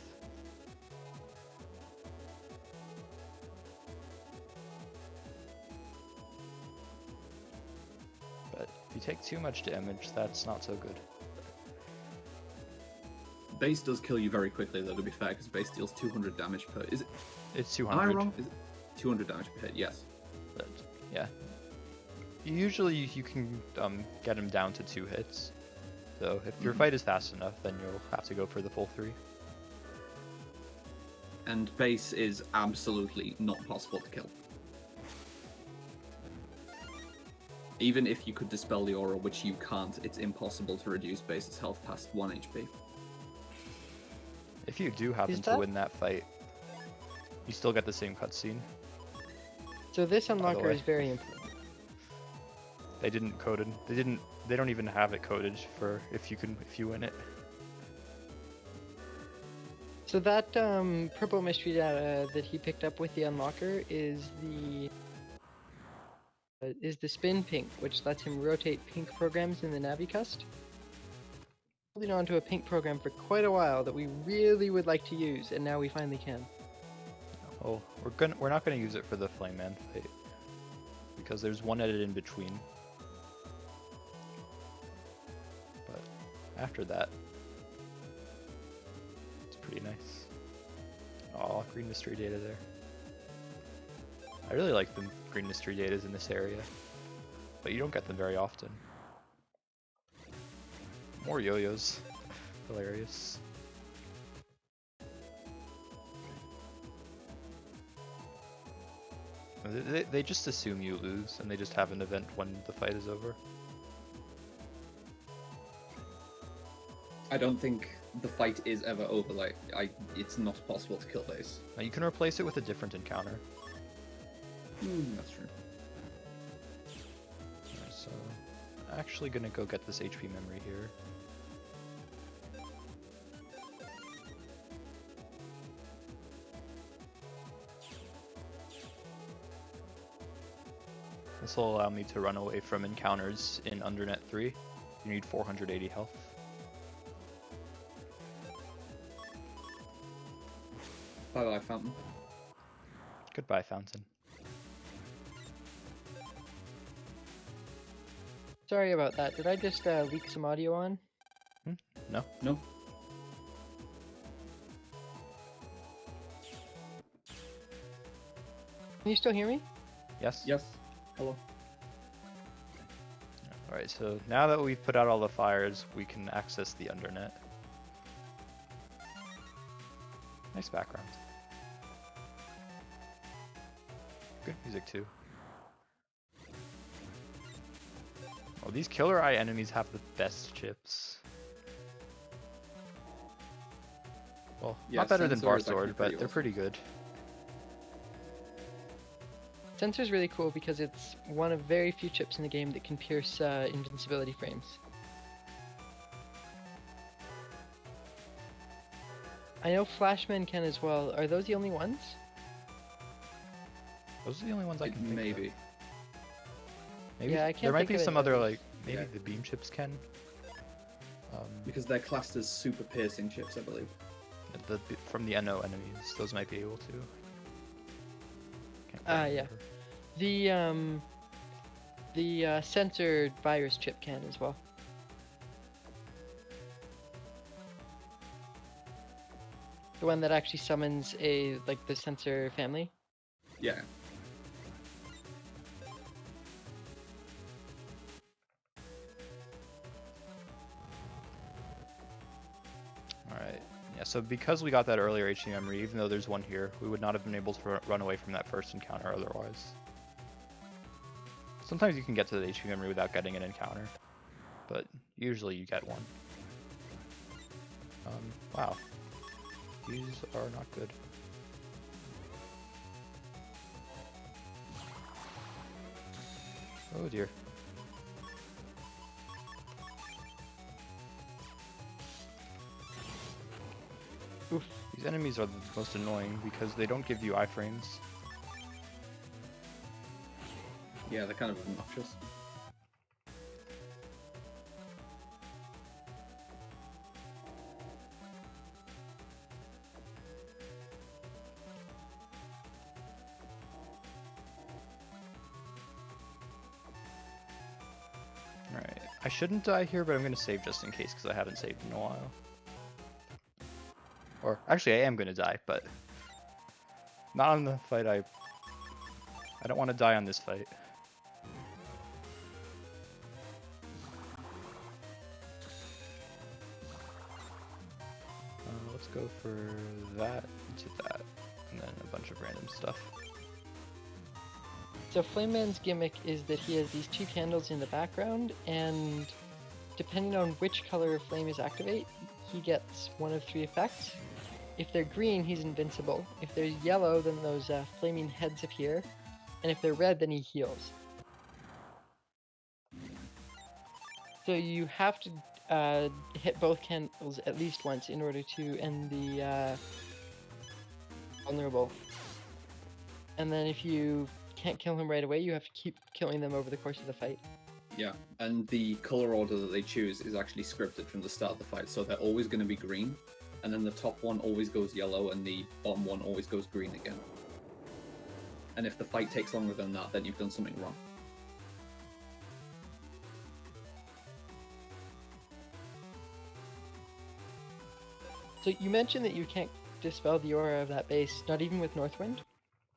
But if you take too much damage, that's not so good. Base does kill you very quickly, though, to be fair, because base deals 200 damage per... Is it? It's Am 200. I wrong? Is it 200 damage per hit? Yes. But yeah, usually you can get him down to 2 hits. So if your fight is fast enough, then you'll have to go for the full 3. And base is absolutely not possible to kill. Even if you could dispel the aura, which you can't, it's impossible to reduce base's health past 1 HP. If you do happen to win that fight, you still get the same cutscene. So this the unlocker way. is very important. They didn't code it. They don't even have it coded for if you win it. So that purple mystery data that he picked up with the unlocker is the spin pink, which lets him rotate pink programs in the Navicust. Holding on to a pink program for quite a while that we really would like to use, and now we finally can. Oh, we're not gonna use it for the Flame Man fight because there's one edit in between. But after that, it's pretty nice. Oh, green mystery data there. I really like the green mystery datas in this area, but you don't get them very often. More yo-yos. Hilarious. They just assume you lose, and they just have an event when the fight is over. I don't think the fight is ever over. Like, it's not possible to kill base. Now you can replace it with a different encounter. That's true. Alright, so I'm actually gonna go get this HP memory here. This will allow me to run away from encounters in Undernet 3. You need 480 health. Bye-bye, Fountain. Goodbye, Fountain. Sorry about that. Did I just leak some audio on? No? No? Can you still hear me? Yes? Yes. Hello. Alright, so now that we've put out all the fires, we can access the Undernet. Nice background. Good music too. Oh, these Killer Eye enemies have the best chips. Well, Yeah, not better than Sensor is actually Barsword, but pretty they're awesome. pretty good. Sensor's really cool because it's one of very few chips in the game that can pierce invincibility frames. I know Flashman can as well. Are those the only ones? Those are the only ones I can think of. Maybe. Maybe Yeah, I can't there might think be of some any other others. like maybe Yeah. the beam chips can. Because they're classed as super piercing chips, I believe. From the NO enemies, those might be able to. Can't quite Yeah. remember. The censored virus chip can as well. The one that actually summons the sensor family. Yeah. Alright. Yeah, so because we got that earlier HP memory, even though there's one here, we would not have been able to run away from that first encounter otherwise. Sometimes you can get to the HP memory without getting an encounter, but usually you get one. Wow. These are not good. Oh dear. Oof. These enemies are the most annoying because they don't give you iframes. Yeah, they're kind of obnoxious. Alright, I shouldn't die here, but I'm gonna save just in case because I haven't saved in a while. Or, actually I am gonna die, but not on the fight I don't want to die on this fight. Let's go for that to that, and then a bunch of random stuff. So Flame Man's gimmick is that he has these two candles in the background, and depending on which color of flame is activate, he gets one of three effects. If they're green, he's invincible. If they're yellow, then those flaming heads appear, and if they're red, then he heals. So you have to hit both candles at least once in order to end the vulnerable. And then if you can't kill him right away, you have to keep killing them over the course of the fight. Yeah, and the color order that they choose is actually scripted from the start of the fight, so they're always going to be green, and then the top one always goes yellow, and the bottom one always goes green again. And if the fight takes longer than that, then you've done something wrong. So you mentioned that you can't dispel the aura of that base, not even with Northwind?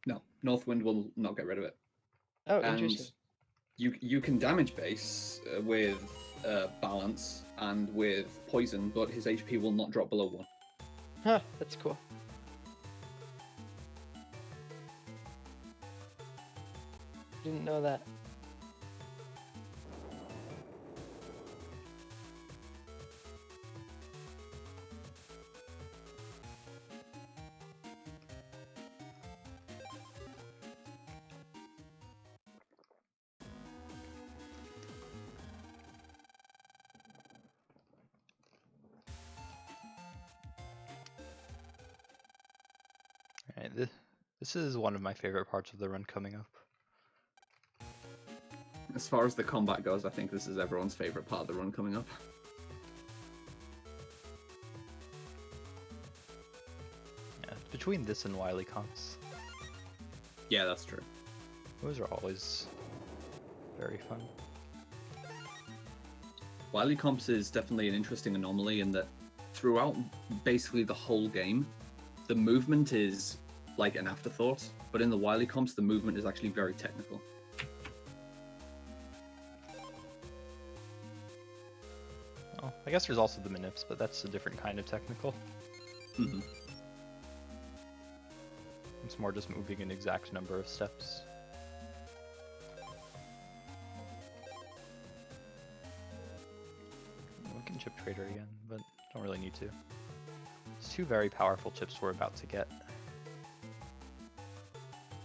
No, Northwind will not get rid of it. Oh, And interesting. you can damage base with balance and with poison, but his HP will not drop below 1. Huh, that's cool. Didn't know that. Alright, this is one of my favorite parts of the run coming up. As far as the combat goes, I think this is everyone's favorite part of the run coming up. Yeah, between this and Wily Comps, Yeah, that's true. those are always very fun. Wily Comps is definitely an interesting anomaly in that throughout basically the whole game, the movement is like an afterthought, but in the Wily Comps, the movement is actually very technical. Oh, I guess there's also the manips, but that's a different kind of technical. Mm-hmm. It's more just moving an exact number of steps. We can chip trader again, but don't really need to. It's two very powerful chips we're about to get.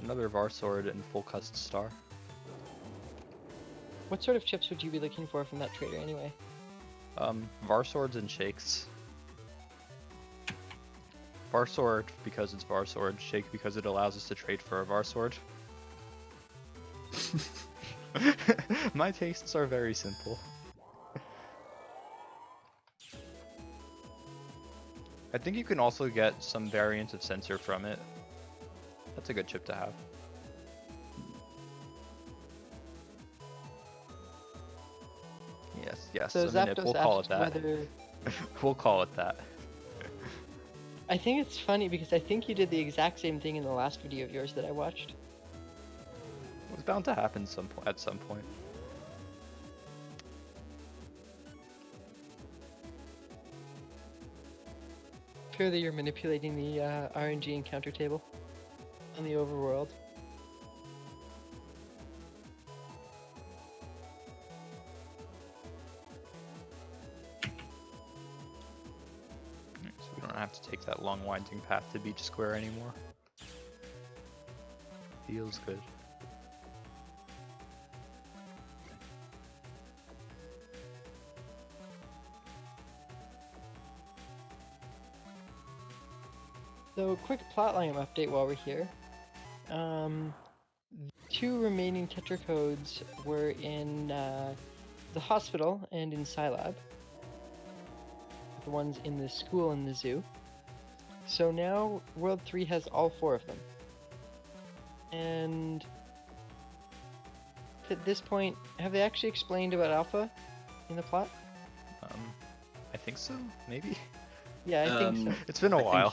Another Var Sword and full cust star. What sort of chips would you be looking for from that trader anyway? Var Swords and Shakes. Var Sword because it's Var Sword, Shake because it allows us to trade for a Var Sword. My tastes are very simple. I think you can also get some variant of sensor from it. That's a good chip to have. Yes, So a minute. Zapdos We'll call it asked that. whether We'll call it that. I think it's funny because I think you did the exact same thing in the last video of yours that I watched. It was bound to happen at some point. Clearly you're manipulating the RNG encounter table on the overworld. So we don't have to take that long winding path to Beach Square anymore. Feels good. So, quick plotline update while we're here. The 2 remaining Tetra codes were in the hospital and in Scilab. The ones in the school and the zoo. So now World 3 has all 4 of them. And at this point, have they actually explained about Alpha in the plot? I think so, maybe? Yeah, I think so. It's been a while.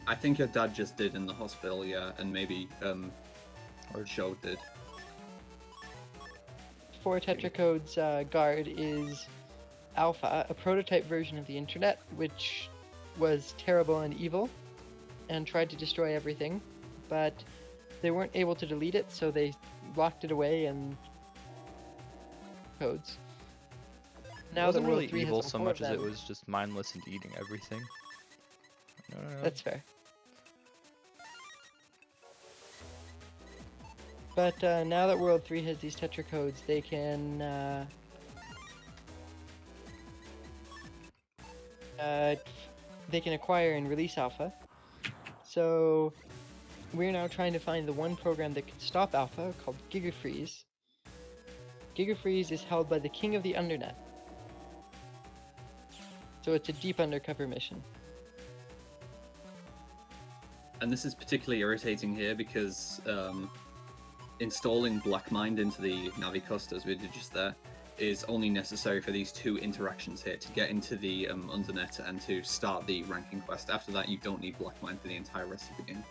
I think your dad just did in the hospital, yeah, and maybe or Joe did. 4 Tetra codes guard is Alpha, a prototype version of the internet, which was terrible and evil, and tried to destroy everything, but they weren't able to delete it, so they locked it away and codes. Now Now it wasn't that World really 3 evil has so all 4 much of as it them- was just mindless and eating everything. That's fair. But now that World 3 has these Tetra codes, they can acquire and release Alpha. So we're now trying to find the one program that can stop Alpha, called GigaFreeze. GigaFreeze is held by the king of the Undernet. So it's a deep undercover mission. And this is particularly irritating here because installing Blackmind into the Navicust, as we did just there, is only necessary for these 2 interactions here to get into the Undernet and to start the ranking quest. After that, you don't need Blackmind for the entire rest of the game.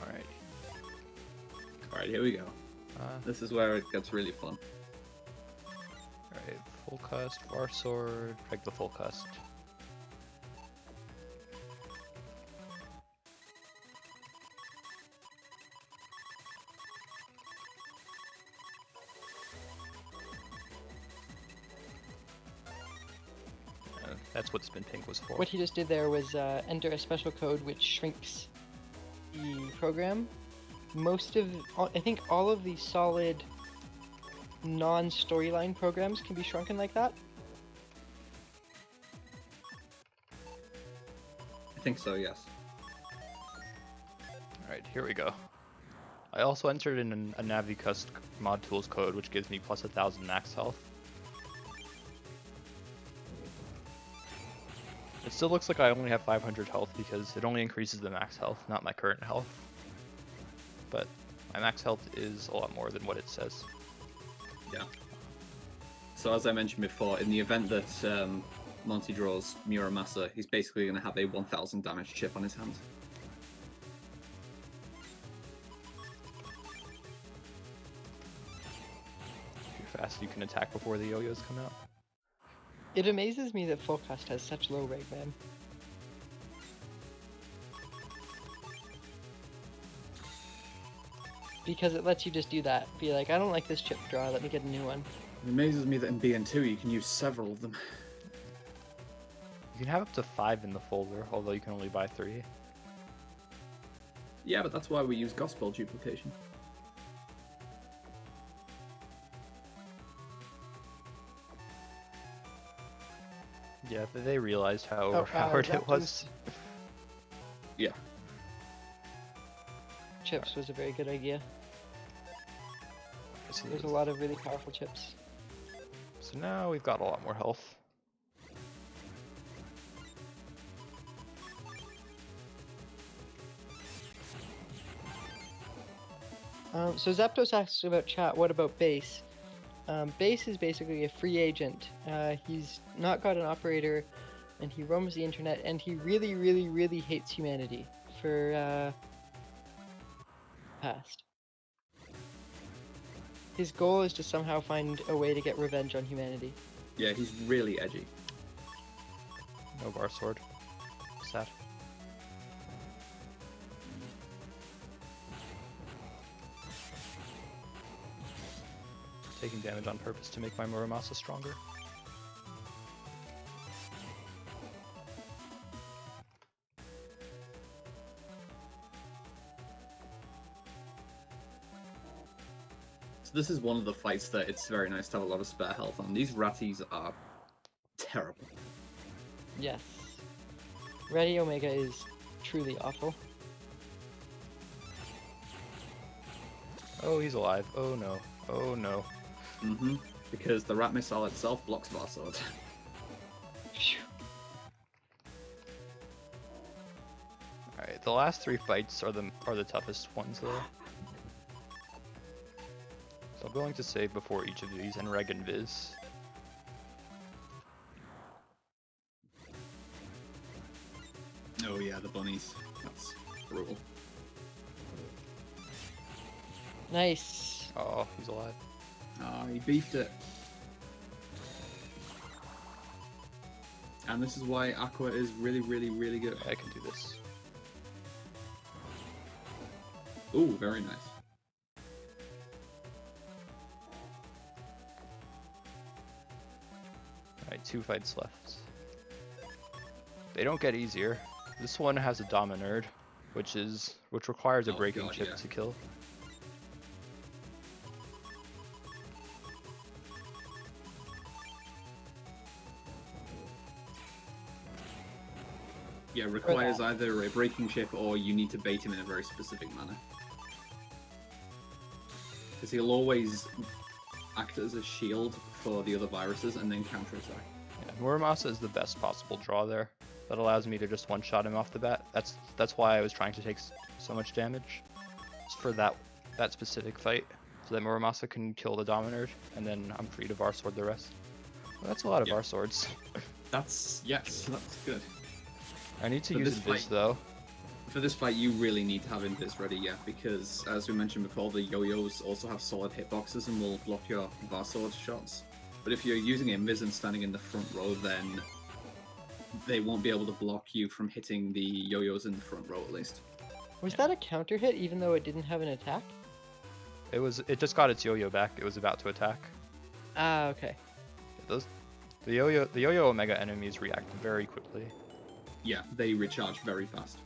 Alright. Alright, here we go. This is where it gets really fun. Alright, full cust, far sword, peg the full cust. That's what Spin Pink was for. What he just did there was enter a special code which shrinks the program. I think all of the solid non-storyline programs can be shrunken like that. I think so, yes. Alright, here we go. I also entered in a Navicust mod tools code which gives me plus 1000 max health. It still looks like I only have 500 health because it only increases the max health, not my current health. But my max health is a lot more than what it says. Yeah. So as I mentioned before, in the event that Monty draws Muramasa, he's basically going to have a 1000 damage chip on his hand. Too fast you can attack before the yo-yos come out. It amazes me that Full Cust has such low reg man. Because it lets you just do that. Be like, I don't like this chip draw, let me get a new one. It amazes me that in BN2 you can use several of them. You can have up to 5 in the folder, although you can only buy 3. Yeah, but that's why we use gospel duplication. Yeah, they realized how overpowered it was. Yeah. Chips was a very good idea. So There's a lot of really powerful chips. So now we've got a lot more health. So Zapdos asks about chat, what about base? Base is basically a free agent. He's not got an operator, and he roams the internet, and he really, really, really hates humanity for past. His goal is to somehow find a way to get revenge on humanity. Yeah, he's really edgy. No bar sword. Sad. Taking damage on purpose to make my Muramasa stronger. So this is one of the fights that it's very nice to have a lot of spare health on. These ratties are terrible. Yes. Ready Omega is truly awful. Oh, he's alive. Oh no. Oh no. Mm-hmm. Because the rat missile itself blocks Bar Sword. Phew. Alright, the last 3 fights are the toughest ones though. So I'm going to save before each of these and Reg and Viz. Oh yeah, the bunnies. That's brutal. Nice. Oh, he's alive. Ah, he beefed it. And this is why Aqua is really, really, really good. I can do this. Ooh, very nice. Alright, 2 fights left. They don't get easier. This one has a Dominerd, which requires a Oh, breaking God, chip yeah. to kill. Yeah, requires either a breaking chip or you need to bait him in a very specific manner. Because he'll always act as a shield for the other viruses and then counterattack. Yeah, Muramasa is the best possible draw there. That allows me to just one-shot him off the bat. That's why I was trying to take so much damage. It's for that specific fight. So that Muramasa can kill the Dominerd, and then I'm free to Bar Sword the rest. Well, that's a lot of Yeah. Bar Swords. That's good. I need to For use this Invis fight- though. For this fight, you really need to have Invis ready, yeah, because as we mentioned before, the yo-yos also have solid hitboxes and will block your Bar Sword shots. But if you're using Invis and standing in the front row, then they won't be able to block you from hitting the yo-yos in the front row at least. Was that a counter hit even though it didn't have an attack? It just got its yo-yo back. It was about to attack. Ah, okay. The yo-yo Omega enemies react very quickly. Yeah, they recharge very fast.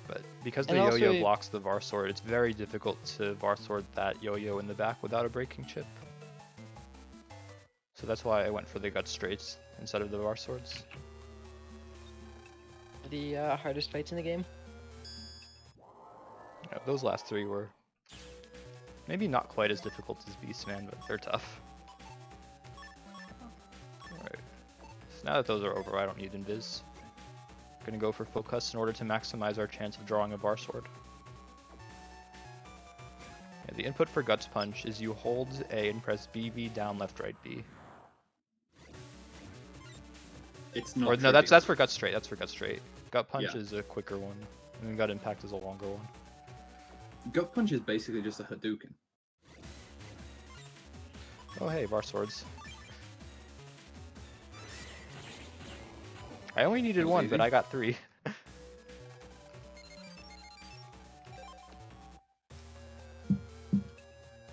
But because the And yo-yo also- blocks the Var Sword, it's very difficult to Var Sword that yo-yo in the back without a breaking chip. So that's why I went for the Gut Straights instead of the Var Swords. The hardest fights in the game. Yeah, those last 3 were maybe not quite as difficult as Beastman, but they're tough. Alright. So now that those are over, I don't need Invis. Gonna go for Focus in order to maximize our chance of drawing a Bar Sword. Yeah, the input for Guts Punch is you hold A and press BB down left right B. It's not. Or no, tricky. that's for Gut Straight. That's for Gut Straight. Gut Punch Yeah. is a quicker one, and then Gut Impact is a longer one. Gut Punch is basically just a Hadouken. Oh hey, Bar Swords. I only needed That was 1, but easy. I got 3.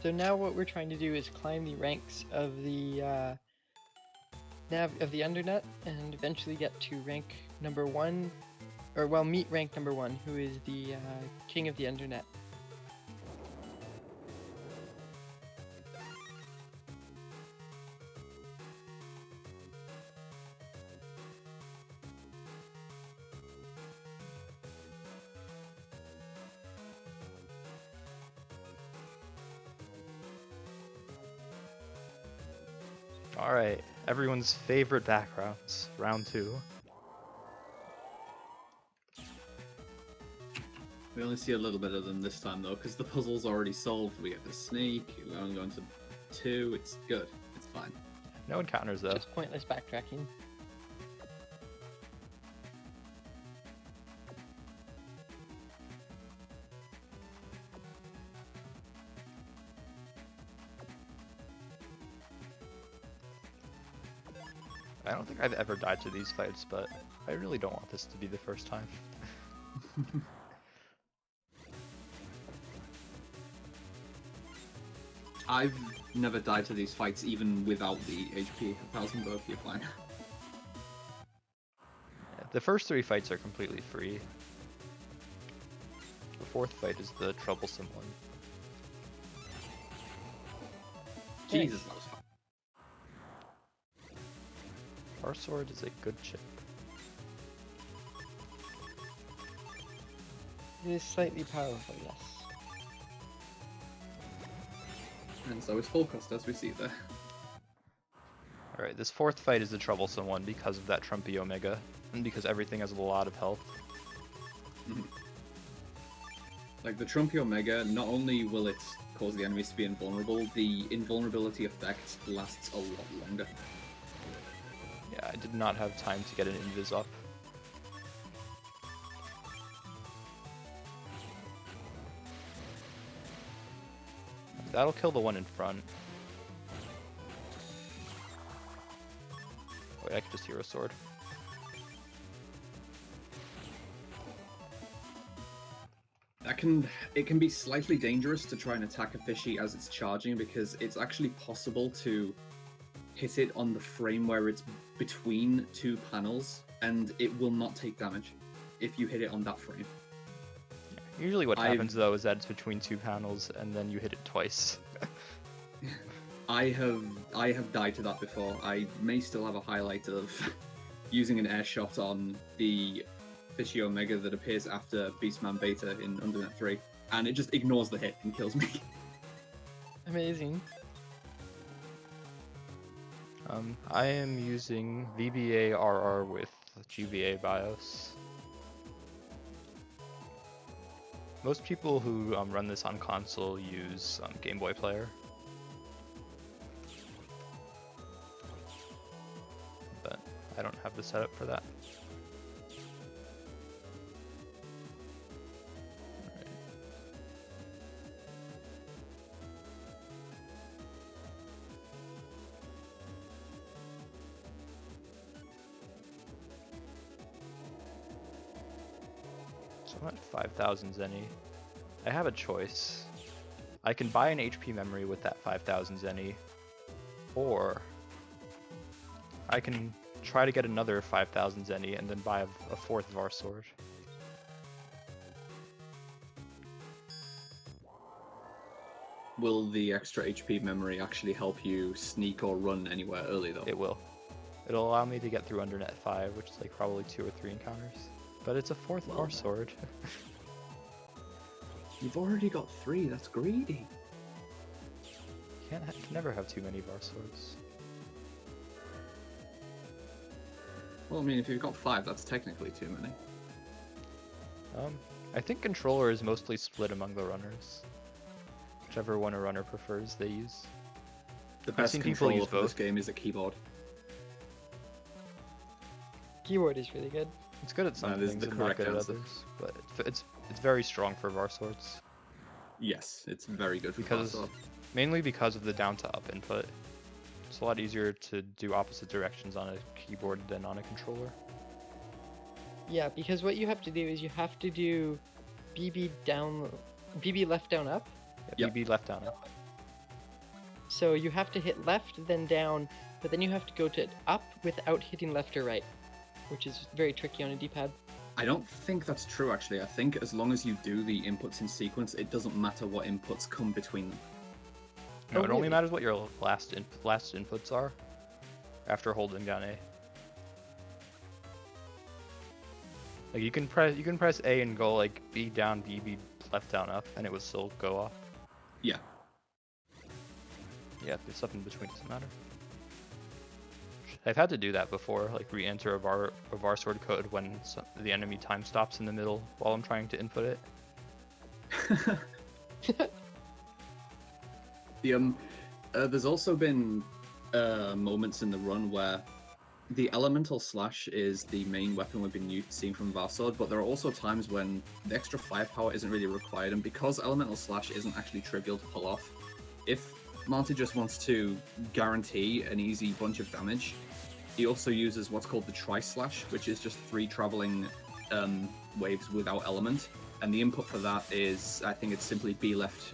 So now what we're trying to do is climb the ranks of the Undernet and eventually get to rank number 1, or well, meet rank number 1, who is the king of the Undernet. Alright, everyone's favorite backgrounds. Round 2. We only see a little bit of them this time though, because the puzzle's already solved. We get the snake. We're only going to 2. It's good. It's fine. No encounters though. Just pointless backtracking. I don't think I've ever died to these fights, but I really don't want this to be the first time. I've never died to these fights even without the HP 1000 buff. You're fine. Yeah, the first 3 fights are completely free. The 4th fight is the troublesome one. Jesus, that was fun. Our sword is a good chip. It is slightly powerful, yes. And so is full cost, as we see there. Alright, this 4th fight is the troublesome one because of that Trumpy Omega, and because everything has a lot of health. Like the Trumpy Omega, not only will it cause the enemies to be invulnerable, the invulnerability effect lasts a lot longer. Yeah, I did not have time to get an invis up. That'll kill the one in front. Wait, I could just hero sword. It can be slightly dangerous to try and attack a fishy as it's charging, because it's actually possible to hit it on the frame where it's between 2 panels, and it will not take damage if you hit it on that frame. Usually what happens though is that it's between 2 panels and then you hit it twice. I have died to that before. I may still have a highlight of using an air shot on the Fishy Omega that appears after Beastman Beta in Undernet 3, and it just ignores the hit and kills me. Amazing. I am using VBA RR with GBA BIOS. Most people who run this on console use Game Boy Player. But I don't have the setup for that. So I'm at 5,000 Zenny. I have a choice. I can buy an HP memory with that 5,000 Zenny, or I can try to get another 5,000 Zenny and then buy a 4th Var sword. Will the extra HP memory actually help you sneak or run anywhere early though? It will. It'll allow me to get through Undernet 5, which is like probably 2 or 3 encounters. But it's a 4th Var sword. You've already got 3, that's greedy. Can never have too many Var swords. Well, I mean, if you've got 5, that's technically too many. I think controller is mostly split among the runners. Whichever one a runner prefers, they use. The I've best seen people controller use for this both. game is a keyboard. Keyboard is really good. It's good at some That is things the and not correct good at answer. others, but it's very strong for Var swords. Yes, it's very good for Because Varsor. mainly because of the down to up input. It's a lot easier to do opposite directions on a keyboard than on a controller. Yeah, because what you have to do is you have to do BB left down up. Yeah, Yep. BB left down up. So you have to hit left, then down, but then you have to go to up without hitting left or right, which is very tricky on a D-pad. I don't think that's true, actually. I think as long as you do the inputs in sequence, it doesn't matter what inputs come between them. No, Oh, it only really? matters what your last inputs are after holding down A. Like you can press A and go like B down, B, B left down up, and it would still go off. Yeah. Yeah, the stuff in between doesn't matter. I've had to do that before, like re-enter a var sword code when the enemy time stops in the middle while I'm trying to input it. There's also been moments in the run where the elemental slash is the main weapon we've been seeing from Varsword, but there are also times when the extra firepower isn't really required, and because elemental slash isn't actually trivial to pull off, if Monty just wants to guarantee an easy bunch of damage, he also uses what's called the tri-slash, which is just 3 traveling waves without element, and the input for that is, I think it's simply B left,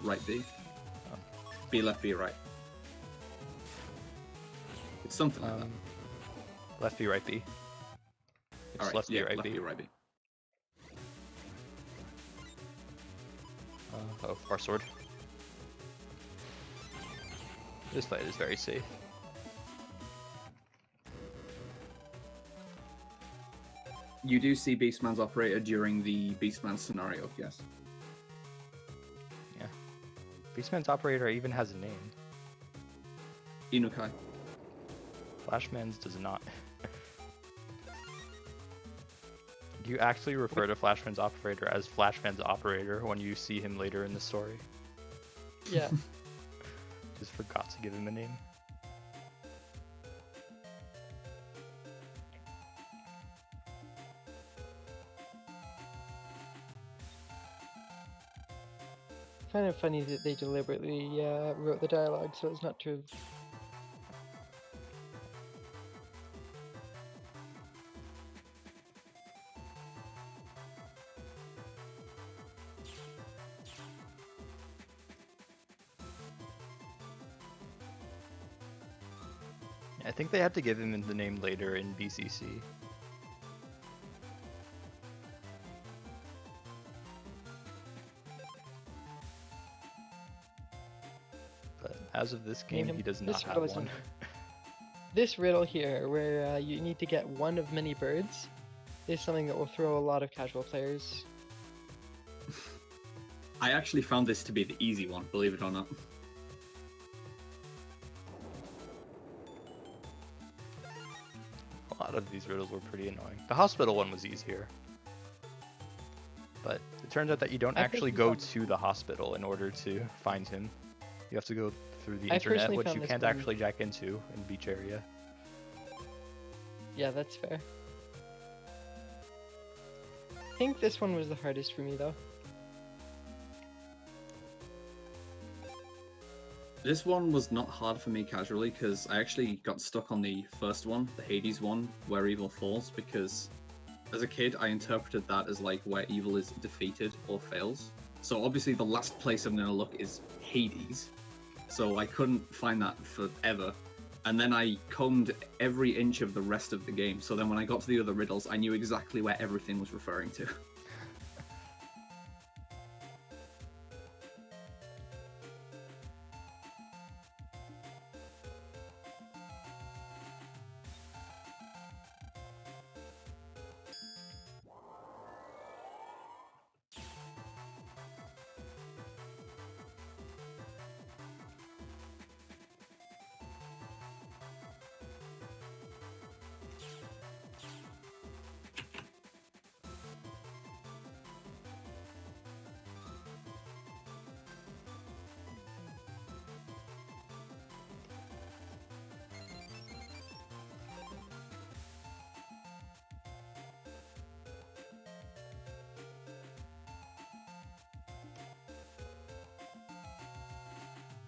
right B. B left, B right. It's something like that. Left B, right B. It's Alright, left B, yeah, right left B. B, right B. Oh, our sword. This fight is very safe. You do see Beastman's operator during the Beastman scenario, yes. Yeah. Beastman's operator even has a name. Inukai. Flashman's does not. Do you actually refer to Flashman's operator as Flashman's operator when you see him later in the story? Yeah. Just forgot to give him a name. Kind of funny that they deliberately wrote the dialogue so it's not true. I think they had to give him the name later in BCC. But as of this game, he does not have one. This riddle here, where you need to get one of many birds, is something that will throw a lot of casual players. I actually found this to be the easy one, believe it or not. A lot of these riddles were pretty annoying. The hospital one was easier. But it turns out that you don't actually go to the hospital in order to find him. You have to go through the internet, which you can't actually jack into in Beach Area. Yeah, that's fair. I think this one was the hardest for me, though. This one was not hard for me casually, because I actually got stuck on the first one, the Hades one, where evil falls, because as a kid I interpreted that as like where evil is defeated or fails. So obviously the last place I'm going to look is Hades. So I couldn't find that forever. And then I combed every inch of the rest of the game, so then when I got to the other riddles, I knew exactly where everything was referring to.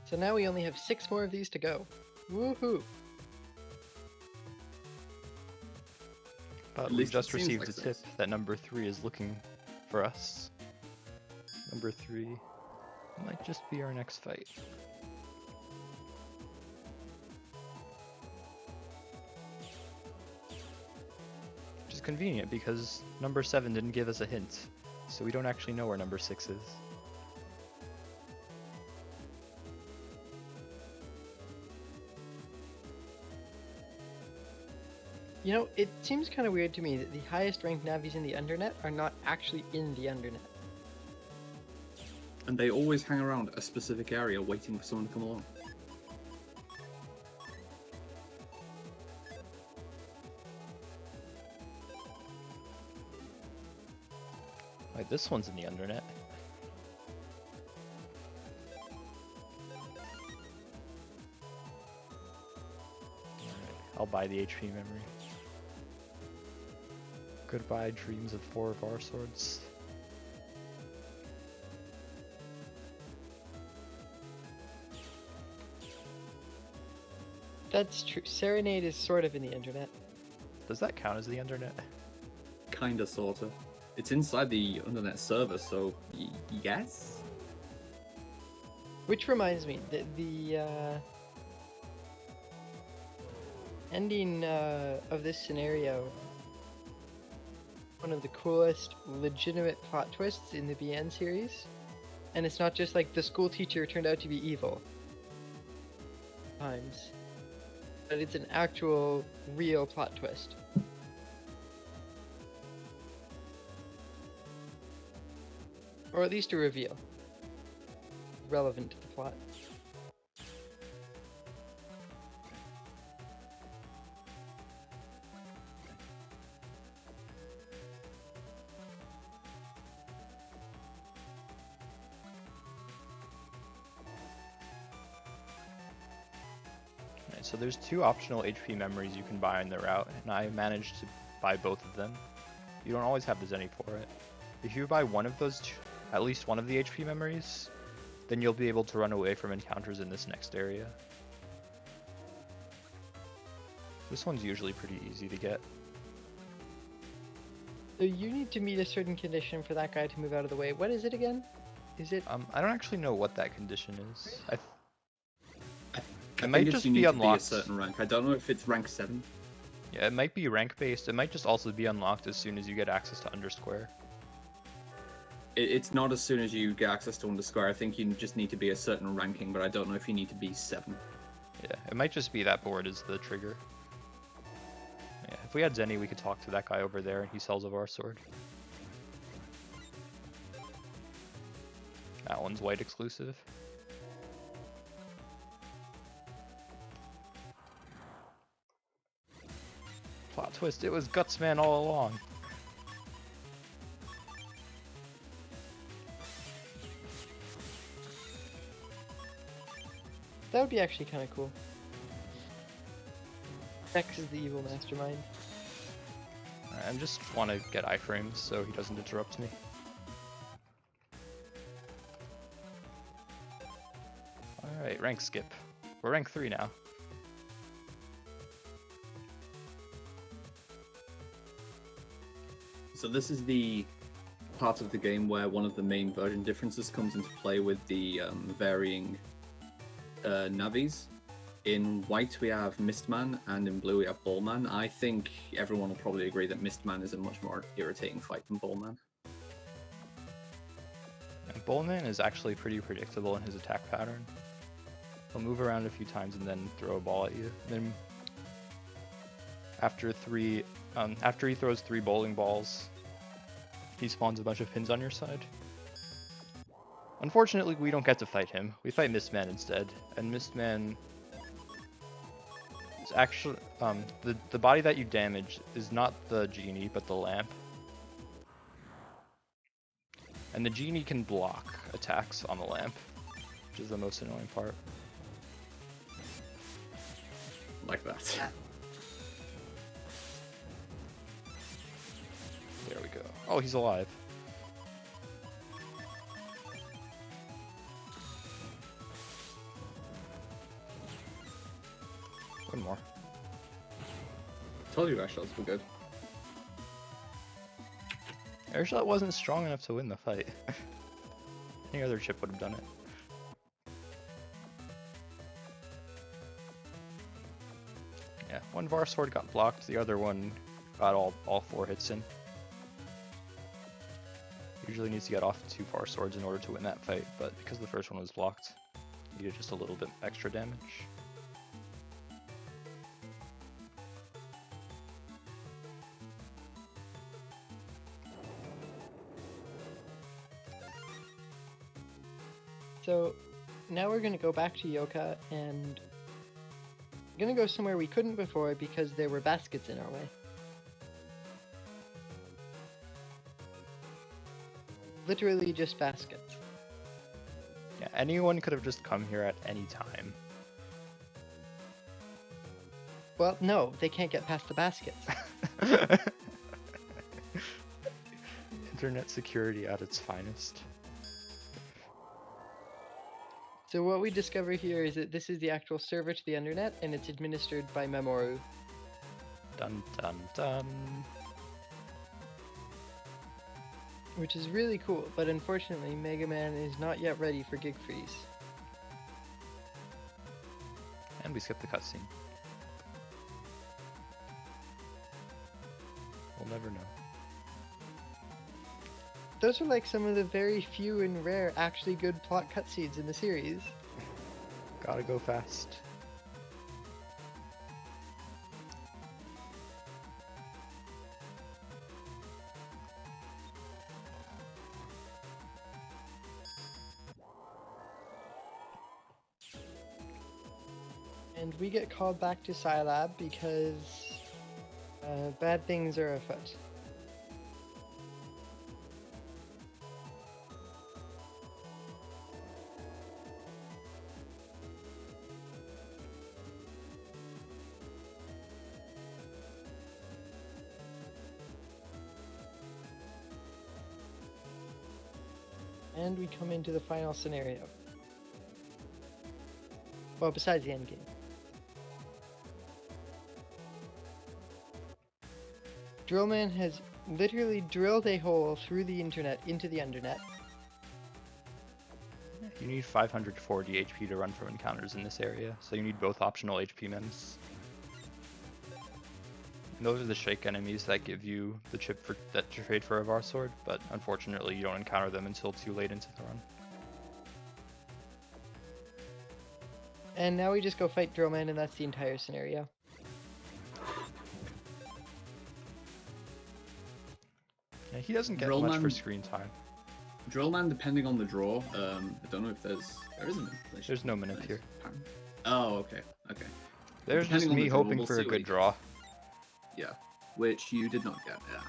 So now we only have 6 more of these to go. Woohoo! But At we least it just seems received like a tip this. that number 3 is looking for us. Number 3 might just be our next fight. Which is convenient because number 7 didn't give us a hint, so we don't actually know where number 6 is. You know, it seems kind of weird to me that the highest ranked navies in the Undernet are not actually in the Undernet. And they always hang around a specific area waiting for someone to come along. Wait, this one's in the Undernet. buy the HP memory. Goodbye, dreams of 4 bar swords. That's true. Serenade is sort of in the internet. Does that count as the Undernet? Kinda, sorta. It's inside the Undernet server, so yes. Which reminds me, the ending of this scenario, one of the coolest legitimate plot twists in the BN series, and it's not just like the school teacher turned out to be evil. Times. But it's an actual, real plot twist. Or at least a reveal. Relevant to the plot. So there's 2 optional HP memories you can buy on the route, and I managed to buy both of them. You don't always have the Zenny for it. If you buy one of those, at least one of the HP memories, then you'll be able to run away from encounters in this next area. This one's usually pretty easy to get. So you need to meet a certain condition for that guy to move out of the way. What is it again? Is it? I don't actually know what that condition is. I might think it's just you be need to be a unlocked. certain rank. I don't know if it's rank 7. Yeah, it might be rank based. It might just also be unlocked as soon as you get access to Undersquare. It's not as soon as you get access to Undersquare. I think you just need to be a certain ranking, but I don't know if you need to be 7. Yeah, it might just be that board is the trigger. Yeah, if we had Zenny, we could talk to that guy over there, and he sells a Var sword. That one's white exclusive. Plot twist, it was Gutsman all along. That would be actually kind of cool. X is the evil mastermind. Alright, I just want to get iframes so he doesn't interrupt me. Alright, rank skip. We're rank 3 now. So this is the part of the game where one of the main version differences comes into play with the varying navis. In white we have Mistman, and in blue we have Bubbleman. I think everyone will probably agree that Mistman is a much more irritating fight than Bubbleman. And Bullman is actually pretty predictable in his attack pattern. He'll move around a few times and then throw a ball at you. Then after he throws 3 bowling balls, he spawns a bunch of pins on your side. Unfortunately, we don't get to fight him. We fight Mistman instead, and Mistman is actually the body that you damage is not the genie but the lamp. And the genie can block attacks on the lamp, which is the most annoying part. Like that. There we go. Oh, he's alive. One more. Told you air shots were good. Airshot wasn't strong enough to win the fight. Any other chip would have done it. Yeah, one Var sword got blocked, the other one got all 4 hits in. Usually needs to get off 2 Var swords in order to win that fight, but because the first one was blocked, needed just a little bit extra damage. So now we're going to go back to Yoka, and we're going to go somewhere we couldn't before because there were baskets in our way. Literally just baskets. Yeah, anyone could have just come here at any time. Well, no, they can't get past the baskets. Internet security at its finest. So what we discover here is that this is the actual server to the Undernet, and it's administered by Memoru. Dun dun dun. Which is really cool, but unfortunately, Mega Man is not yet ready for Gig Freeze. And we skip the cutscene. We'll never know. Those are like some of the very few and rare actually good plot cutscenes in the series. Gotta go fast. And we get called back to Scilab because bad things are afoot. And we come into the final scenario. Well, besides the endgame. Drillman has literally drilled a hole through the internet into the Undernet. You need 540 HP to run from encounters in this area, so you need both optional HP mins. And those are the shake enemies that give you the chip for that to trade for a Var Sword, but unfortunately you don't encounter them until too late into the run. And now we just go fight Drillman, and that's the entire scenario. Yeah, he doesn't get much for Drillman- screen time. Drillman, depending on the draw, I don't know if there is a manipulation. There's no minute here. Oh, okay, okay. There's Depending just on the me draw, hoping we'll for see a what good he draw. Yeah, which you did not get. Yeah.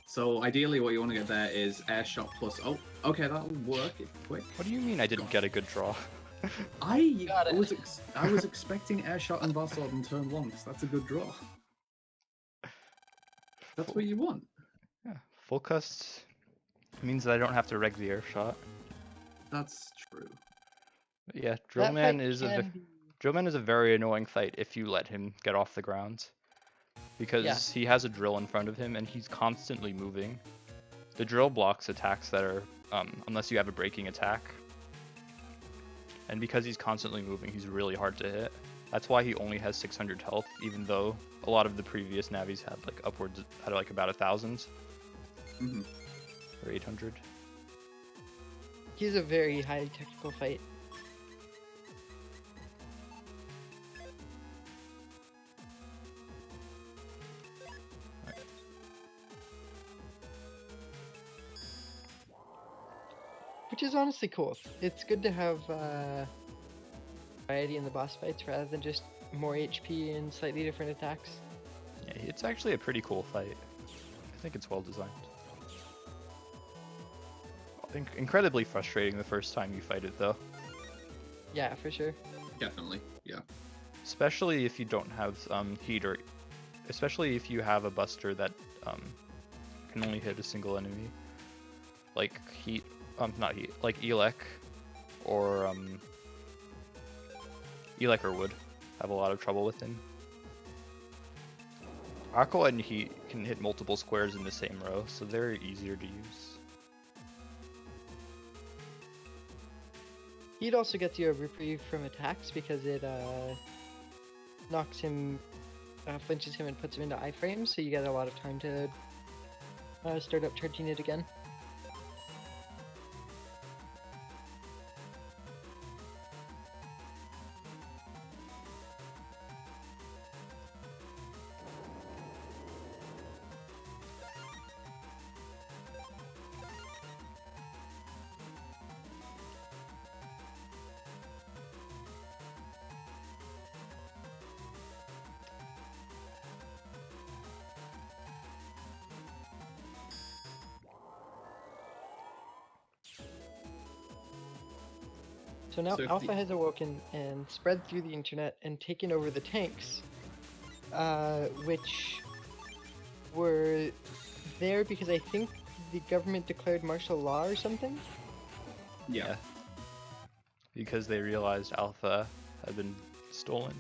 So ideally, what you want to get there is air shot plus. Oh, okay, that'll work if quick. What do you mean I didn't get a good draw? I Got it. was expecting air shot and Varsword in turn 1, because that's a good draw. That's what you want. Yeah, full cust means that I don't have to reg the air shot. That's true. But yeah, That Drillman fight is can be... Drillman is a very annoying fight if you let him get off the ground. Because he has a drill in front of him and he's constantly moving. The drill blocks attacks that are, unless you have a breaking attack. And because he's constantly moving, he's really hard to hit. That's why he only has 600 health, even though a lot of the previous Navis had like upwards, had like about 1,000. Mm-hmm. Or 800. He's a very highly technical fight. Which is honestly cool. It's good to have variety in the boss fights rather than just more HP and slightly different attacks. Yeah, it's actually a pretty cool fight. I think it's well designed. Incredibly frustrating the first time you fight it though. Yeah, for sure. Definitely, yeah. Especially if you don't have heat, or especially if you have a buster that can only hit a single enemy. Like heat, not heat, like Elec or Elec or Wood have a lot of trouble with him. Aqua and Heat can hit multiple squares in the same row, so they're easier to use. He'd also get you a reprieve from attacks because it knocks him, flinches him and puts him into iframes, so you get a lot of time to start up charging it again. So now So if Alpha the- has awoken and spread through the internet and taken over the tanks which were there because I think the government declared martial law or something. Yeah. Because they realized Alpha had been stolen.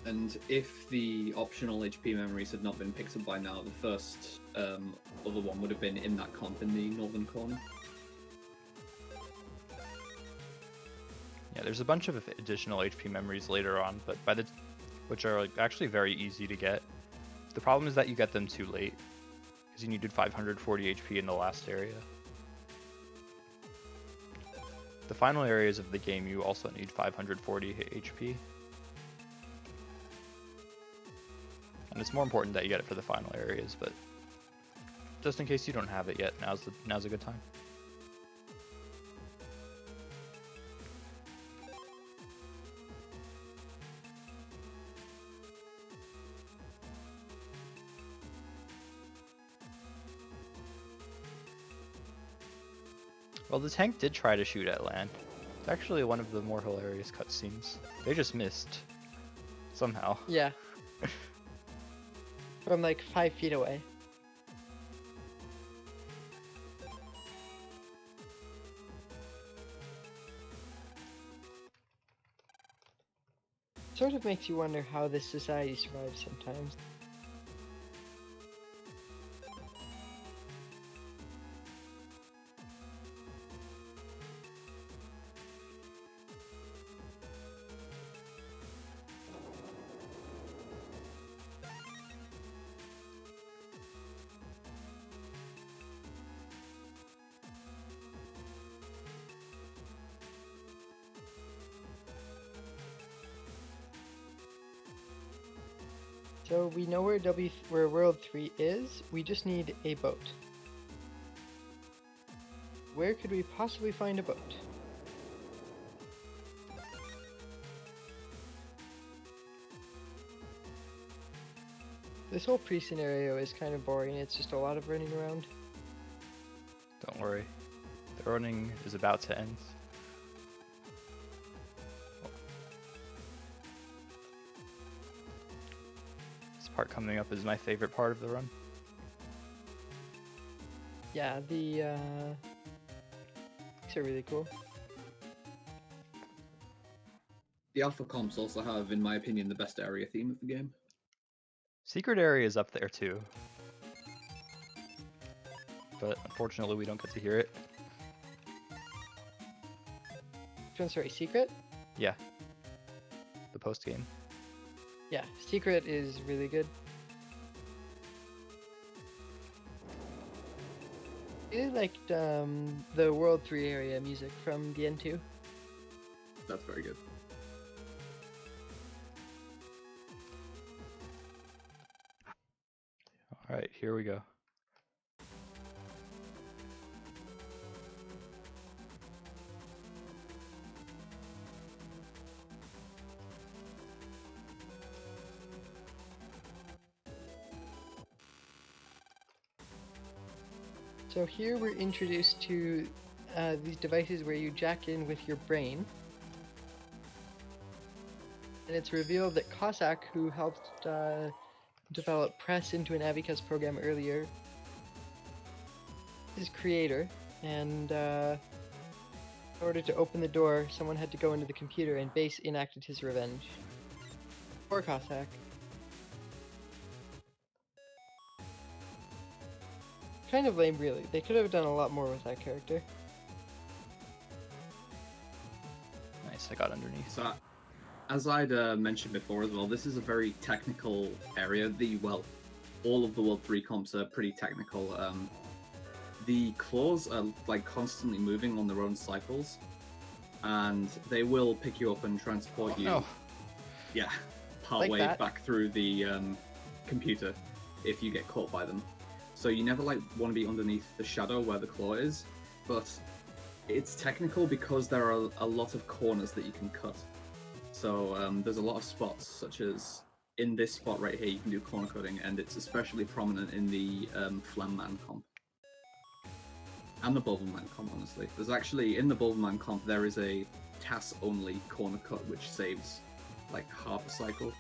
And if the optional HP memories had not been picked up by now, the first other one would have been in that comp in the northern corner. Yeah, there's a bunch of additional HP memories later on, but which are like actually very easy to get. The problem is that you get them too late, because you needed 540 HP in the last area. The final areas of the game, you also need 540 HP. And it's more important that you get it for the final areas, but just in case you don't have it yet, now's a good time. Well, the tank did try to shoot at land. It's actually one of the more hilarious cutscenes. They just missed. Somehow. Yeah. From like 5 feet away. Sort of makes you wonder how this society survives sometimes. So we know where World 3 is, we just need a boat. Where could we possibly find a boat? This whole pre-scenario is kind of boring, it's just a lot of running around. Don't worry. The running is about to end. Part coming up is my favorite part of the run. Yeah, the these are really cool. The alpha comps also have, in my opinion, the best area theme of the game. Secret area is up there too, but unfortunately we don't get to hear it. Which one's sorry, Secret? Yeah, the post game. Yeah, Secret is really good. I really liked the World 3 area music from the N2. That's very good. Alright, here we go. So here we're introduced to these devices where you jack in with your brain. And it's revealed that Cossack, who helped develop Press into an Abacus program earlier, is creator, and in order to open the door, someone had to go into the computer, and Base enacted his revenge. Poor Cossack. Kind of lame, really. They could have done a lot more with that character. Nice, I got underneath. So, as I'd mentioned before as well, this is a very technical area. All of the World 3 comps are pretty technical. The claws are like constantly moving on their own cycles, and they will pick you up and transport you. No. Yeah, partway that. back through the computer if you get caught by them. So you never want to be underneath the shadow where the claw is, but it's technical because there are a lot of corners that you can cut. So there's a lot of spots, such as in this spot right here, you can do corner cutting, and it's especially prominent in the Flashman comp. And the Bubbleman comp, honestly. There's actually, in the Bubbleman comp, there is a TAS-only corner cut, which saves like half a cycle.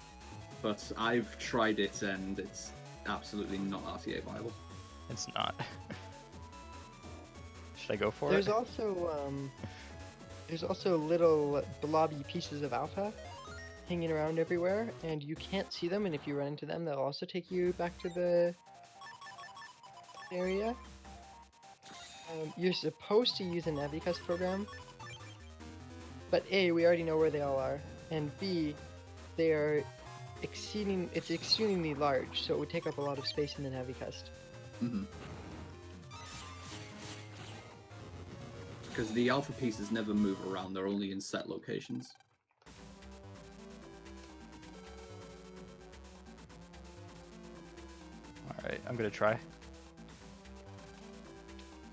but I've tried it and it's absolutely not RTA viable. It's not. Should I go for There's it? also little blobby pieces of alpha hanging around everywhere, and you can't see them. And if you run into them, they'll also take you back to the area. You're supposed to use a Navicus program, but A, we already know where they all are, and B, they are it's exceedingly large, so it would take up a lot of space in the Navicus. Mm-hmm. Because the alpha pieces never move around, they're only in set locations. Alright, I'm gonna try.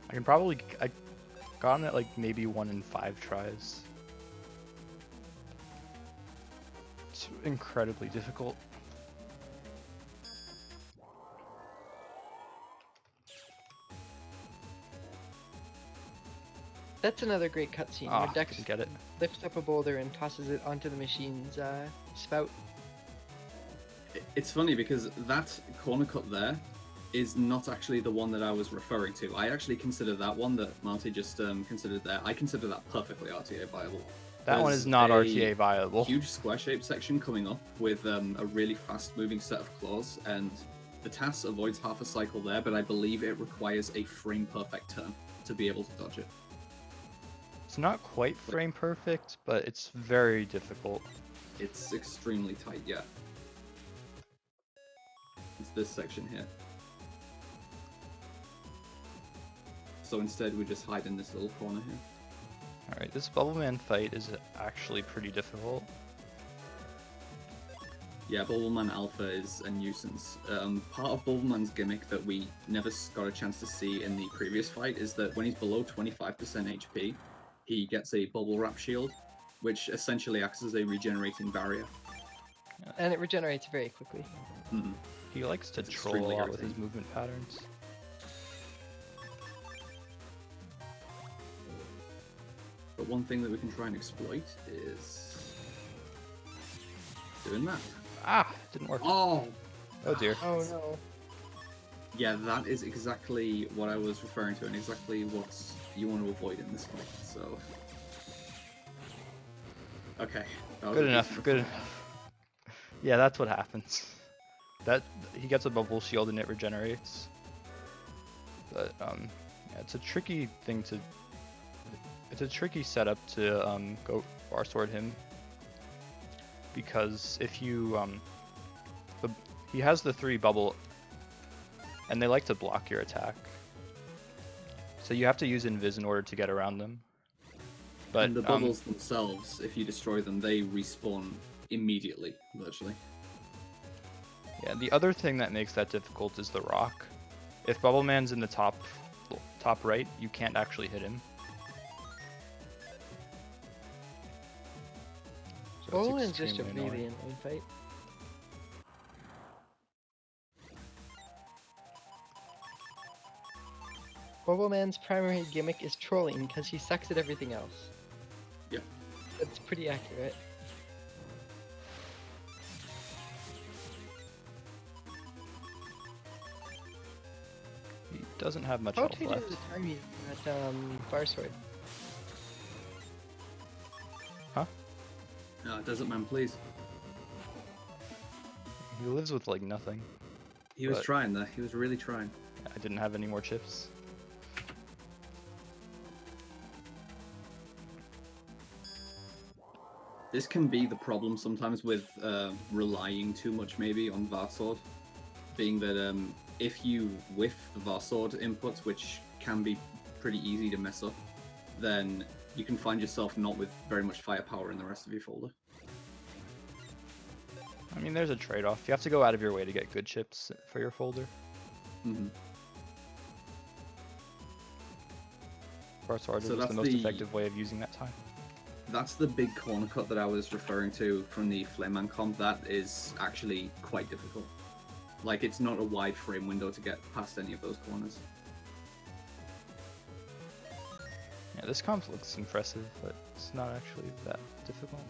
I can probably... I got on it like maybe 1 in 5 tries. It's incredibly difficult. That's another great cutscene where Dex didn't get it. lifts up a boulder and tosses it onto the machine's spout. It's funny because that corner cut there is not actually the one that I was referring to. I actually consider that one that Marty just considered there. I consider that perfectly RTA viable. That one There's is not a RTA viable. Huge square-shaped section coming up with a really fast-moving set of claws, and the TAS avoids half a cycle there, but I believe it requires a frame-perfect turn to be able to dodge it. It's not quite frame perfect, but it's very difficult. It's extremely tight, yeah. It's this section here. So instead we just hide in this little corner here. Alright, this Bubbleman fight is actually pretty difficult. Yeah, Bubbleman Alpha is a nuisance. Part of Bubbleman's gimmick that we never got a chance to see in the previous fight is that when he's below 25% HP, he gets a bubble wrap shield, which essentially acts as a regenerating barrier. And it regenerates very quickly. Mm-hmm. He likes to It's troll a extremely lot with his irritating. movement patterns. But one thing that we can try and exploit is doing that. Ah, didn't work. Oh! Oh dear. Oh no. Yeah, that is exactly what I was referring to and exactly what you want to avoid in this fight, so... Okay. That was Good a enough, decent good effort. enough. Yeah, that's what happens. That he gets a bubble shield and it regenerates. But yeah, it's a tricky thing to. It's a tricky setup to go bar sword him. Because if you he has the 3 bubble, and they like to block your attack. So you have to use invis in order to get around them. But And the bubbles themselves, if you destroy them, they respawn immediately, virtually. yeah, the other thing that makes that difficult is the rock. If Bubbleman's in the top right, you can't actually hit him. So it's Bubbleman's just a extremely really annoying. annoying fight. Bubbleman's primary gimmick is trolling because he sucks at everything else. Yep. That's pretty accurate. He doesn't have much How health to do left. the timing at bar sword? Huh? Desert Man, please. He lives with like nothing. He was But- trying there. He was really trying. I didn't have any more chips. This can be the problem sometimes with relying too much maybe on Varsword, being that if you whiff the Varsword inputs, which can be pretty easy to mess up, then you can find yourself not with very much firepower in the rest of your folder. I mean, there's a trade-off. You have to go out of your way to get good chips for your folder. Mm-hmm. Bar sword So is that's the most the- effective way of using that time. That's the big corner cut that I was referring to from the Flameman comp. That is actually quite difficult. Like, it's not a wide frame window to get past any of those corners. Yeah, this comp looks impressive, but it's not actually that difficult.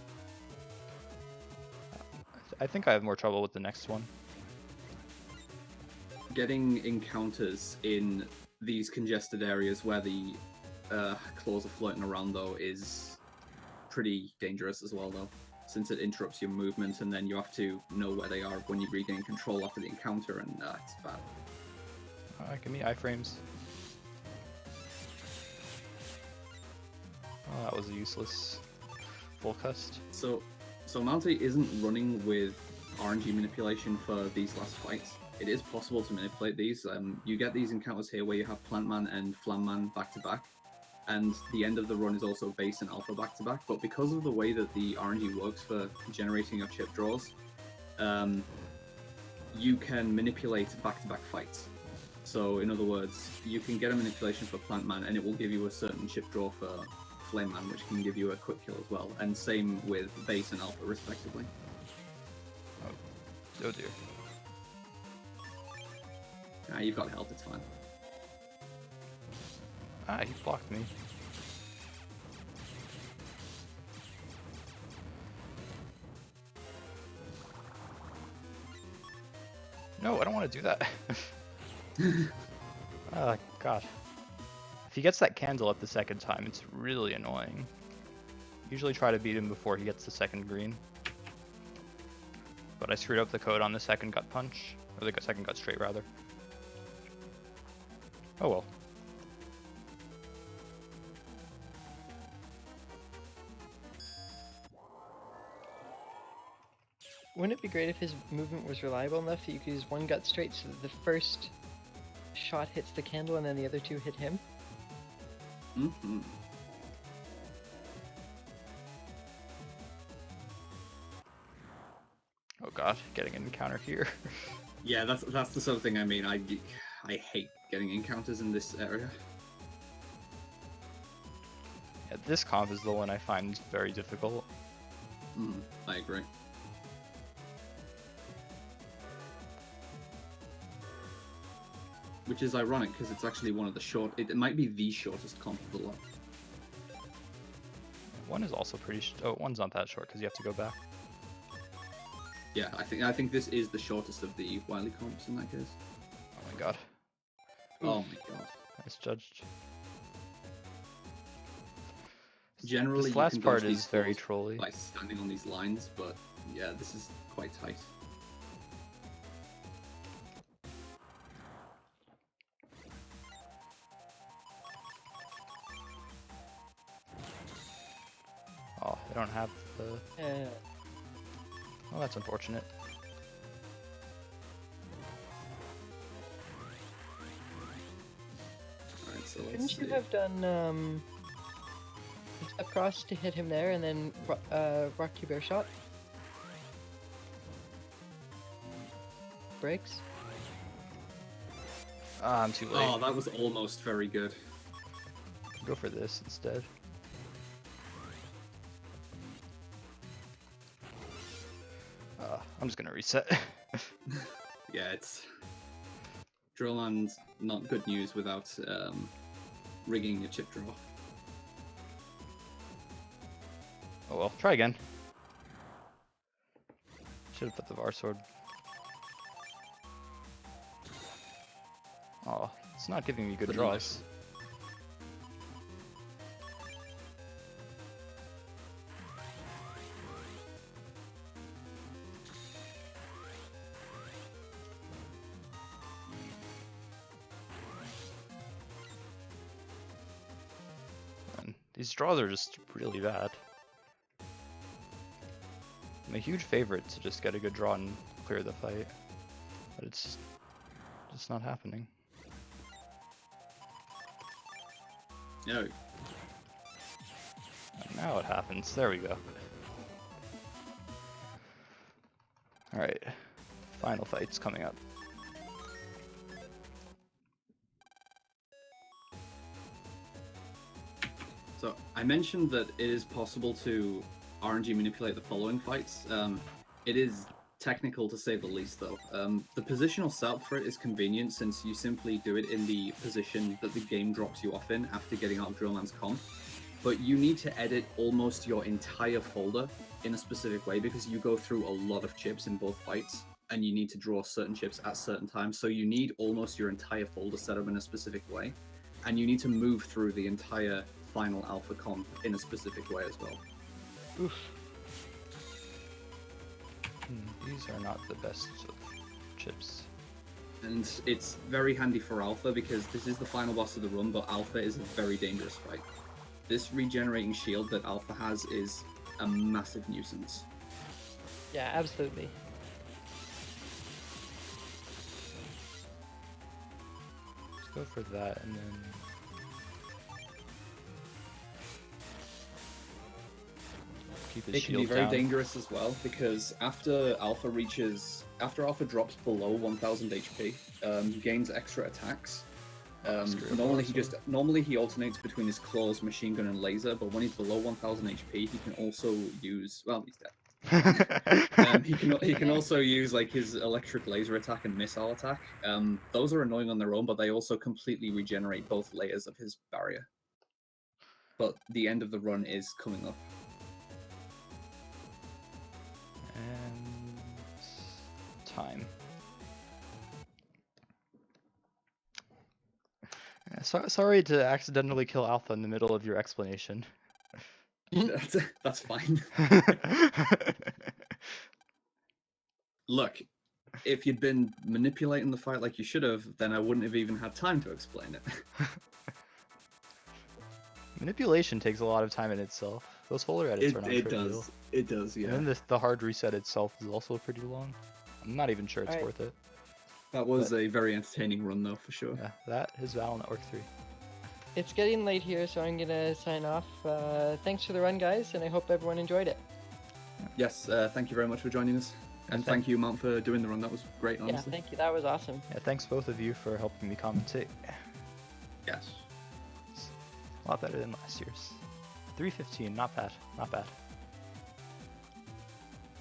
I think I have more trouble with the next one. Getting encounters in these congested areas where the claws are floating around, though, is pretty dangerous as well, though, since it interrupts your movement, and then you have to know where they are when you regain control after the encounter, and it's bad. Give me iframes. Oh, that was a useless full cast. So Mounty isn't running with RNG manipulation for these last fights. It is possible to manipulate these. You get these encounters here where you have Plantman and Flamman back to back, and the end of the run is also Base and Alpha back to back. But because of the way that the RNG works for generating your chip draws, you can manipulate back to back fights. So in other words, you can get a manipulation for Plantman, and it will give you a certain chip draw for Flame Man, which can give you a quick kill as well, and same with Base and Alpha respectively. Oh dear. You've got health, it's fine. Ah, he blocked me. No, I don't want to do that. Oh god. If he gets that candle up the second time, it's really annoying. Usually try to beat him before he gets the second green. But I screwed up the code on the second gut punch. Or the second gut straight, rather. Oh well. Wouldn't it be great if his movement was reliable enough that you could use one gut straight so that the first shot hits the candle and then the other two hit him? Mm-hmm. Oh god, getting an encounter here. Yeah, that's the sort of thing I mean. I hate getting encounters in this area. Yeah, this comp is the one I find very difficult. I agree. Which is ironic because it's actually one of the short. It might be the shortest comp of the lot. One is also pretty. Oh, one's not that short because you have to go back. Yeah, I think this is the shortest of the Wily comps in that case. Oh my god. Oh my god. Nice judged. Generally, This you last can part dodge is these very claws trolly. by standing on these lines, but yeah, this is quite tight. Oh, I don't have the. Yeah. Oh, that's unfortunate. Alright, so let's Couldn't you see. have done step cross to hit him there and then Rocky Bear shot? Breaks? Ah, I'm too late. Oh, that was almost very good. Go for this instead. I'm just gonna reset. Yeah, it's Drillman's not good news without rigging a chip draw. Oh well, try again. Should have put the VAR sword. Oh, it's not giving me good But draws. And these draws are just really bad. I'm a huge favorite to just get a good draw and clear the fight, but it's just not happening. No. And now it happens. There we go. Alright. Final fight's coming up. So I mentioned that it is possible to RNG manipulate the following fights. It is technical to say the least, though. The positional setup for it is convenient since you simply do it in the position that the game drops you off in after getting out of Drillman's comp. but you need to edit almost your entire folder in a specific way because you go through a lot of chips in both fights, and you need to draw certain chips at certain times. So you need almost your entire folder set up in a specific way, and you need to move through the entire final alpha comp in a specific way as well. Oof. These are not the best of chips. And it's very handy for alpha because this is the final boss of the run, but alpha is a very dangerous fight. This regenerating shield that alpha has is a massive nuisance. Yeah, absolutely. Let's go for that, and then keep his It can be shield very down. dangerous as well because after alpha drops below 1000 HP, he gains extra attacks. Normally he alternates between his claws, machine gun, and laser, but when he's below 1000 HP, he can also use he's dead. He can also use like his electric laser attack and missile attack. Those are annoying on their own, but they also completely regenerate both layers of his barrier. But the end of the run is coming up. And time. Sorry to accidentally kill Alpha in the middle of your explanation. That's fine. Look, if you'd been manipulating the fight like you should have, then I wouldn't have even had time to explain it. Manipulation takes a lot of time in itself. Those folder edits are not trivial. It does, yeah. And then the hard reset itself is also pretty long. I'm not even sure it's Alright. worth it. That was a very entertaining run, though, for sure. Yeah, that is Battle Network 3. It's getting late here, so I'm gonna sign off. Thanks for the run, guys, and I hope everyone enjoyed it. Yes, thank you very much for joining us. And thank you, Mount, for doing the run. That was great, honestly. Yeah, thank you. That was awesome. Yeah, thanks both of you for helping me commentate. Yes. It's a lot better than last year's. 3:15, not bad, not bad.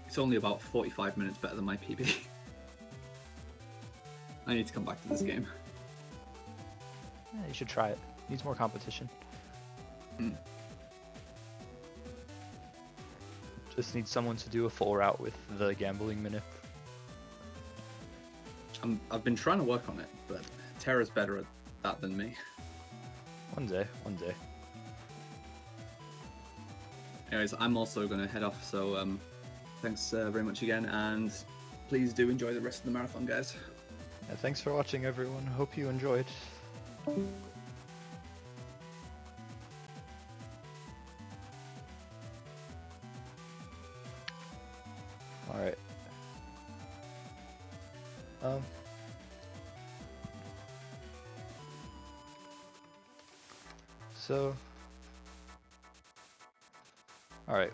It's only about 45 minutes better than my PB. I need to come back to this game. Yeah, you should try it. Needs more competition. Just need someone to do a full route with the gambling minute. I've been trying to work on it, but Terra's better at that than me. One day, one day. Anyways, I'm also going to head off, so thanks very much again, and please do enjoy the rest of the marathon, guys. Yeah, thanks for watching, everyone. Hope you enjoyed. Alright. Alright.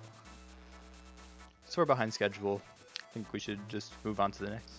So we're behind schedule. I think we should just move on to the next.